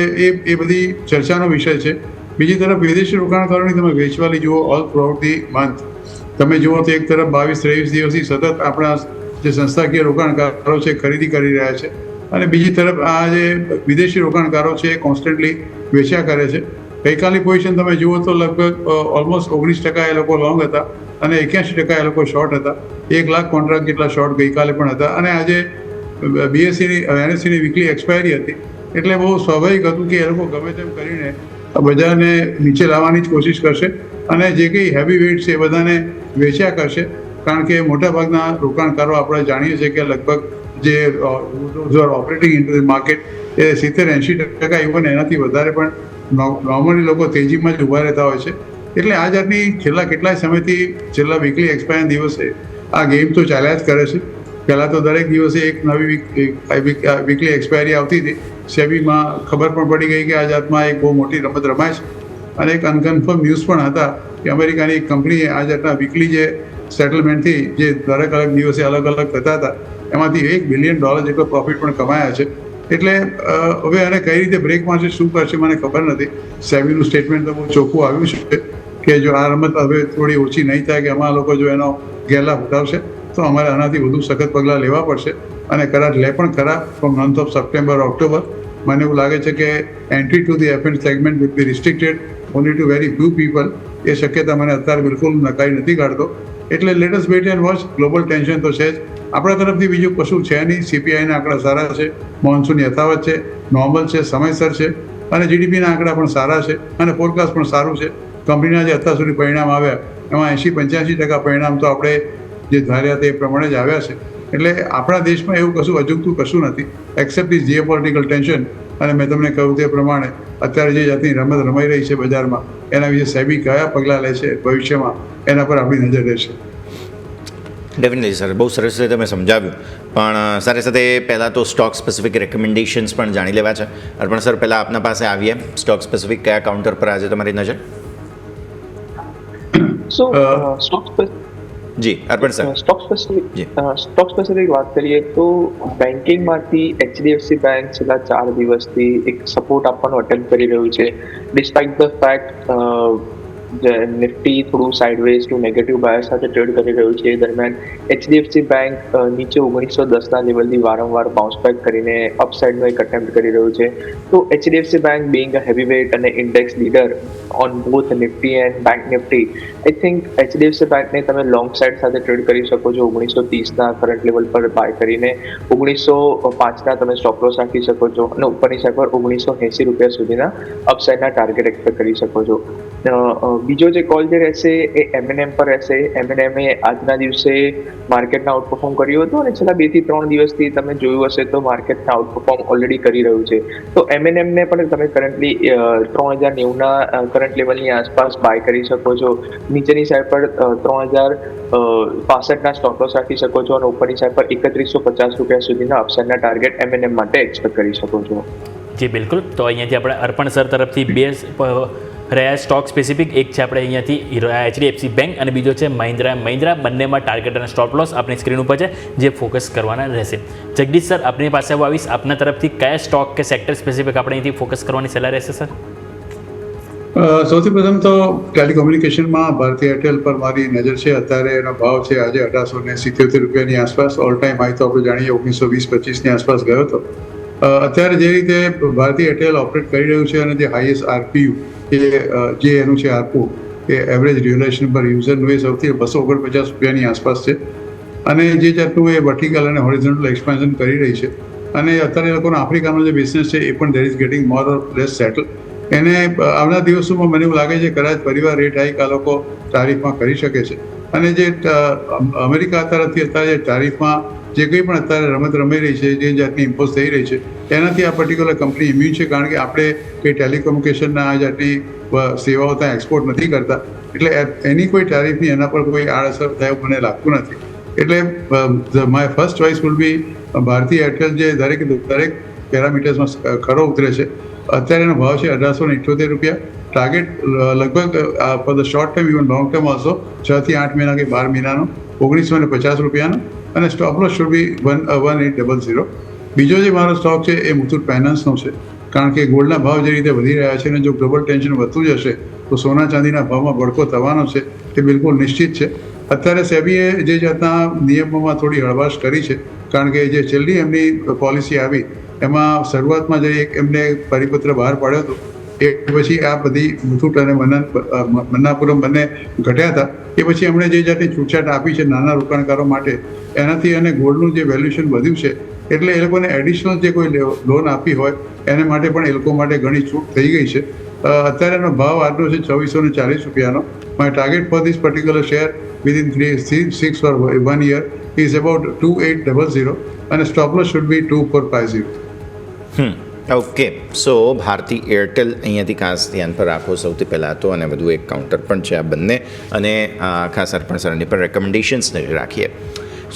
એ બધી ચર્ચાનો વિષય છે. બીજી તરફ વિદેશી રોકાણકારોની તમે વેચવાલી જુઓ ઓલ થ્રુઆઉટ ધી મંથ. તમે જુઓ તો એક તરફ 22-23 દિવસથી સતત આપણા જે સંસ્થાકીય રોકાણકારો છે ખરીદી કરી રહ્યા છે અને બીજી તરફ આ જે વિદેશી રોકાણકારો છે એ કોન્સ્ટન્ટલી વેચ્યા કરે છે. ગઈકાલની પોઝિશન તમે જુઓ તો લગભગ ઓલમોસ્ટ 19% એ લોકો લોંગ હતા અને 81% એ લોકો શોર્ટ હતા. 1 લાખ કોન્ટ્રાક્ટ જેટલા શોર્ટ ગઈકાલે પણ હતા. અને આજે NSEની વીકલી એક્સપાયરી હતી એટલે બહુ સ્વાભાવિક હતું કે એ લોકો ગમે તેમ કરીને બજારને નીચે લાવવાની જ કોશિશ કરશે અને જે કંઈ હેવી વેઇટ છે એ બધાને વેચ્યા કરશે. કારણ કે મોટાભાગના રોકાણકારો આપણે જાણીએ છીએ કે લગભગ જે operating in the market A 70-80% even એનાથી વધારે પણ નોર્મલી લોકો તેજીમાં જ ઊભા રહેતા હોય છે. એટલે આ જાતની છેલ્લા કેટલાય સમયથી છેલ્લા વીકલી એક્સપાયર દિવસે આ ગેમ તો ચાલ્યા જ કરે છે. પહેલાં તો દરેક દિવસે એક નવી વીકલી એક્સપાયરી આવતી હતી. સેબીમાં ખબર પણ પડી ગઈ કે આ જાતમાં એક બહુ મોટી રમત રમાય છે અને એક અનકન્ફર્મ ન્યૂઝ પણ હતા કે અમેરિકાની એક કંપનીએ આ જાતના વીકલી જે સેટલમેન્ટથી જે દરેક અલગ દિવસે અલગ અલગ થતા હતા એમાંથી $1 બિલિયન જેટલો પ્રોફિટ પણ કમાયા છે. એટલે હવે આને કઈ રીતે બ્રેક મારશે, શું કરશે મને ખબર નથી. સેબીનું સ્ટેટમેન્ટ તો બહુ ચોખ્ખું આવ્યું છે કે જો આ રમત હવે થોડી ઓછી નહીં થાય કે અમારા લોકો જો એનો ગેરલાભ ઉઠાવશે તો અમારે આનાથી વધુ સખત પગલાં લેવા પડશે અને કદાચ લે પણ ખરા. From month of September October મને એવું લાગે છે કે entry to the FN segment will be restricted only to very few people. એ શક્યતા મને અત્યારે બિલકુલ નકારી નથી કાઢતો. એટલે latest wait and watch. Global tension તો છે જ. આપણા તરફથી બીજું કશું છે નહીં. CPIના આંકડા સારા છે, મોન્સૂન યથાવત છે, નોર્મલ છે, સમયસર છે અને GDPના આંકડા પણ સારા છે અને ફોરકાસ્ટ પણ સારું છે. કંપનીના જે અત્યાર સુધી પરિણામ આવ્યા એમાં 80-85% પરિણામ તો આપણે જે ધાર્યા તે પ્રમાણે જ આવ્યા છે. એટલે આપણા દેશમાં એવું કશું અજુગતું કશું નથી એક્સેપ્ટ ધી જીઓપોલિટિકલ ટેન્શન. અને મેં તમને કહ્યું તે પ્રમાણે અત્યારે જે જાતની રમત રમાઈ રહી છે બજારમાં એના વિશે સેબી કયા પગલાં લે છે ભવિષ્યમાં એના પર આપણી નજર રહેશે. ડેફિનેટલી સર, બહુ સરસ રીતે તમે સમજાવ્યું. પણ સાથે સાથે પહેલાં તો સ્ટોક સ્પેસિફિક રેકમેન્ડેશન્સ પણ જાણી લેવા છે. અર્પણ સર, પહેલાં આપના પાસે આવીએ. સ્ટોક સ્પેસિફિક કયા કાઉન્ટર પર આજે તમારી નજર? જી અર્પણ સર. સ્ટોક સ્પેસિફિક વાત કરીએ તો બેન્કિંગમાંથી એચડીએફસી બેંક છેલ્લા 4 દિવસથી એક સપોર્ટ આપવાનો અટેમ્પ્ટ કરી રહ્યું છે ડિસ્પાઇટ ધ ફેક્ટ નિફ્ટી થોડું સાઇડવેઝ ટુ નેગેટિવ બાયર સાથે ટ્રેડ કરી રહ્યું છે. એ દરમિયાન એચડીએફસી બેંક નીચે 1910ના લેવલથી વારંવાર બાઉન્સ બેક કરીને અપસાઇડનો એક અટેમ્પ્ટ કરી રહ્યું છે. તો HDFC bank being a heavy weight અને index leader on both Nifty and bank Nifty, I think HDFC બેંકને તમે લોંગ સાઇડ સાથે ટ્રેડ કરી શકો છો. 1930ના કરંટ લેવલ પર બાય કરીને 1905ના તમે સ્ટોપ લોસ રાખી શકો છો અને ઉપરની સાઈડ પર 1980 રૂપિયા સુધીના અપસાઇડના ટાર્ગેટ એક્સપેક્ટ કરી શકો છો. બીજો જે કોલ જે રહેશે એ એમએનએમ પર રહેશે. એમએનએમ આજના દિવસે માર્કેટને આઉટપરફોર્મ કર્યું હતું અને છેલ્લા 2 થી 3 દિવસથી તમે જોયું હશે તો માર્કેટને આઉટપરફોર્મ ઓલરેડી કરી રહ્યું છે. તો એમએનએમને પણ તમે કરન્ટલી 3090ના કરંટ લેવલની આસપાસ બાય કરી શકો છો. નીચેની સાઈડ પર 3065ના સ્ટોપ લોસ રાખી શકો છો અને ઉપરની સાઈડ પર 3150 રૂપિયા સુધીના અપસાઇડના ટાર્ગેટ એમએનએમ માટે એક્સપેક્ટ કરી શકો છો. જી બિલકુલ. તો અહીંયાથી આપણે અર્પણ સર તરફથી બે રહ્યા સ્ટોક સ્પેસિફિક, એક છે આપણે અહીંયાથી એચડીએફસી બેંક અને બીજો છે મહિન્દ્રા. બંનેમાં ટાર્ગેટ અને સ્ટોપ લોસ આપણી સ્ક્રીન ઉપર છે જે ફોકસ કરવાના રહેશે. જગદીશ સર, આપની પાસે આવીશ, આપના તરફથી કયા સ્ટોક કે સેક્ટર સ્પેસિફિક આપણે અહીંથી ફોકસ કરવાની સલાહ રહેશે સર? સૌથી પ્રથમ તો ટેલિકોમ્યુનિકેશનમાં ભારતી એરટેલ પર મારી નજર છે. અત્યારે એનો ભાવ છે આજે 1877 રૂપિયાની આસપાસ. ઓલ ટાઈમ હાઈ તો આપણે જાણીએ 1920-25ની આસપાસ ગયો હતો. અત્યારે જે રીતે ભારતી એરટેલ ઓપરેટ કરી રહ્યું છે અને જે હાઈએસ્ટ આરપીયુ જે એનું છે આરપુ એ એવરેજ રિઝોલ્યુશન પર યુઝરનું એ સૌથી 249 રૂપિયાની આસપાસ છે. અને જે જાતનું એ વર્ટિકલ અને હોરિઝોન્ટલ એક્સપાન્શન કરી રહી છે અને અત્યારે એ લોકોનો આફ્રિકાનો જે બિઝનેસ છે એ પણ there is getting more or less settle. એને આવનાર દિવસોમાં મને એવું લાગે છે કદાચ પરિવાર રેટ હાઈક આ લોકો તારીફમાં કરી શકે છે. અને જે અમેરિકા તરફથી અત્યારે જે તારીફમાં જે કંઈ પણ અત્યારે રમત રમાઈ રહી છે, જે જાતની ઇમ્પોઝ થઈ રહી છે એનાથી આ પર્ટિક્યુલર કંપની ઇમ્યુન છે. કારણ કે આપણે કંઈ ટેલિકોમ્યુનિકેશનના આ જાતની સેવાઓ ત્યાં એક્સપોર્ટ નથી કરતા, એટલે એની કોઈ તારીફની એના પર કોઈ આડઅસર થાય એવું મને લાગતું નથી. એટલે my first choice will be Bharti Airtel, જે દરેક પેરામીટર્સમાં ખરો ઉતરે છે. અત્યારે એનો ભાવ છે 1878 રૂપિયા. ટાર્ગેટ લગભગ for the short time even long time also 6 થી 8 મહિના કે 12 મહિનાનો 1950 રૂપિયાનો અને સ્ટોપ લોસ શુડ બી 1800. બીજો જે મારો સ્ટોક છે એ મુથુટ ફાઇનાન્સનો છે. કારણ કે ગોલ્ડના ભાવ જે રીતે વધી રહ્યા છે અને જો ગ્લોબલ ટેન્શન વધતું જશે તો સોના ચાંદીના ભાવમાં ભડકો થવાનો છે તે બિલકુલ નિશ્ચિત છે. અત્યારે સેબીએ જે જાતના નિયમોમાં થોડી હળવાશ કરી છે, કારણ કે જે છેલ્લી એમની પોલિસી આવી એમાં શરૂઆતમાં જે એક એમને પરિપત્ર બહાર પાડ્યો હતો એ પછી આ બધી મુથુટ અને મન્નાપુરમ બંને ઘટ્યા હતા. એ પછી એમણે જે જાતની છૂટછાટ આપી છે નાના રોકાણકારો માટે, એનાથી અને ગોલ્ડનું જે વેલ્યુએશન વધ્યું છે એટલે એ લોકોને એડિશનલ જે કોઈ લોન આપી હોય એને માટે પણ એ લોકો માટે ઘણી છૂટ થઈ ગઈ છે. અત્યારે એનો ભાવ આજનો છે 2440 રૂપિયાનો. My target for this particular share within 6 or 1 year is about 2800 અને stop loss should be 2450. Okay. So Bharti Airtel અહીંયાથી ખાસ ધ્યાન પર રાખો સૌથી પહેલાં તો, અને વધુ એક કાઉન્ટર પણ છે આ બંને, અને ખાસ અર્પણ સરની પર રેકમેન્ડેશન્સ રાખીએ.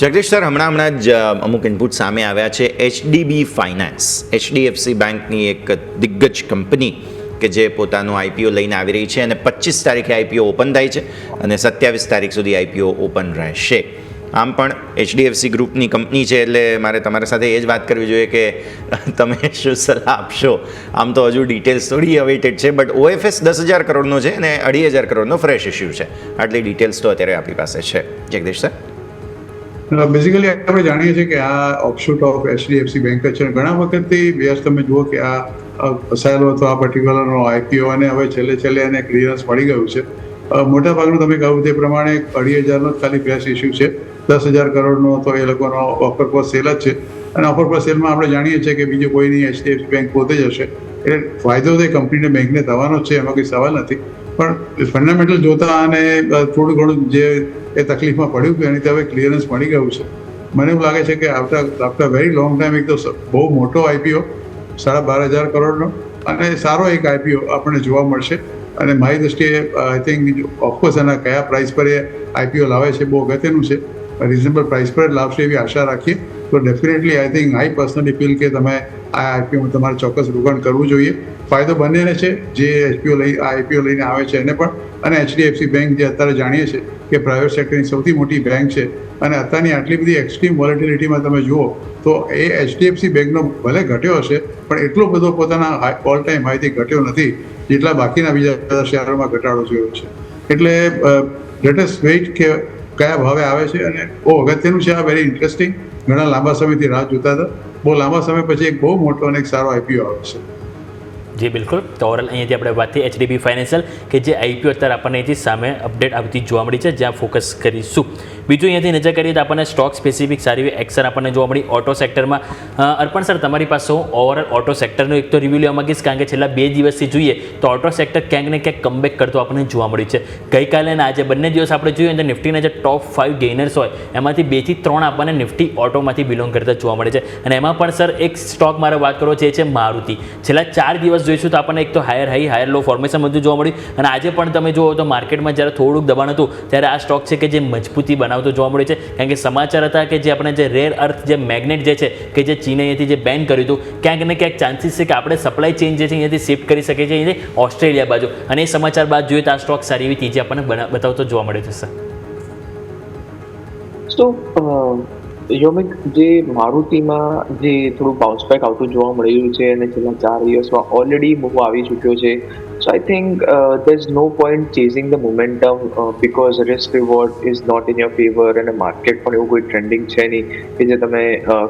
જગદીશ સર, હમણાં જ અમુક ઇનપુટ સામે આવ્યા છે. એચડીબી ફાઇનાન્સ, એચડીએફસી બેંકની એક દિગ્ગજ કંપની કે જે પોતાનું આઈપીઓ લઈને આવી રહી છે અને 25 તારીખે આઈપીઓ ઓપન થાય છે અને 27 તારીખ સુધી આઈપીઓ ઓપન રહેશે. આમ પણ એચડીએફસી ગ્રુપની કંપની છે એટલે મારે તમારા સાથે એ જ વાત કરવી જોઈએ કે તમે શું સલાહ આપશો? આમ તો હજુ ડિટેલ્સ થોડી અવેઇટેડ છે, બટ ઓએફએસ 10,000 કરોડનો છે અને 2,500 કરોડનો ફ્રેશ ઇસ્યુ છે. આટલી ડિટેલ્સ તો અત્યારે આપણી પાસે છે. જગદીશ સર, બેઝિકલી આપણે જાણીએ છીએ કે આ ઓફશૂટ ઓફ એચડીએફસી બેંક જ છે. ઘણા વખતથી વ્યાસ તમે જુઓ કે આ ફસાયેલો હતો આ પર્ટિક્યુલરનો આઈપીઓ અને હવે છેલ્લે એને ક્લિયરન્સ મળી ગયું છે. મોટાભાગનું તમે કહ્યું તે પ્રમાણે 2,500નો જ ખાલી ફ્રેશ ઇસ્યુ છે. 10,000 કરોડનો તો એ લોકોનો ઓફર પર સેલ જ છે અને ઓફર પર સેલમાં આપણે જાણીએ છીએ કે બીજું કોઈ નહીં, એચડીએફસી બેંક પોતે જ હશે. એટલે ફાયદો તો એ કંપનીને બેંકને થવાનો જ છે, એમાં કોઈ સવાલ નથી. પણ ફંડામેન્ટલ જોતા અને થોડું ઘણું જે એ તકલીફમાં પડ્યું હતું એની હવે ક્લિયરન્સ મળી ગયું છે. મને એવું લાગે છે કે આફ્ટર વેરી લોંગ ટાઈમ એક તો બહુ મોટો આઈપીઓ 12,500 કરોડનો અને સારો એક આઈપીઓ આપણને જોવા મળશે. અને મારી દૃષ્ટિએ આઈ થિંક ઓફકોર્સ એના કયા પ્રાઇસ પર એ આઈપીઓ લાવે છે બહુ અગત્યનું છે. રિઝનેબલ પ્રાઇસ પર લાવશે એવી આશા રાખીએ. તો definitely I think I personally feel કે તમે આ આઈપીઓમાં તમારે ચોક્કસ રોકાણ કરવું જોઈએ. ફાયદો બંનેને છે, જે આઈપીઓ લઈને આવે છે એને પણ, અને HDFC બેંક જે અત્યારે જાણીએ છીએ કે પ્રાઇવેટ સેક્ટરની સૌથી મોટી બેંક છે, અને અત્યારની આટલી બધી એક્સ્ટ્રીમ વોલેટિલિટીમાં તમે જુઓ તો એ HDFC બેંકનો ભલે ઘટ્યો હશે પણ એટલો બધો પોતાના ઓલ ટાઈમ હાઈથી ઘટ્યો નથી જેટલા બાકીના બીજા બધા શેરોમાં ઘટાડો થયો છે. એટલે લેટેસ્ટ વેઇટ કે કયા ભાવે આવે છે. અને બહુ અગત્યનું છે, આ વેરી ઇન્ટરેસ્ટિંગ. ઘણા લાંબા સમયથી રાહ જોતા હતા, બહુ લાંબા સમય પછી એક બહુ મોટો અને એક સારો આઈપીઓ આવે છે. જી બિલકુલ. તો ઓવરઓલ અહીંયાથી આપણે વાત થઈ HDB ફાઇનાન્શિયલ કે જે આઈપીઓ અત્યારે આપણને અહીંથી સામે અપડેટ આવતી જોવા મળી છે, જ્યાં ફોકસ કરીશું. બીજું અહીંયાથી નજર કરીએ તો આપણને સ્ટોક સ્પેસિફિક સારી એવી એક્શન આપણને જોવા મળી ઓટો સેક્ટરમાં. અર્પણ સર, તમારી પાસે હું ઓવરઓલ ઓટો સેક્ટરનો એક તો રિવ્યૂ લેવા માંગીશ, કારણ કે છેલ્લા 2 દિવસથી જોઈએ તો ઓટો સેક્ટર ક્યાંક ને ક્યાંક કમબેક કરતો આપણને જોવા મળ્યું છે. ગઈકાલે અને આજે બંને દિવસ આપણે જોઈએ તો નિફ્ટીના જે ટોપ 5 ગેઇનર્સ હોય એમાંથી 2 થી 3 આપણને નિફ્ટી ઓટોમાંથી બિલોંગ કરતા જોવા મળે છે. અને એમાં પણ સર એક સ્ટોક મારે વાત કરવો છે, એ છે મારુતિ. છેલ્લા 4 દિવસ જોઈશું તો આપણને એક તો હાયર હાઈ હાયર લો ફોર્મેશન બધું જોવા મળ્યું, અને આજે પણ તમે જુઓ તો માર્કેટમાં જ્યારે થોડુંક દબાણ હતું ત્યારે આ સ્ટોક છે કે જે મજબૂતી બનાવતો જોવા મળ્યું છે. કારણ કે સમાચાર હતા કે જે આપણે જે રેર અર્થ જે મેગ્નેટ જે છે કે જે ચીને અહીંયાથી જે બેન કર્યું હતું, ક્યાંક ને ક્યાંક ચાન્સીસ છે કે આપણે સપ્લાય ચેઇન જે છે અહીંયાથી શિફ્ટ કરી શકીએ છીએ અહીંયાથી ઓસ્ટ્રેલિયા બાજુ. અને એ સમાચાર બાદ જોઈએ તો આ સ્ટોક સારી એવી તેજી આપણને બતાવતો જોવા મળે છે સર. સો યોમિક, જે મારુતિમાં જે થોડું બાઉન્સ બેક આવતું જોવા મળી રહ્યું છે અને છેલ્લા 4 દિવસમાં ઓલરેડી મૂવ આવી ચૂક્યો છે. So I think there's no point chasing the momentum because risk reward is not in your favor, અને માર્કેટ પણ એવું કોઈ ટ્રેન્ડિંગ છે નહીં કે જે તમે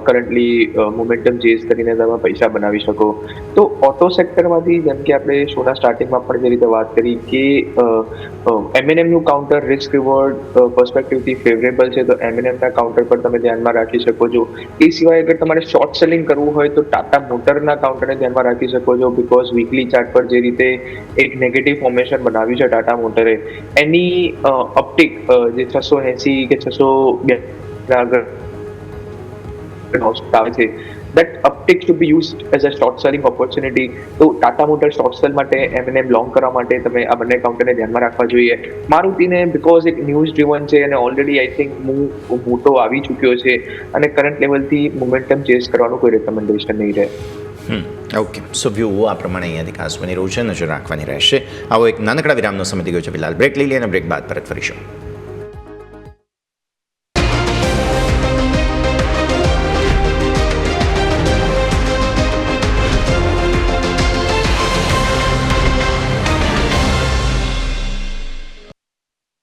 કરન્ટલી મોમેન્ટમ ચેઝ કરીને તમે પૈસા બનાવી શકો. તો ઓટો સેક્ટરમાંથી જેમ કે આપણે શોના સ્ટાર્ટિંગમાં પણ જે રીતે વાત કરી કે M&Mનું કાઉન્ટર રિસ્ક રિવોર્ડ પર્સપેક્ટિવથી ફેવરેબલ છે, તો M&Mના કાઉન્ટર પર તમે ધ્યાનમાં રાખી શકો છો. એ સિવાય અગર તમારે શોર્ટ સેલિંગ કરવું હોય તો ટાટા મોટરના કાઉન્ટરને ધ્યાનમાં રાખી શકો છો, બિકોઝ વીકલી ચાર્ટ પર જે રીતે એક નેગેટિવ ફોર્મેશન બનાવ્યું છે ટાટા મોટરે, એની અપટિક જે 680 કે 602 આગળ આવે છે, that uptick to be used as a short selling opportunity. તો ટાટા મોટર શોર્ટ સેલ માટે, M&M લોંગ કરવા માટે તમે આ બંને કાઉન્ટરને ધ્યાનમાં રાખવા જોઈએ. મારુતિને બિકોઝ એક ન્યૂઝ ડ્રીવન છે અને ઓલરેડી આઈ થિંક મોટો આવી ચૂક્યો છે અને કરંટ લેવલથી મોમેન્ટમ ચેઝ કરવાનું કોઈ રેકમેન્ડેશન નહીં રહે. ઓકે, સો વ્યૂ આ પ્રમાણે અહીંયાથી ખાસ બની રહ્યું છે, નજર રાખવાની રહેશે. આવો એક નાનકડા વિરામનો સમય થઈ ગયો છે, ફિલહાલ બ્રેક લઈ લઈએ અને બ્રેક બાદ પરત ફરીશું.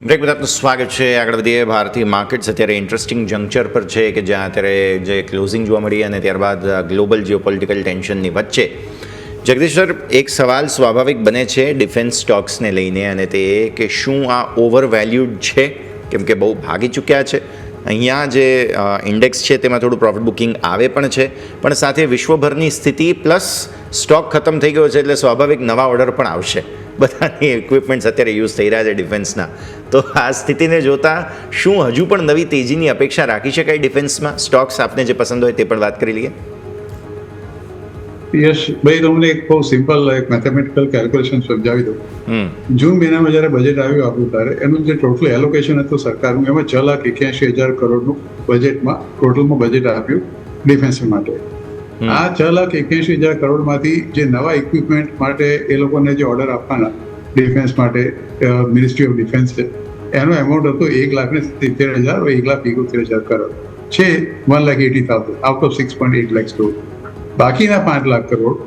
બ્રેક બાદ આપનું સ્વાગત છે. આગળ વધીએ. ભારતીય માર્કેટ્સ અત્યારે ઇન્ટરેસ્ટિંગ જંક્ચર પર છે કે જ્યાં અત્યારે જે ક્લોઝિંગ જોવા મળી અને ત્યારબાદ ગ્લોબલ જીઓપોલિટિકલ ટેન્શનની વચ્ચે જગદીશ સર, એક સવાલ સ્વાભાવિક બને છે ડિફેન્સ સ્ટોક્સને લઈને, અને તે કે શું આ ઓવર વેલ્યુડ છે, કેમ કે બહુ ભાગી ચૂક્યા છે. અહીંયા જે ઇન્ડેક્સ છે તેમાં થોડું પ્રોફિટ બુકિંગ આવે પણ છે, પણ સાથે વિશ્વભરની સ્થિતિ પ્લસ સ્ટોક ખતમ થઈ ગયો છે, એટલે સ્વાભાવિક નવા ઓર્ડર પણ આવશે. બધાની ઇક્વિપમેન્ટ્સ અત્યારે યુઝ થઈ રહ્યા છે ડિફેન્સના. તો આ સ્થિતિને જોતા શું હજુ પણ નવી તેજીની અપેક્ષા રાખી શકાય ડિફેન્સમાં? સ્ટોક્સ આપને જે પસંદ હોય તે પણ વાત કરી લઈએ. યશ ભાઈ, તમને એક બહુ સિમ્પલ એક મેથેમેટિકલ કેલ્ક્યુલેશન સમજાવી દઉં. જૂન મહિનામાં જ્યારે બજેટ આવ્યું આપણું ત્યારે એનું જે ટોટલ એલોકેશન હતું સરકારનું, એમાં 6,81,000 કરોડનું બજેટમાં ટોટલમાં બજેટ આપ્યું ડિફેન્સ માટે. આ 6,81,000 કરોડમાંથી જે નવા ઇક્વિપમેન્ટ માટે એ લોકોને જે ઓર્ડર આપવાના ડિફેન્સ માટે મિનિસ્ટ્રી ઓફ ડિફેન્સ છે, એનો એમાઉન્ટ હતો 1,70,000 or 1,71,000 કરોડ છે, 1,80,000 આઉટ ઓફ 6.8 લાખ કરોડ. બાકીના 5 લાખ કરોડ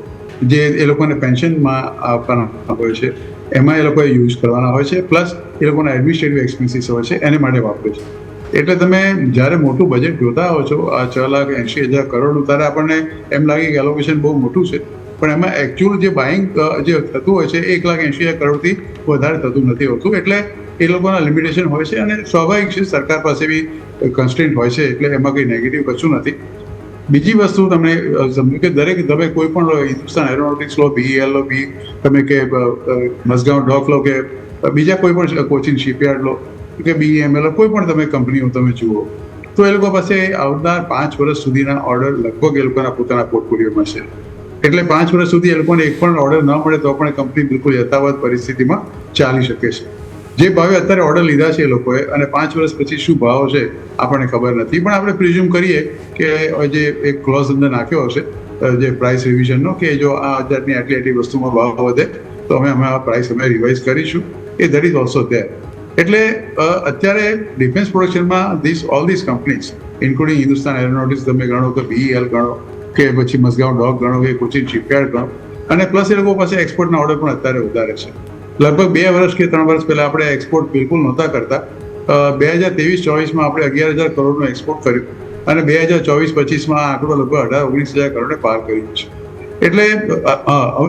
જે એ લોકોને પેન્શનમાં આપવાના હોય છે, એમાં એ લોકોએ યુઝ કરવાના હોય છે, પ્લસ એ લોકોના એડમિનિસ્ટ્રેટિવ એક્સપેન્સીસ હોય છે, એને માટે વાપરે છે. એટલે તમે જ્યારે મોટું બજેટ જોતા હો છો આ 6,80,000 કરોડનું, ત્યારે આપણને એમ લાગે કે એલોકેશન બહુ મોટું છે, પણ એમાં એકચ્યુઅલ જે બાઇંગ જે થતું હોય છે 1,80,000 કરોડથી વધારે થતું નથી હોતું. એટલે એ લોકોના લિમિટેશન હોય છે, અને સ્વાભાવિક છે સરકાર પાસે બી કન્સ્ટ્રેન્ટ હોય છે, એટલે એમાં કંઈ નેગેટિવ કશું નથી. બીજી વસ્તુ તમને સમજો કે દરેક તમે કોઈ પણ લો, હિન્દુસ્તાન એરોનોટિક્સ લો, BEL લો, તમે કે મઝગાંવ ડોક લો, કે બીજા કોઈ પણ કોચિન શિપયાર્ડ લો કે BEML લો, કોઈ પણ તમે કંપનીઓ તમે જુઓ, તો એ લોકો પાસે આવનાર 5 વર્ષ સુધીના ઓર્ડર લગભગ એ લોકોના પોતાના પોર્ટફોલિયોમાં છે. એટલે 5 વર્ષ સુધી એ લોકોને એક પણ ઓર્ડર ન મળે તો પણ કંપની બિલકુલ યથાવત પરિસ્થિતિમાં ચાલી શકે છે. જે ભાવે અત્યારે ઓર્ડર લીધા છે એ લોકોએ અને 5 વર્ષ પછી શું ભાવ છે આપણને ખબર નથી, પણ આપણે પ્રિઝ્યુમ કરીએ કે જે એક ક્લોઝ અંદર નાખ્યો હશે જે પ્રાઇસ રિવિઝનનો કે જો આ જાતની આટલી વસ્તુમાં ભાવ વધે તો અમે આ પ્રાઇસ રિવાઇઝ કરીશું, એ ધેટ ઇઝ ઓલ્સો ધેર. એટલે અત્યારે ડિફેન્સ પ્રોડક્શનમાં all this companies including Hindustan Aeronautics તમે ગણો કે BEL ગણો કે પછી મઝગાંવ ડોક ગણો કે કોચિન શિપયાર્ડ ગણો, અને પ્લસ એ લોકો પાસે એક્સપોર્ટના ઓર્ડર પણ અત્યારે વધારે છે. લગભગ 2 વર્ષ કે 3 વર્ષ પહેલા આપણે એક્સપોર્ટ બિલકુલ નહોતા કરતા. 2023-24માં આપણે 11,000 કરોડનું એક્સપોર્ટ કર્યું અને 2024-25માં આંકડો લગભગ 18,000-19,000 કરોડને પાર કર્યું છે. એટલે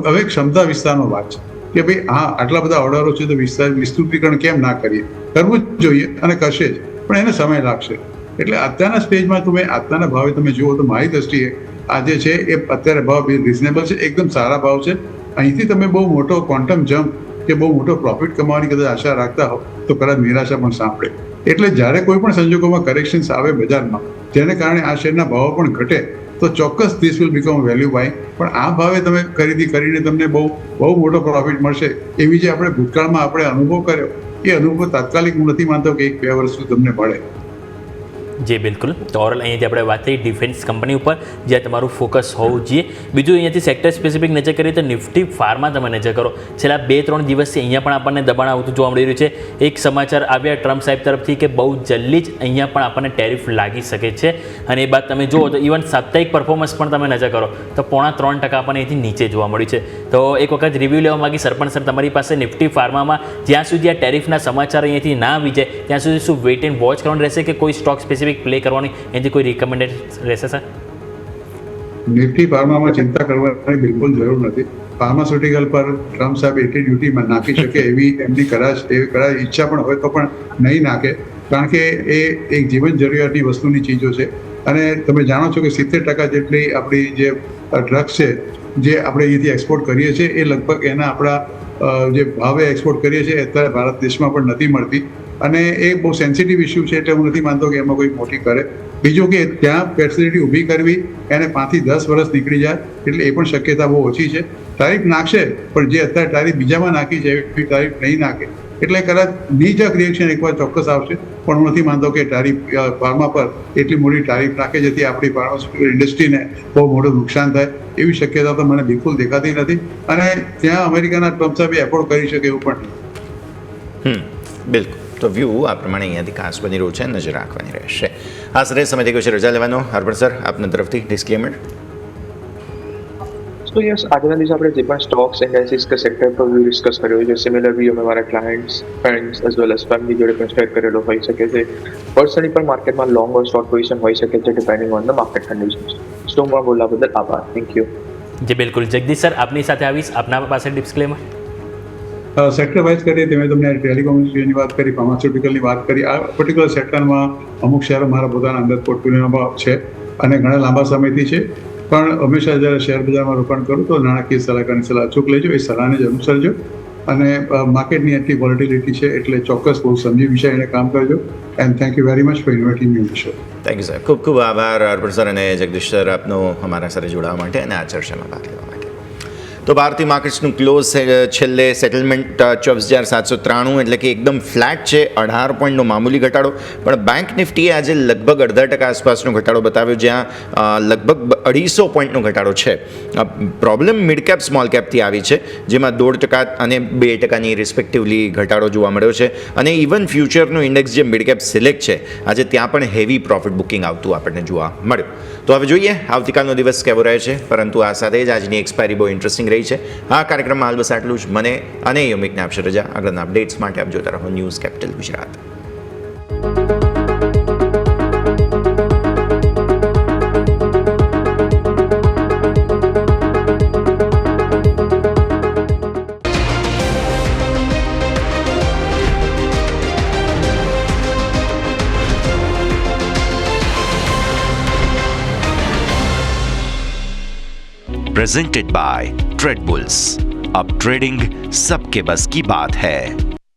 હવે ક્ષમતા વિસ્તારનો વાત છે કે ભાઈ હા આટલા બધા ઓર્ડરો છે તો વિસ્તૃતીકરણ કેમ ના કરીએ, કરવું જ જોઈએ અને કરશે જ, પણ એને સમય લાગશે. એટલે અત્યારના સ્ટેજમાં તમે અત્યારના ભાવે તમે જુઓ તો મારી દ્રષ્ટિએ આજે છે એ અત્યારે ભાવ રિઝનેબલ છે, એકદમ સારા ભાવ છે. અહીંથી તમે બહુ મોટો ક્વોન્ટમ જમ્પ કે બહુ મોટો પ્રોફિટ કમાવાની કદાચ આશા રાખતા હો તો કદાચ નિરાશા પણ સાંભળે. એટલે જ્યારે કોઈ પણ સંજોગોમાં કરેક્શન્સ આવે બજારમાં જેને કારણે આ શેરના ભાવો પણ ઘટે તો ચોક્કસ this will become value buy. પણ આ ભાવે તમે ખરીદી કરીને તમને બહુ મોટો પ્રોફિટ મળશે એવી જે આપણે ભૂતકાળમાં આપણે અનુભવ કર્યો એ અનુભવ તાત્કાલિક હું નથી માનતો કે 1-2 વર્ષ સુધી તમને મળે. જી બિલકુલ. તો ઓવરઓલ અહીંયાથી આપણે વાત કરી ડિફેન્સ કંપની ઉપર જ્યાં તમારું ફોકસ હોવું જોઈએ. બીજું અહીંયાથી સેક્ટર સ્પેસિફિક નજર કરીએ તો નિફ્ટી ફાર્મા તમે નજર કરો, છેલ્લા 2-3 દિવસથી અહીંયા પણ આપણને દબાણ આવતું જોવા મળી રહ્યું છે. એક સમાચાર આવ્યા ટ્રમ્પ સાહેબ તરફથી કે બહુ જલ્દી જ અહીંયા પણ આપણને ટેરિફ લાગી શકે છે, અને એ બાદ તમે જુઓ તો ઇવન સાપ્તાહિક પરફોર્મન્સ પણ તમે નજર કરો તો 0.3% આપણને અહીંથી નીચે જોવા મળ્યું છે. તો એક વખત રિવ્યૂ લેવા માંગી સરપંચ સર તમારી પાસે નિફ્ટી ફાર્મામાં જ્યાં સુધી આ ટેરિફના સમાચાર અહીંયાથી ના આવી જાય ત્યાં સુધી શું વેઇટ એન્ડ વોચ કરવાનું રહેશે કે કોઈ સ્ટોક સ્પેસિફિક પ્લે કરવાની એનાથી કોઈ રિકમેન્ડેડ રહેશે સર? નિફ્ટી ફાર્મામાં ચિંતા કરવાની બિલકુલ જરૂર નથી. ફાર્માસ્યુટિકલ પર ટ્રમ્પ સાહેબ એટલી ડ્યુટી નાખી શકે એવી એમની કદાચ ઈચ્છા પણ હોય તો પણ નહીં નાખે, કારણ કે એ એક જીવન જરૂરિયાતની વસ્તુની ચીજો છે. અને તમે જાણો છો કે 70% જેટલી આપણી જે ડ્રગ્સ છે જે આપણે અહીંયાથી એક્સપોર્ટ કરીએ છીએ એ લગભગ એના આપણા જે ભાવે એક્સપોર્ટ કરીએ છીએ અત્યારે ભારત દેશમાં પણ નથી મળતી, અને એ બહુ સેન્સિટિવ ઇસ્યુ છે એટલે હું નથી માનતો કે એમાં કોઈ મોટી કરે. બીજું કે ત્યાં ફેસિલિટી ઊભી કરવી એને 5 થી 10 વર્ષ નીકળી જાય એટલે એ પણ શક્યતા બહુ ઓછી છે. તારીફ નાખશે પણ જે અત્યારે તારીફ બીજામાં નાખી છે એવી તારીફ નહીં નાખે, એટલે કદાચ નીજક રિએક્શન એકવાર ચોક્કસ આવશે, પણ હું નથી માનતો કે તારીફ ફાર્મા પર એટલી મોટી તારીફ નાખે જેથી આપણી ફાર્માસ્યુટિકલ ઇન્ડસ્ટ્રીને બહુ મોટું નુકસાન થાય એવી શક્યતા તો મને બિલકુલ દેખાતી નથી, અને ત્યાં અમેરિકાના ટ્રમ્પ સાહેબ એફોર્ડ કરી શકે એવું પણ નહીં. બિલકુલ. તો વ્યૂ આ પ્રમાણે અહીંયાથી ખાસ બની રહ્યું છે, નજર રાખવાની રહેશે. આ સરે સમય થઈ ગયો છે રજા લેવાનો. હરપર સર આપના તરફથી ડિસ્ક્લેમર. સો યસ, આજના દિવસે આપણે જે પણ સ્ટોક્સ ઇન્ડેક્સિસ કે સેક્ટર પર વ્યૂ ડિસ્કસ કર્યો છે, સિમિલર વ્યૂ અમે મારા clients friends as well as family જોડે પણ શેર કરેલો હોઈ શકે છે. પર્સનલી પણ માર્કેટમાં લોંગ ઓર શોર્ટ પોઝિશન હોઈ શકે છે depending on the market conditions. સ્ટોકમાં બોલવા બદલ આભાર. Thank you. જી બિલકુલ. જગદીશ સર આપની સાથે આવીશ, આપના પાસે ડિસ્ક્લેમર. સેક્ટર વાઇઝ કરીએ તમે તમને ટેલિકોમ્યુનિકેશનની વાત કરી, ફાર્માસ્યુટિકલની વાત કરી. આ પર્ટિક્યુલર સેક્ટરમાં અમુક શેરો મારા પોતાના અંદર પોર્ટફોલિયોમાં છે અને ઘણા લાંબા સમયથી છે, પણ હંમેશા જ્યારે શેર બજારમાં રોકાણ કરું તો નાણાકીય સલાહકારની સલાહ અચૂક લેજો, એ સલાહને જ અનુસરજો. અને માર્કેટની એટલી વોલેટિલિટી છે એટલે ચોક્કસ બહુ સમજી વિચારીને કામ કરજો. And thank you very much for inviting me on show. Thank you sir. ખૂબ ખૂબ આભાર હરપર સર અને જગદીશ સર આપનો અમારા સાથે જોડાવા માટે અને આ ચર્ચામાં ભાગ લેવા માટે. તો ભારતીય માર્કેટ્સનું ક્લોઝ છેલ્લે સેટલમેન્ટ 24,793 એટલે કે એકદમ ફ્લેટ છે. 18 પોઈન્ટનો મામૂલી ઘટાડો, પણ બેંક નિફ્ટીએ આજે લગભગ 0.5% આસપાસનો ઘટાડો બતાવ્યો, જ્યાં લગભગ 250 પોઈન્ટનો ઘટાડો છે. પ્રોબ્લેમ મિડ કેપ સ્મોલ કેપથી આવી છે, જેમાં 1.5% અને 2% રિસ્પેક્ટિવલી ઘટાડો જોવા મળ્યો છે. અને ઇવન ફ્યુચરનું ઇન્ડેક્સ જે મિડ કેપ સિલેક્ટ છે આજે ત્યાં પણ હેવી પ્રોફિટ બુકિંગ આવતું આપણને જોવા મળ્યું. તો હવે જોઈએ આવતીકાલનો દિવસ કેવો રહે છે, પરંતુ આ સાથે જ આજની એક્સપાયરી બહુ ઇન્ટરેસ્ટિંગ રહી છે. આ કાર્યક્રમમાં હાલ બસ આટલું જ. મને અને યોમિકને આપશે રજા. આગળના અપડેટ્સ માટે આપ જોતા રહો news capital Gujarat. Presented by trade bulls. अब ट्रेडिंग सबके बस की बात है.